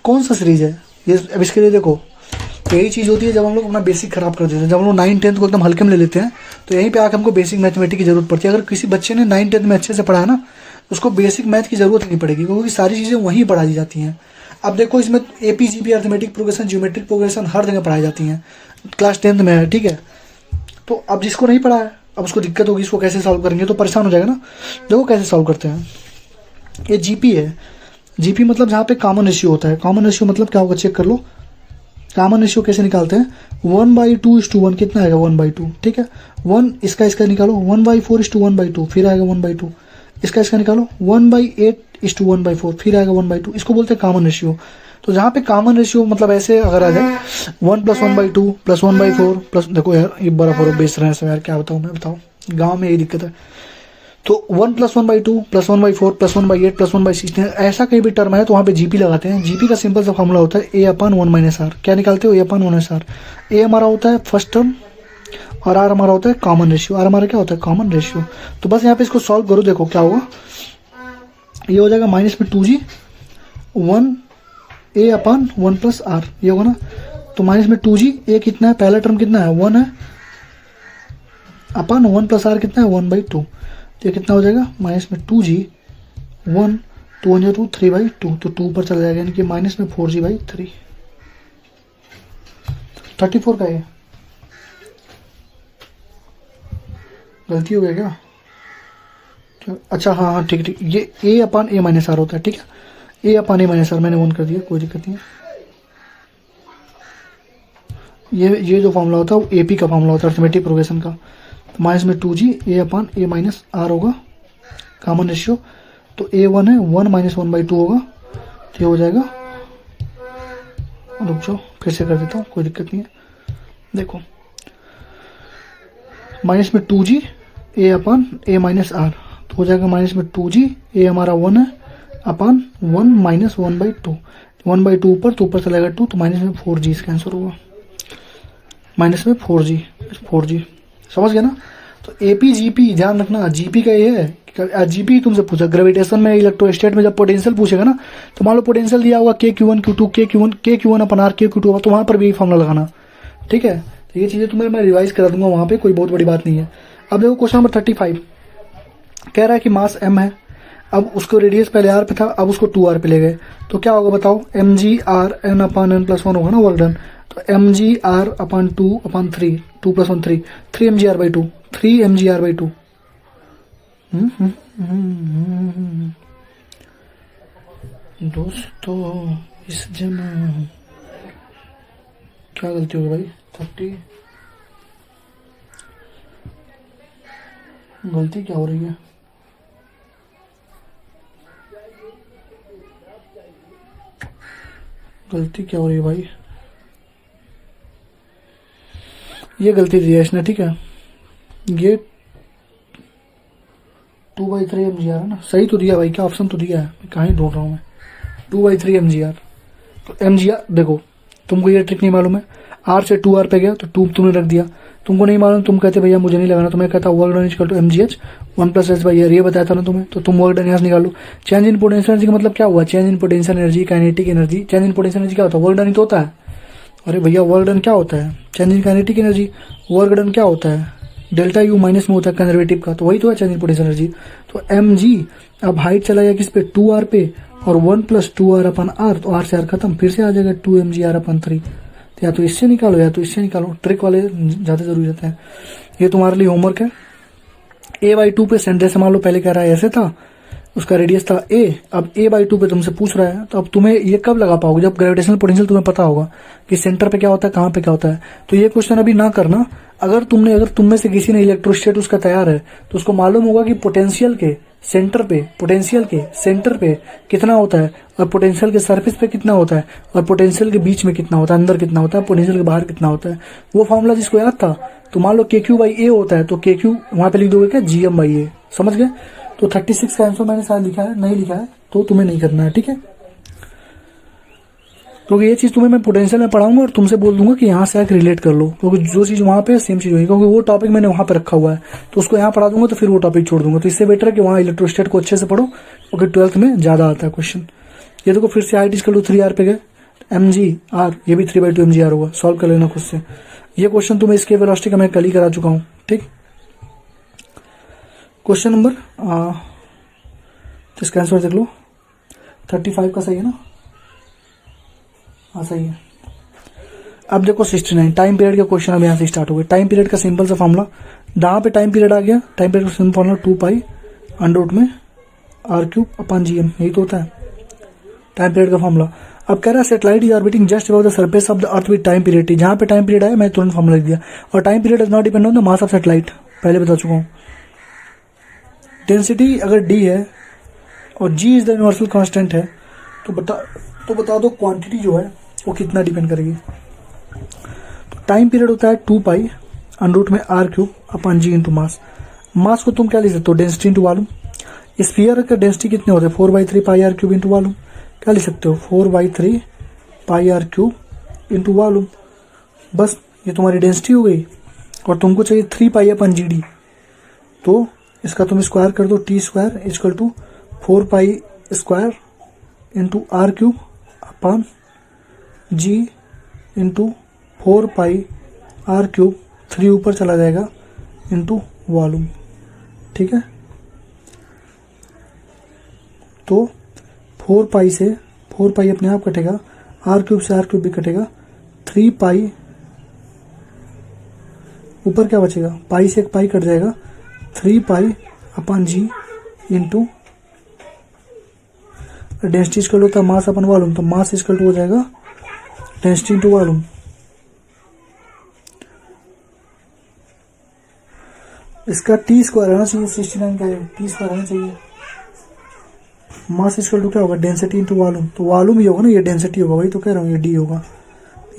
कौन सा सीरीज है ये। अब इसके लिए देखो, यही चीज़ होती है जब हम लोग अपना बेसिक खराब कर देते हैं, जब हम लोग 9 10 को एकदम हल्के में ले लेते हैं, तो यहीं पे आकर हमको बेसिक मैथमेटिक्स की जरूरत पड़ती है। अगर किसी बच्चे ने 9 10 में अच्छे से पढ़ा है ना, उसको बेसिक मैथ की जरूरत नहीं पड़ेगी, क्योंकि सारी चीज़ें वहीं पढ़ाई जाती हैं। अब देखो इसमें AP GP arithmetic progression, geometric progression हर जगह पढ़ाई जाती हैं, क्लास 10th में है, ठीक है। तो अब जिसको नहीं पढ़ा है, अब उसको दिक्कत होगी, इसको कैसे सॉल्व करेंगे, तो परेशान हो जाएगा ना। देखो कैसे सॉल्व करते हैं, ये GP है। GP मतलब जहाँ पे कॉमन रेशियो होता है। कॉमन रेशियो मतलब क्या होगा, चेक कर लो। कॉमन रेशियो कैसे निकालते हैं, 1/2:1 कितना आएगा, 1/2, ठीक है। 1 इसका निकालो, 1/4:1/2 फिर आएगा 1/2, इसका निकालो 1/8:1/4 फिर आएगा 1/2, इसको बोलते हैं कॉमन रेशियो। तो जहाँ पे कॉमन रेशियो मतलब ऐसे अगर आ जाए 1 + 1/2 + 1/4 प्लस, देखो यार ये बराबर बेच रहे हैं यार, क्या बताऊँ मैं, बताओ गाँव में यही दिक्कत है। तो 1 + 1/2 + 1/4 + 1/8 + 1/16 ऐसा कहीं भी टर्म है तो वहाँ पे जीपी लगाते हैं। जीपी का सिंपल सा फॉर्मूला होता है A/1 - R। क्या निकालते हो, A/1 - R। ए हमारा होता है फर्स्ट टर्म और आर हमारा होता है कॉमन रेशियो। आर हमारा क्या होता है, कॉमन रेशियो। तो बस यहाँ पे इसको सॉल्व करो, देखो क्या होगा, ये हो जाएगा माइनस में 2g 1 A/1 + R, ये होगा ना। तो माइनस में 2g, ए कितना है, पहला टर्म कितना है 1 है, अपन 1 + R कितना है 1/2। तो ये कितना हो जाएगा माइनस में 2g 1 2 1 2 3/2 तो 2 पर चला जाएगा, यानी कि माइनस में 4g/3 34 का है। गलती हो गया क्या? अच्छा हाँ हाँ ठीक ठीक, ये a upon a minus R होता है, ठीक है, a upon a minus R मैंने वन कर दिया, कोई दिक्कत नहीं है। ये जो फॉर्मूला होता है वो AP का फॉर्मूला होता है अर्थमेटिक प्रोग्रेशन का। तो माइनस में 2g a upon a minus R होगा कॉमन रेशियो, तो a1 है 1 माइनस 1/2 होगा, तो ये हो जाएगा, रुक जाओ फिर से कर देता हूँ, कोई दिक्कत नहीं है। देखो माइनस में 2g a upon a minus R, तो हो जाएगा माइनस में 2g a हमारा 1 है अपान 1 माइनस 1/2, 1/2 ऊपर तो ऊपर चलेगा 2, तो माइनस में 4g इसका आंसर होगा, माइनस में 4g समझ गया ना। तो AP GP ध्यान रखना, GP का ये है, GP तुमसे पूछा ग्रेविटेशन में इलेक्ट्रोस्टेट में जब पोटेंशियल पूछेगा ना, तो मान लो पोटेंशियल दिया होगा KQ1 Q2 KQ1 अपन R KQ2 होगा, तो वहां पर भी यही फॉर्मूला लगाना, ठीक है। तो ये चीजें तुम्हें मैं रिवाइज करा दूंगा वहां पे, कोई बहुत बड़ी बात नहीं है। अब देखो क्वेश्चन नंबर 35 कह रहा है कि मास m है, अब उसको रेडियस पहले r पे था, अब उसको 2r पे ले गए, तो क्या होगा बताओ, mg/r n अपान n प्लस 1 होगा ना वर्क डन, तो mg/r अपान 2 अपान 3 2 प्लस 1 3 3 mgr/2 3 mgr/2। दोस्तों इस जमा क्या गलती होगी भाई, 30 गलती क्या हो रही है, गलती क्या हो रही है भाई, ये गलती दी है इसने, ठीक है, ये 2/3 mgr है ना, सही तो दिया भाई, क्या ऑप्शन तो दिया है, कहाँ ही ढूंढ रहा हूँ मैं, 2/3 mgr। तो mgr देखो तुमको ये ट्रिक नहीं मालूम है, r से 2r पे गया तो 2 तुमने रख दिया, तुमको नहीं मालूम, तुम कहते भैया मुझे नहीं लगाना, तो मैं कहता work done equal to mgh 1 + h/r, ये बताया था ना तुम्हें, तो तुम वर्क डन यहाँ से निकालो। चेंज इन पोटेंशियल एनर्जी का मतलब क्या हुआ, change in potential energy kinetic energy, change in potential energy क्या होता है, वर्क डन ही तो होता है। अरे भैया वर्क डन क्या होता है, change in kinetic energy, work done क्या होता है, डेल्टा यू माइनस में होता है कंजर्वेटिव का, तो वही तो है चेंज इन पोटेंशियल एनर्जी। तो mg अब हाइट चला गया किस पे 2r पे, और 1 + 2r अपन r, तो r से r खत्म, फिर से आ जाएगा 2 mgr/3। तो या तो इससे निकालो या तो इससे निकालो, ट्रिक वाले ज़्यादा जरूरी रहता है। ये तुम्हारे लिए होमवर्क है। a/2 पे सेंटर से मान लो पहले कह रहा है ऐसे था, उसका रेडियस था a, अब a/2 पे तुमसे पूछ रहा है, तो अब तुम्हें ये कब लगा पाओगे, जब ग्रेविटेशनल पोटेंशियल तुम्हें पता होगा कि सेंटर पे क्या होता है, कहाँ पे क्या होता है। तो ये क्वेश्चन अभी ना करना, अगर तुम में से किसी ने इलेक्ट्रोस्टेट उसका तैयार है, तो उसको मालूम होगा कि पोटेंशियल के सेंटर पे कितना होता है, और पोटेंशियल के सरफेस पे कितना होता है, और पोटेंशियल के बीच में कितना होता है, अंदर कितना होता है, पोटेंशियल के बाहर कितना होता है। वो फॉर्मूला जिसको याद था, तो मान लो KQ/A होता है, तो KQ वहां पे लिख दोगे क्या, GM/A, समझ गए। तो 36 का आंसर मैंने शायद लिखा है, नहीं लिखा है तो तुम्हें नहीं करना है, ठीक है। क्योंकि ये चीज तुम्हें मैं पोटेंशियल में पढ़ाऊंगा और तुमसे बोल दूंगा कि यहाँ से आके रिलेट कर लो, क्योंकि जो चीज वहां पे सेम चीज होगी, क्योंकि वो टॉपिक मैंने वहां पे रखा हुआ है, तो उसको यहाँ पढ़ा दूंगा तो फिर वो टॉपिक छोड़ दूंगा। तो इससे बेटर है कि वहाँ इलेक्ट्रोस्टेट को अच्छे से पढ़ो, क्योंकि 12th में ज्यादा आता है क्वेश्चन। ये देखो फिर से हाइट 3r पे गए, mgr, ये भी 3/2 mgr होगा, सॉल्व कर लेना खुद से। ये क्वेश्चन तुम्हें इसके वेलोसिटी का मैं कल ही करा चुका हूँ, ठीक। क्वेश्चन नंबर तो इसका आंसर देख लो, 35 का सही है ना, हाँ सही है। अब देखो 69 टाइम पीरियड का क्वेश्चन अब यहाँ से स्टार्ट हो गया। टाइम पीरियड का सिंपल सा फॉर्मूला, यहाँ पे टाइम पीरियड आ गया, टाइम पीरियड का सिंपल फॉर्मूला 2π√r³/gm, यही तो होता है टाइम पीरियड का फॉर्मूला। अब कह रहा है satellite is orbiting just about the surface of the earth with time period, जहाँ पे टाइम पीरियड आया मैं तुरंत फॉर्मूला लिख दिया। और time period does not depend on the mass of satellite, पहले बता चुका हूँ। डेंसिटी अगर d है और g is the universal constant है, तो बता दो क्वांटिटी जो है वो कितना डिपेंड करेगी। तो टाइम पीरियड होता है 2π√r³/g इंटू मास। मास को तुम क्या लिख सकते हो, डेंसिटी इंटू वॉल्यूम। स्फीयर का डेंसिटी कितने होते हैं, 4/3πr³ इंटू वॉल्यूम, क्या लिख सकते हो 4/3πr³ इंटू वॉल्यूम। बस ये तुम्हारी डेंसिटी हो गई, और तुमको चाहिए 3π/gd, तो इसका तुम स्क्वायर कर दो, t² = 4π² into r³/g into 4πr³, 3 ऊपर चला जाएगा इंटू वॉल्यूम, ठीक है। तो 4 पाई से 4 पाई अपने आप कटेगा, आर क्यूब से आर क्यूब भी कटेगा, 3 पाई, ऊपर क्या बचेगा, पाई से एक पाई कट जाएगा, 3 पाई अपन जी इंटू डेंसिटी इक्वल होता है मास अपन वॉल्यूम, तो मास इक्वल टू हो जाएगा डेंसिटी इंटू वॉल्यूम। इसका टी स्क्वायर आना चाहिए, 69 का है, टी स्क्वायर आना चाहिए। मास इक्वल टू क्या होगा, डेंसिटी इंटू वॉल्यूम, तो वॉल्यूम ही होगा ना, ये डेंसिटी होगा, वही तो कह रहा हूँ, ये डी होगा,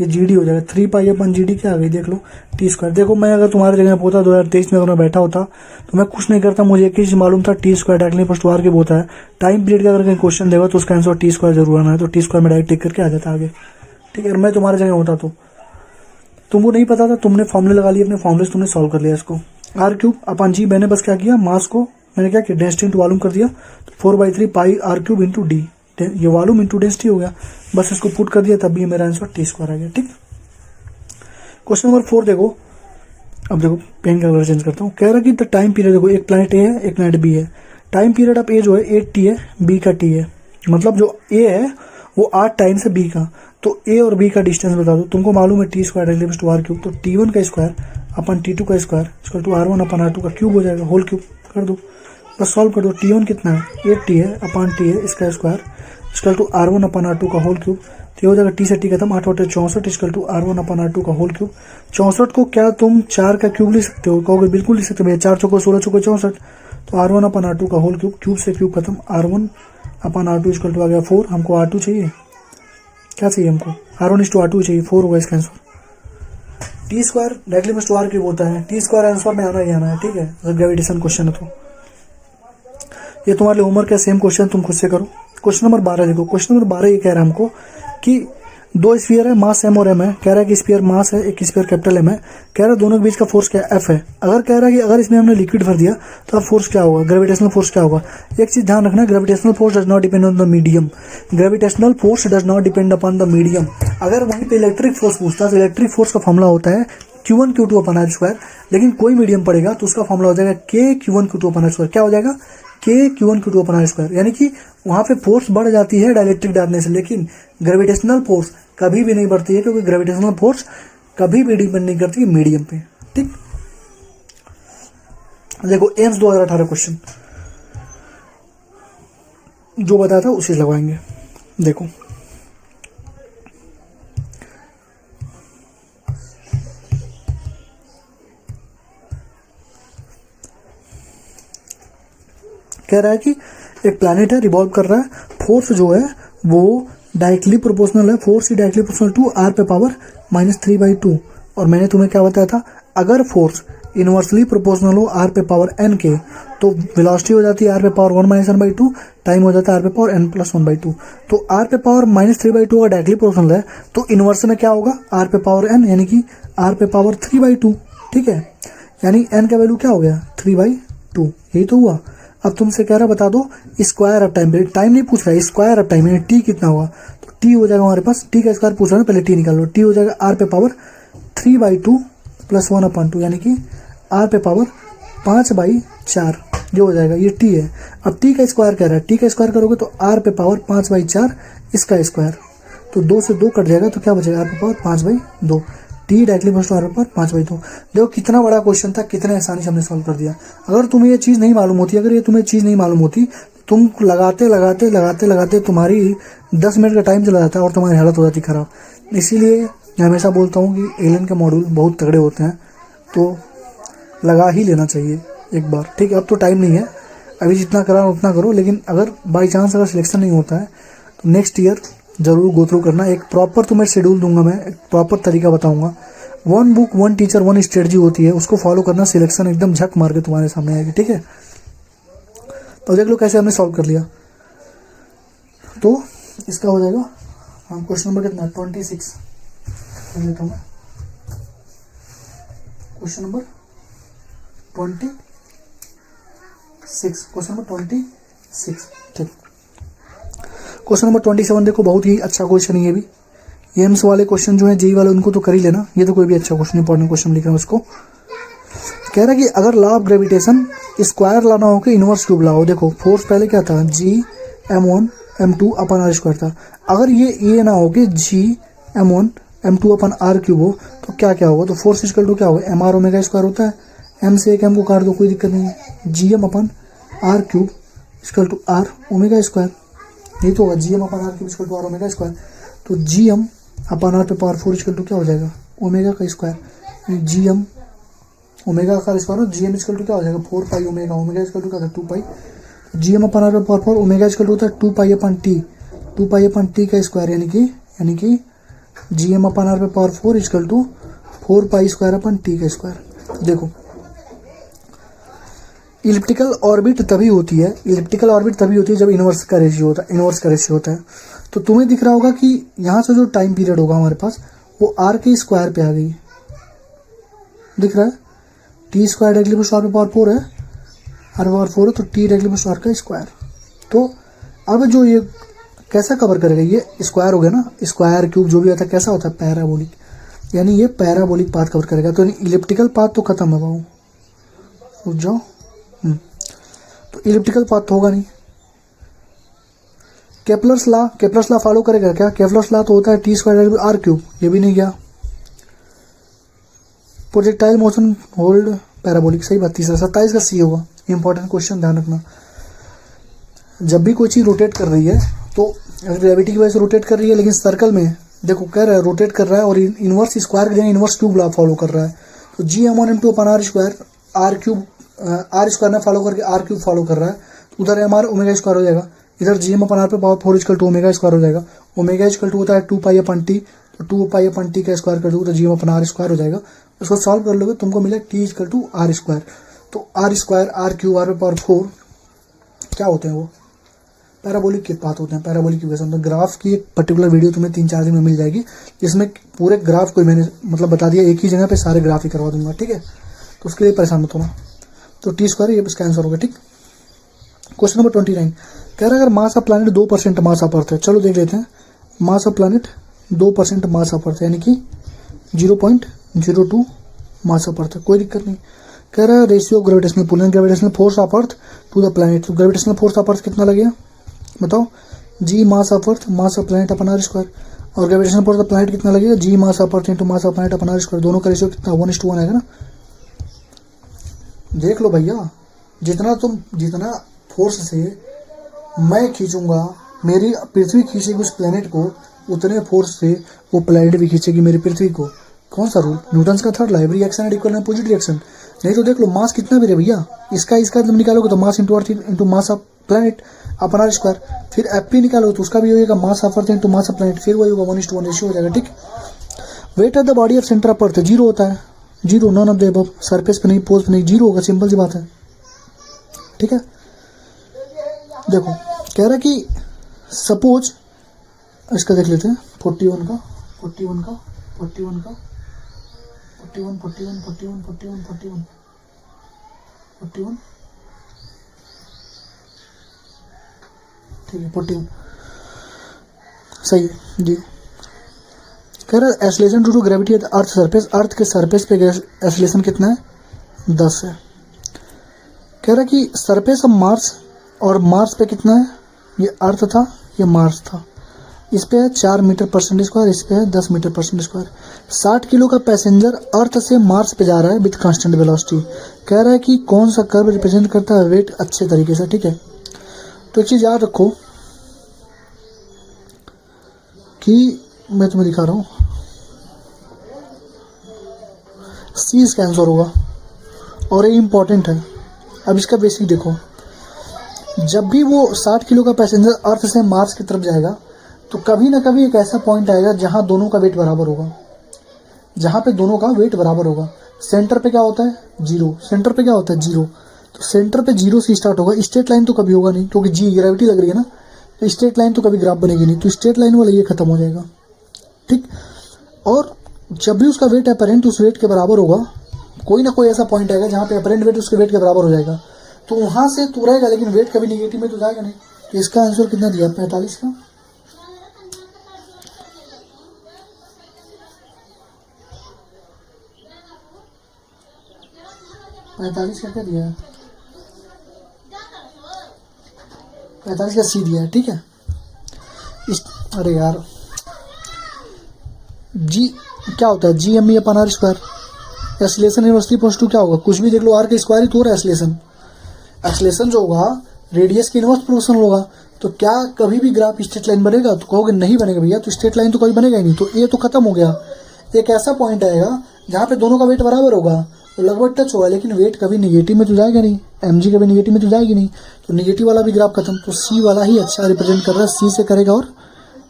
ये जी डी हो जाएगा। 3 पाई अपन जी डी क्या आ गई देख लो, टी स्क्वायर। देखो मैं अगर तुम्हारे जगह पे होता 2023 में अगर मैं बैठा होता तो मैं कुछ नहीं करता, मुझे एक ही चीज मालूम था, T square directly first R के होता है। टाइम पीरियड का अगर कहीं क्वेश्चन देगा तो उसका आंसर टी स्क्वायर जरूर आना है, तो टी स्क्वायर में डायरेक्ट टिक करके आ जाता आगे। ठीक है, मैं तुम्हारे जगह होता तो तुमको नहीं पता था, तुमने फॉर्मूले लगा लिए, अपने फॉर्मूले से तुमने सॉल्व कर लिया इसको। आर क्यूब अपन जी, मैंने बस क्या किया, मास को मैंने क्या किया, डेंसिटी इंटू वॉल्यूम कर दिया, तो 4/3 पाई आर क्यूब इंटू डी, ये वॉल्यूम इंटू डेंसिटी हो गया, बस इसको पुट कर दिया, तब भी मेरा आंसर टी स्क्वायर आ गया। ठीक, क्वेश्चन नंबर 4 देखो। अब देखो पेन का कलर चेंज करता हूँ। कह रहा कि द टाइम पीरियड, देखो एक प्लैनेट ए है एक प्लैनेट बी है, टाइम पीरियड ऑफ ए जो है 8t है, बी का t है, मतलब जो ए है वो 8 टाइम्स है बी का, तो ए और बी का डिस्टेंस बता दो। तुमको मालूम है T square to R cube, तो t1 का स्क्वायर अपन t2 का square equal to r1 upon r2 का क्यूब हो जाएगा, होल क्यूब कर दो, बस सॉल्व कर दो। t1 कितना है, 8t है, अपन t है, इसका square equal to r1 upon r2 का होल क्यूब, तो ये हो जाएगा टी से टी खत्म, 8 × 64 equal to r1 upon r2 का होल क्यूब। 64 को क्या तुम 4 का क्यूब लिख सकते हो, कहोगे बिल्कुल लिख सकते हो, 4 चौको 16 चौको 64, तो r1 अपन r2 का होल क्यूब, क्यूब से क्यूब खत्म, r1 upon r2 equal to आ गया 4। हमको r2 चाहिए, क्या चाहिए हमको, r1:r2 चाहिए, 4 होगा इसका आंसर। टी स्क्वायर डायरेक्टली में r क्यूब होता है, टी स्क्वायर आंसर में आना ही आना है। ठीक है, अगर ग्रेविटेशन क्वेश्चन है तो ये तुम्हारे लिए होमवर्क है, सेम क्वेश्चन तुम खुद से करो। क्वेश्चन नंबर 12 देखो, क्वेश्चन नंबर 12 ये कह रहा है हमको कि 2 स्फीयर है, मास m और m है, कह रहा है कि स्फीयर मास है, एक स्फीयर कैपिटल M है, कह रहा है दोनों के बीच का फोर्स क्या है, F है। अगर कह रहा है कि अगर इसमें हमने लिक्विड भर दिया तो अब फोर्स क्या होगा, ग्रेविटेशनल फोर्स क्या होगा। एक चीज ध्यान रखना, gravitational force does not depend on the medium, gravitational force does not depend upon the medium. अगर वहीं पे इलेक्ट्रिक फोर्स पूछता है तो इलेक्ट्रिक फोर्स का फॉर्मूला होता है Q1 Q2 अपन r स्क्वायर, लेकिन कोई मीडियम पड़ेगा तो उसका फॉर्मूला हो जाएगा K Q1 Q2 अपन r स्क्वायर। क्या हो जाएगा, K Q1 Q2 अपन r स्क्वायर, यानी कि वहां पे फोर्स बढ़ जाती है डाइलेक्ट्रिक डालने से, लेकिन ग्रेविटेशनल फोर्स कभी भी नहीं बढ़ती है, क्योंकि ग्रेविटेशनल फोर्स कभी भी डिपेंड नहीं करती मीडियम पे। ठीक, देखो एम्स 2018 क्वेश्चन जो बताया था उसी लगवाएंगे। देखो कह रहा है कि एक प्लैनेट है, रिवॉल्व कर रहा है, फोर्स जो है वो डायरेक्टली प्रोपोर्शनल है, force directly proportional to r पे पावर -3/2। और मैंने तुम्हें क्या बताया था, अगर फोर्स इनवर्सली प्रोपोर्शनल हो r पे पावर n के, तो वेलोसिटी हो जाती है r पे पावर 1 - 1/2, टाइम हो जाता है r पे पावर n + 1/2। तो r पे पावर -3/2 अगर डायरेक्टली प्रोपोर्शनल है तो इनवर्स में क्या होगा, r पे पावर n, यानी कि r पे पावर 3/2। ठीक है, यानी n का वैल्यू क्या हो गया, 3/2, यही तो हुआ। अब तुमसे कह रहा बता दो स्क्वायर ऑफ टाइम, टाइम नहीं पूछ रहा है, स्क्वायर ऑफ टाइम यानी टी कितना होगा, तो टी हो जाएगा हमारे पास, टी का स्क्वायर पूछ रहा है, पहले टी निकाल लो, टी हो जाएगा r पे पावर 3/2 + 1/2, यानी कि r पे पावर 5/4, जो हो जाएगा, ये टी है। अब टी का स्क्वायर कह रहा है, टी का स्क्वायर करोगे तो r पे पावर 5/4 इसका स्क्वायर, तो 2 से 2 कट जाएगा, तो क्या बचेगा, r पे power 5/2, T directly first r पर 5/2। देखो कितना बड़ा क्वेश्चन था, कितने आसानी से हमने सॉल्व कर दिया। अगर तुम्हें ये चीज़ नहीं मालूम होती, अगर ये तुम्हें चीज़ नहीं मालूम होती, तुम लगाते तुम्हारी 10 मिनट का टाइम चला जाता है और तुम्हारी हालत हो जाती खराब। इसीलिए मैं हमेशा बोलता हूँ कि एलियन के मॉड्यूल बहुत तगड़े होते हैं, तो लगा ही लेना चाहिए एक बार। ठीक है, अब तो टाइम नहीं है, अभी जितना करा उतना करो, लेकिन अगर बाई चांस अगर सिलेक्शन नहीं होता है तो नेक्स्ट ईयर जरूर गो थ्रू करना। एक प्रॉपर तुम्हें शेड्यूल दूंगा मैं, एक प्रॉपर तरीका बताऊंगा, 1 बुक 1 टीचर 1 स्ट्रेटजी होती है, उसको फॉलो करना, सिलेक्शन एकदम झक मार के तुम्हारे सामने आएगी। ठीक है, तो देख लो कैसे हमने सॉल्व कर लिया। तो इसका हो जाएगा क्वेश्चन नंबर कितना, 26 लेता हूँ मैं, क्वेश्चन नंबर 26, क्वेश्चन नंबर 26। ठीक, क्वेश्चन नंबर 27 देखो, बहुत ही अच्छा क्वेश्चन है ये भी। एम्स वाले क्वेश्चन जो है, जेई वाले, उनको तो कर ही लेना, ये तो कोई भी अच्छा क्वेश्चन, इंपॉर्टेंट क्वेश्चन लिख रहा हूँ उसको। कह रहा है कि अगर लॉ ऑफ ग्रेविटेशन स्क्वायर लाना हो कि इनवर्स क्यूब लाओ। देखो फोर्स पहले क्या था, जी m2 अपन आर स्क्वायर था। अगर ये ना हो कि g m1 m2 upon R cube हो तो क्या क्या होगा, तो फोर्स इक्वल टू क्या होगा, mr ओमेगा स्क्वायर होता है, m से एक m को काट दो कोई दिक्कत नहीं है, gm upon R cube equal to R omega square, यही तो होगा, gm upon R cube equal to R omega square. तो gm अपन आर पे पावर 4 इक्वल टू क्या हो जाएगा, ओमेगा का स्क्वायर, gm ओमेगा का स्क्वायर, gm इक्वल टू क्या हो जाएगा 4 pi omega, omega equal to क्या था 2 पाई, gm अपन आर पे पावर 4, ओमेगा इक्वल टू होता है 2 pi upon T, 2 pi upon T का स्क्वायर, यानी कि gm अपन आर पे power 4 equal to 4 pi square upon T का स्क्वायर। देखो इलिप्टिकल ऑर्बिट तभी होती है, जब इनवर्स का रेशियो होता है। तो तुम्हें दिख रहा होगा कि यहाँ से जो टाइम पीरियड होगा हमारे पास वो आर के स्क्वायर पे आ गई, दिख रहा है, T square directly plus R पे पावर 4 है, आर पावर 4 है, तो टी डायरेक्टली प्लस आर का स्क्वायर। तो अब जो ये कैसा कवर करेगा, ये स्क्वायर हो गया ना, स्क्वायर क्यूब जो भी आता है कैसा होता है पैराबोलिक, यानी ये पैराबोलिक पाथ कवर करेगा। तो इलिप्टिकल पाथ तो खत्म है बाबू, रुक जाओ, तो इलिप्टिकल पाथ तो होगा नहीं। केपलर्स लॉ फॉलो करेगा क्या, केपलर्स लॉ तो होता है टी स्क्वायर आर क्यूब, ये भी नहीं गया। प्रोजेक्टाइल मोशन होल्ड पैराबोलिक, सही बात, तीसरा 27 का सी होगा, इंपॉर्टेंट क्वेश्चन ध्यान रखना। जब भी कोई चीज़ रोटेट कर रही है तो ग्रेविटी की वजह से रोटेट कर रही है, लेकिन सर्कल में देखो कह रहा है रोटेट कर रहा है और इनवर्स स्क्वायर के जगह इनवर्स क्यूब लॉ फॉलो कर रहा है। तो gm1m2 upon R square, R cube R square ने फॉलो करके आर क्यूब फॉलो कर रहा है, उधर एम आर ओमेगा स्क्वायर हो जाएगा, इधर gm अपन आर पे power 4 equal to omega square हो जाएगा, ओमेगा इक्वल टू होता है 2 पाई अपन टी, तो 2 पाई अपन टी का स्क्वायर कर दोगे तो gm अपन आर स्क्वायर हो जाएगा। उसको सॉल्व कर लोगे तुमको मिलेगा T equal to R square. तो R square R cube R पे पावर 4 क्या होते हैं, वो पैराबोलिक के पाथ होते हैं, पैराबोलिक इक्वेशन। तो ग्राफ की एक पर्टिकुलर वीडियो तुम्हें 3-4 दिन में मिल जाएगी, जिसमें पूरे ग्राफ को मैंने मतलब बता दिया, एक ही जगह पे सारे ग्राफ ही करवा दूंगा, ठीक है। तो उसके लिए परेशान मत होना। तो टी स्क्वायर ये इसका आंसर होगा, ठीक। क्वेश्चन नंबर 29 कह रहा है अगर मास of planet 2% mass of earth है, चलो देख लेते हैं। मास ऑफ प्लैनेट 2% मास ऑफ अर्थ यानी कि 0.02 मास ऑफ अर्थ है, कोई दिक्कत नहीं। कह रहा है ratio of gravitational pull and gravitational force of earth to the planet, तो ग्रेविटेशनल फोर्स ऑफ अर्थ कितना लगेगा बताओ, G mass of earth mass of planet upon R square, और ग्रेविटेशनल फोर्स ऑफ प्लैनेट कितना लगेगा, G mass of earth into mass of planet upon R square, दोनों का ratio कितना 1:1 आएगा ना। देख लो भैया, जितना फोर्स से मैं खींचूंगा, मेरी पृथ्वी खींचेगी उस प्लेनेट को, उतने फोर्स से वो प्लेनेट भी खींचेगी मेरी पृथ्वी को। कौन सा रूल, न्यूटन्स का third law, every action and equal and opposite reaction. नहीं तो देख लो मास कितना भी रहे भैया, इसका तुम निकालोगे तो mass into earth into mass of planet upon R square, फिर एफ निकालोगे तो उसका भी होगा mass of earth into mass of planet, फिर वही होगा 1:1 रेशियो हो जाएगा, ठीक। Weight of the body of centre of earth 0 होता है, 0 none of the above, surface पे नहीं पोज पे नहीं, 0 होगा, सिंपल सी बात है, ठीक है। देखो कह रहा है कि सपोज इसका देख लेते हैं 41 का 41 का 41 का 41 41 41 41 41 41 ठीक है 41 सही है जी। कह रहा है acceleration due to gravity at earth surface, earth के सरफेस पे एक्सेलरेशन कितना है 10 है। कह रहा है कि सरफेस ऑफ मार्स और मार्स पे कितना है, ये अर्थ था ये मार्स था, इस पे है 4 मीटर पर सेकंड स्क्वायर, इस पे है 10 मीटर पर सेकंड स्क्वायर। 60 किलो का पैसेंजर अर्थ से मार्स पे जा रहा है विद कांस्टेंट वेलोसिटी। कह रहा है कि कौन सा कर्व रिप्रेजेंट करता है वेट अच्छे तरीके से, ठीक है। तो एक चीज़ याद रखो कि मैं तुम्हें दिखा रहा हूँ, सी इसका आंसर होगा और ये इंपॉर्टेंट है। अब इसका बेसिक देखो, जब भी वो 60 किलो का पैसेंजर अर्थ से मार्स की तरफ जाएगा तो कभी ना कभी एक ऐसा पॉइंट आएगा जहां दोनों का वेट बराबर होगा, जहां पे दोनों का वेट बराबर होगा। सेंटर पे क्या होता है 0, सेंटर पे क्या होता है 0, तो सेंटर पे 0 से स्टार्ट होगा। स्ट्रेट लाइन तो कभी होगा नहीं क्योंकि जी ग्रेविटी लग रही है ना, तो स्ट्रेट लाइन तो कभी ग्राफ बनेगी नहीं, तो स्ट्रेट लाइन वाला ये खत्म हो जाएगा, ठीक। और जब भी उसका वेट अपरेंट उस वेट के बराबर होगा, कोई ना कोई ऐसा पॉइंट आएगा जहाँ पे अपरेंट वेट उसके वेट के बराबर हो जाएगा, तो वहां से तो रहेगा लेकिन वेट कभी निगेटिव में तो जाएगा नहीं। तो इसका आंसर कितना दिया 45 का, क्या दिया है 45 का सी दिया है, ठीक है। अरे यार जी क्या होता है, G M E upon R square. Acceleration inversely positive to क्या होगा, कुछ भी देख लो, आर का स्क्वायर ही तो हो रहा है एक्सीलरेशन। एक्सीलरेशन जो होगा रेडियस की इनवर्स प्रोपोर्शनल होगा। तो क्या कभी भी ग्राफ स्ट्रेट लाइन बनेगा, तो कहोगे नहीं बनेगा भैया, तो स्ट्रेट लाइन तो कभी बनेगा ही नहीं। तो ये तो खत्म हो गया। एक ऐसा पॉइंट आएगा जहाँ पे दोनों का वेट बराबर होगा, तो लगभग टच होगा, लेकिन वेट कभी निगेटिव में तो जाएगा नहीं, एम जी कभी निगेटिव में तो जाएगी नहीं, तो निगेटिव वाला भी ग्राफ खत्म। तो सी वाला ही अच्छा रिप्रेजेंट कर रहा है, सी से करेगा और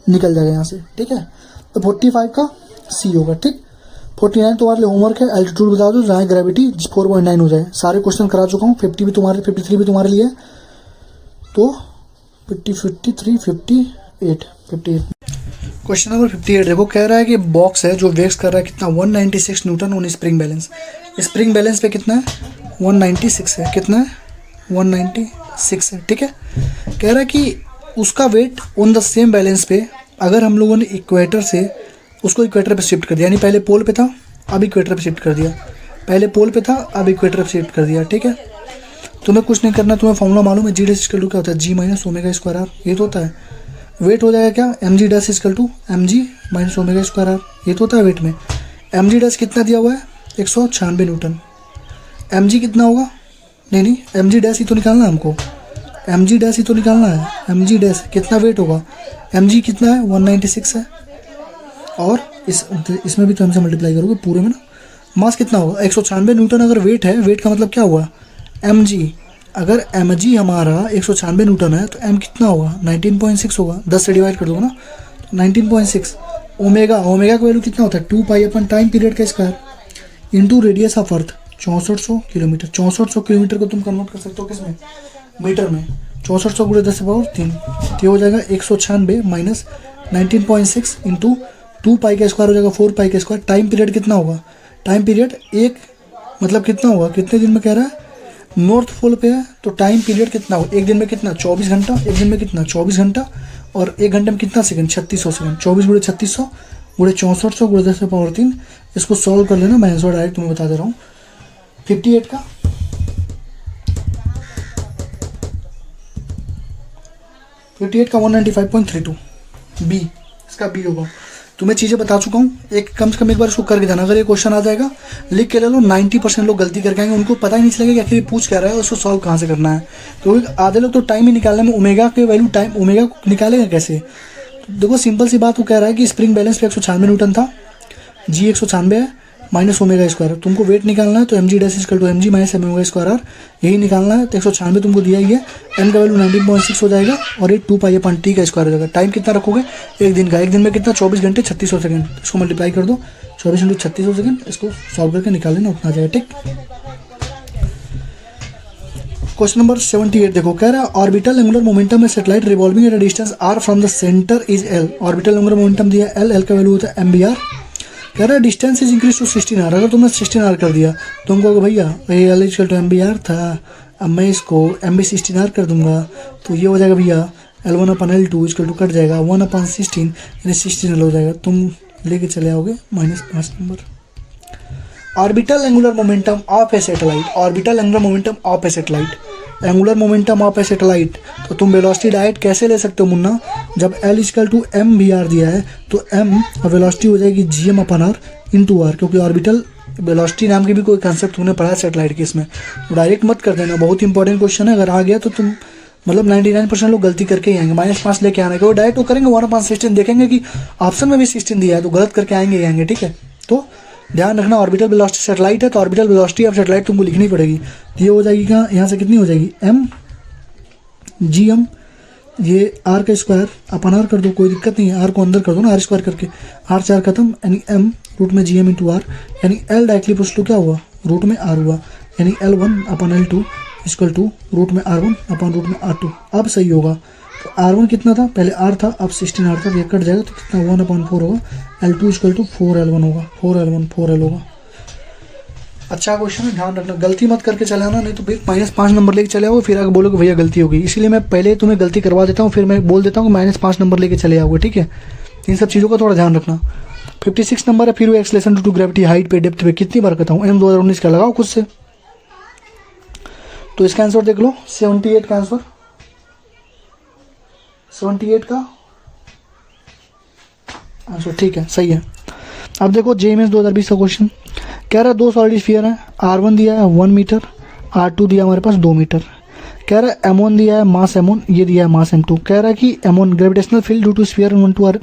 निकल जाएगा यहाँ से, ठीक है। तो 45 का सी होगा, ठीक। 49 तुम्हारे लिए होमवर्क है, एल्टीट्यूड बता दो जहाँ ग्रेविटी 4.9 हो जाए। सारे क्वेश्चन करा चुका हूँ, 50 भी तुम्हारे, 53 भी तुम्हारे लिए, तो 50, 53, 58। क्वेश्चन नंबर 58 देखो, कह रहा है कि बॉक्स है जो वेक्स कर रहा है कितना 196 Newton on spring balance. Spring balance पे कितना है 196 है, कितना है 196 है, ठीक है। कह रहा है कि उसका weight on the same balance पे अगर हम लोगों ने इक्वेटर से उसको इक्वेटर पे शिफ्ट कर दिया, यानी पहले पोल पे था अब इक्वेटर पे शिफ्ट कर दिया, पहले पोल पे था अब इक्वेटर पे शिफ्ट कर दिया, ठीक है। तुम्हें कुछ नहीं करना, तुम्हें फॉर्मूला मालूम है, जी डैश इक्वल टू क्या होता है, G minus omega square R, ये तो होता है। वेट हो जाएगा क्या, M G dash equal to M G minus omega square R, ये तो होता है वेट में। एम जी डैश कितना दिया हुआ है 196 न्यूटन, एम जी कितना होगा, नहीं एम जी डैश ही तो निकालना है हमको, एम जी डैश ही तो निकालना है। एम जी डैश कितना वेट होगा, एम जी कितना है 196 है, और इसमें भी तो हमसे मल्टीप्लाई करोगे पूरे में ना, मास कितना होगा 196 न्यूटन। अगर वेट है, वेट का मतलब क्या हुआ एम जी, अगर एम जी हमारा 196 न्यूटन है तो एम कितना होगा 19.6 होगा, 10 से डिवाइड कर दो ना, 19.6। ओमेगा, ओमेगा का वैल्यू कितना होता है 2 पाई अपन टाइम पीरियड का square into radius of earth 6400 kilometre. 6400 kilometre को तुम कन्वर्ट कर सकते हो किसमें, मीटर में। 6400 गुणे 10⁻3 तो हो जाएगा 196 माइनस 19.6 इंटू 2 पाई का स्क्वायर हो जाएगा 4 पाई का स्क्वायर। टाइम पीरियड कितना होगा, टाइम पीरियड एक मतलब कितना होगा, कितने दिन में कह रहा है, नॉर्थ पोल पे है तो टाइम पीरियड कितना होगा, एक दिन में कितना 24 घंटा, एक दिन में कितना 24 घंटा, और एक घंटे में कितना सेकंड 3600 सेकंड। 24 गुणे 3600 गुणे 6400 गुणे 10⁻3, इसको सॉल्व कर लेना, मैं आंसर डायरेक्ट तुम्हें बता दे रहा हूँ। 58 का 195.32 बी, इसका बी होगा। तुम्हें चीज़ें बता चुका हूँ, एक कम से कम एक बार इसको करके जाना, अगर ये क्वेश्चन आ जाएगा लिख के ले लो। 90% लोग गलती करके आएंगे, उनको पता ही नहीं चलेगा कि आखिर पूछ क्या रहा है और उसको सॉल्व कहाँ से करना है। क्योंकि आधे लोग तो टाइम ही निकालने में ओमेगा के वैल्यू, टाइम ओमेगा को निकालेगा कैसे। तो देखो सिंपल सी बात, वो कह रहा है कि स्प्रिंग बैलेंस पे 196 न्यूटन था, जी 196 है माइनस ओमेगा स्क्वायर, तुमको वेट निकालना है तो M G dash equal to M G minus omega square R, यही निकालना है। तो 196 तुमको दिया ही है, एन का वैल्यू 19.6 हो जाएगा और ये 2 पाई अपन टी का स्क्वायर हो जाएगा। टाइम कितना रखोगे एक दिन का, एक दिन में कितना 24 घंटे 3600 सेकंड, इसको मल्टीप्लाई कर दो 24 इंटू 3600 सेकंड, इसको सॉल्व करके निकाल लेना, उतना आ जाएगा, ठीक। क्वेश्चन नंबर 78 देखो, कह रहा है ऑर्बिटल एंगुलर मोमेंटम में satellite revolving at a distance R from the centre is L. Orbital angular momentum दिया एल, एल का वैल्यू होता है एम बी आर। कह रहा है distance is increase to 16 R. अगर तुमने 16 आर कर दिया तुम कहोगे भैया ये L equal to M B R था, अब मैं इसको एम बी 16 आर कर दूंगा, तो ये हो जाएगा भैया L1 upon L2 equal to cut जाएगा 1/16 यानी 16 हो जाएगा। तुम लेके चले आओगे -5 number. Orbital angular momentum of A satellite, orbital angular momentum of A satellite, angular momentum of A satellite. तो तुम वेलोसिटी डायरेक्ट कैसे ले सकते हो मुन्ना, जब L equal to M B R दिया है तो m और वेलोसिटी हो जाएगी GM upon R into R, क्योंकि ऑर्बिटल वेलोसिटी नाम की भी कोई कंसेप्ट तुमने पढ़ा है सैटेलाइट के, इसमें तो डायरेक्ट मत कर देना, बहुत इंपॉर्टेंट क्वेश्चन है। अगर आ गया तो तुम मतलब 99% लोग गलती करके ही आएंगे, -5 लेके आने के वो डायरेक्ट वो करेंगे 1/16, देखेंगे कि ऑप्शन में भी 16 दिया है तो गलत करके आएंगे ही आएंगे, ठीक है। तो ध्यान रखना, ऑर्बिटल वेलोसिटी सैटेलाइट है तो ऑर्बिटल वेलोसिटी ऑफ सैटेलाइट तुमको लिखनी पड़ेगी। ये हो जाएगी कहाँ, यहाँ से कितनी हो जाएगी m GM, ये r का स्क्वायर अपन r कर दो, कोई दिक्कत नहीं है, r को अंदर कर दो ना, r स्क्वायर करके, r 4 खत्म, यानी m रूट में GM इंटू आर, यानी l डायरेक्टली पुश टू क्या हुआ रूट में r हुआ, यानी L1 upon L2 equal to root में R1 अपन रूट में R2। अब सही होगा, तो R1 कितना था पहले R था, अब 16 R था, ये कट जाएगा तो कितना 1/4 होगा, L2 इक्वल टू 4L1 होगा, 4L होगा। अच्छा क्वेश्चन है, ध्यान रखना, गलती मत करके चलाना, नहीं तो फिर -5 नंबर लेके चले आओगे, फिर आगे बोलोगे भैया गलती हो गई। इसीलिए मैं पहले तुम्हें गलती करवा देता हूँ, फिर मैं बोल देता हूँ -5 नंबर लेके चले आओगे, ठीक है। इन सब चीज़ों का थोड़ा ध्यान रखना। 56 नंबर है, फिर वो acceleration due to gravity height पे डेप्थ पे कितनी बार कहता हूँ, M 2019 का लगाओ खुद से। तो इसका आंसर देख लो, 78 का आंसर 78 का आंसर, ठीक है, सही है। अब देखो JMS 2020 का क्वेश्चन कह रहा है 2 सॉलिड स्फीयर है, R1 दिया है 1 मीटर, R2 दिया हमारे पास 2 मीटर। कह रहा है M1 दिया है मास M1, ये दिया है मास M2। कह रहा है कि M1 gravitational field due to sphere 1 2 are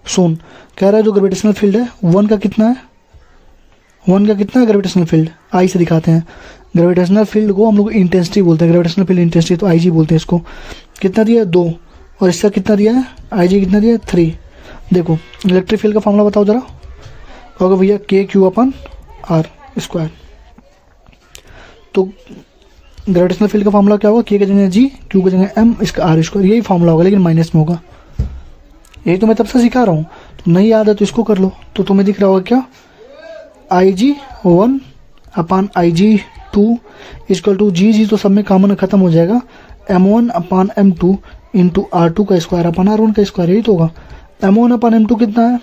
shown. कह रहा है जो ग्रेविटेशनल फील्ड है 1 का कितना है, 1 का कितना है ग्रेविटेशनल फील्ड, आई से दिखाते हैं। ग्रेविटेशनल फील्ड को हम लोग इंटेंसिटी बोलते हैं, ग्रेविटेशनल फील्ड इंटेंसिटी, तो IG बोलते हैं इसको। कितना दिया है 2, और इसका कितना दिया है IG कितना दिया है 3। देखो इलेक्ट्रिक फील्ड का फॉर्मूला बताओ जरा, होगा भैया KQ/R स्क्वायर। तो ग्रेविटेशनल फील्ड का फॉर्मूला क्या होगा, K की जगह G, Q की जगह M, इसका R स्क्वायर, यही फॉर्मूला होगा लेकिन माइनस में होगा। यही तो मैं तब से सिखा रहा हूँ, तो नहीं याद है तो इसको कर लो। तो तुम्हें दिख रहा होगा क्या, IG1/IG2 इक्वल टू G तो सब में कॉमन खत्म हो जाएगा, M1/M2 इंटू R2 का स्क्वायर अपन R1 का स्क्वायर, यही तो होगा। M1/M2 कितना है,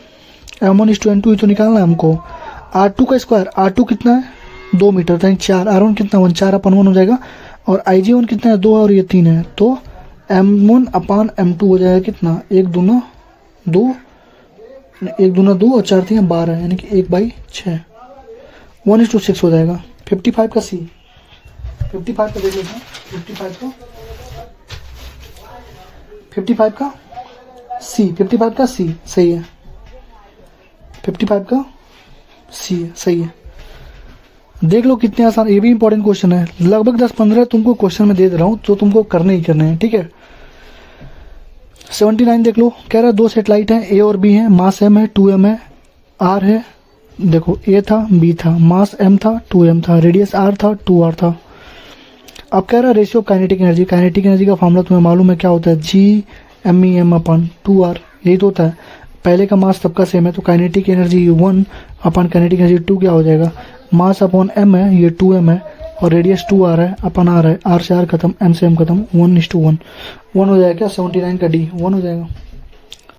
M1:N2 ही तो निकालना है हमको। R2 का स्क्वायर, R2 कितना है 2 मीटर, यानी 4, R1 कितना 1, 4/1 हो जाएगा, और IG1 कितना है 2 और ये 3 है, तो M1/M2 हो जाएगा कितना, 1 दूना 2, 1 दूना 2 और 4 3 12, यानी कि 1/6, 1:6 हो जाएगा। 55 का C, 55 का देख लेते हैं, 55 का C, 55 का C सही है, 55 का C है, सही है। देख लो कितने आसान, ये भी इंपॉर्टेंट क्वेश्चन है, लगभग 10-15 तुमको क्वेश्चन में दे रहा हूँ, तो तुमको करने ही करने हैं, ठीक है। 79 देख लो, कह रहा है 2 सेटेलाइट हैं, A और B हैं, मास M है, 2M है, R है। देखो A था B था, मास M था 2M था, रेडियस R था 2R था। अब कह रहा है ratio of kinetic energy, kinetic energy का फॉर्मूला तुम्हें मालूम है क्या होता है, G_M/2R, यही तो होता है। पहले का मास सबका सेम है, तो काइनेटिक एनर्जी 1 काइनेटिक एनर्जी 2 क्या हो जाएगा, मास अपॉन M है, ये 2M है, और रेडियस 2R है, अपन R है, R से R खत्म, M से M खत्म, 1:1 1 हो जाएगा क्या, 79 का D 1 हो जाएगा।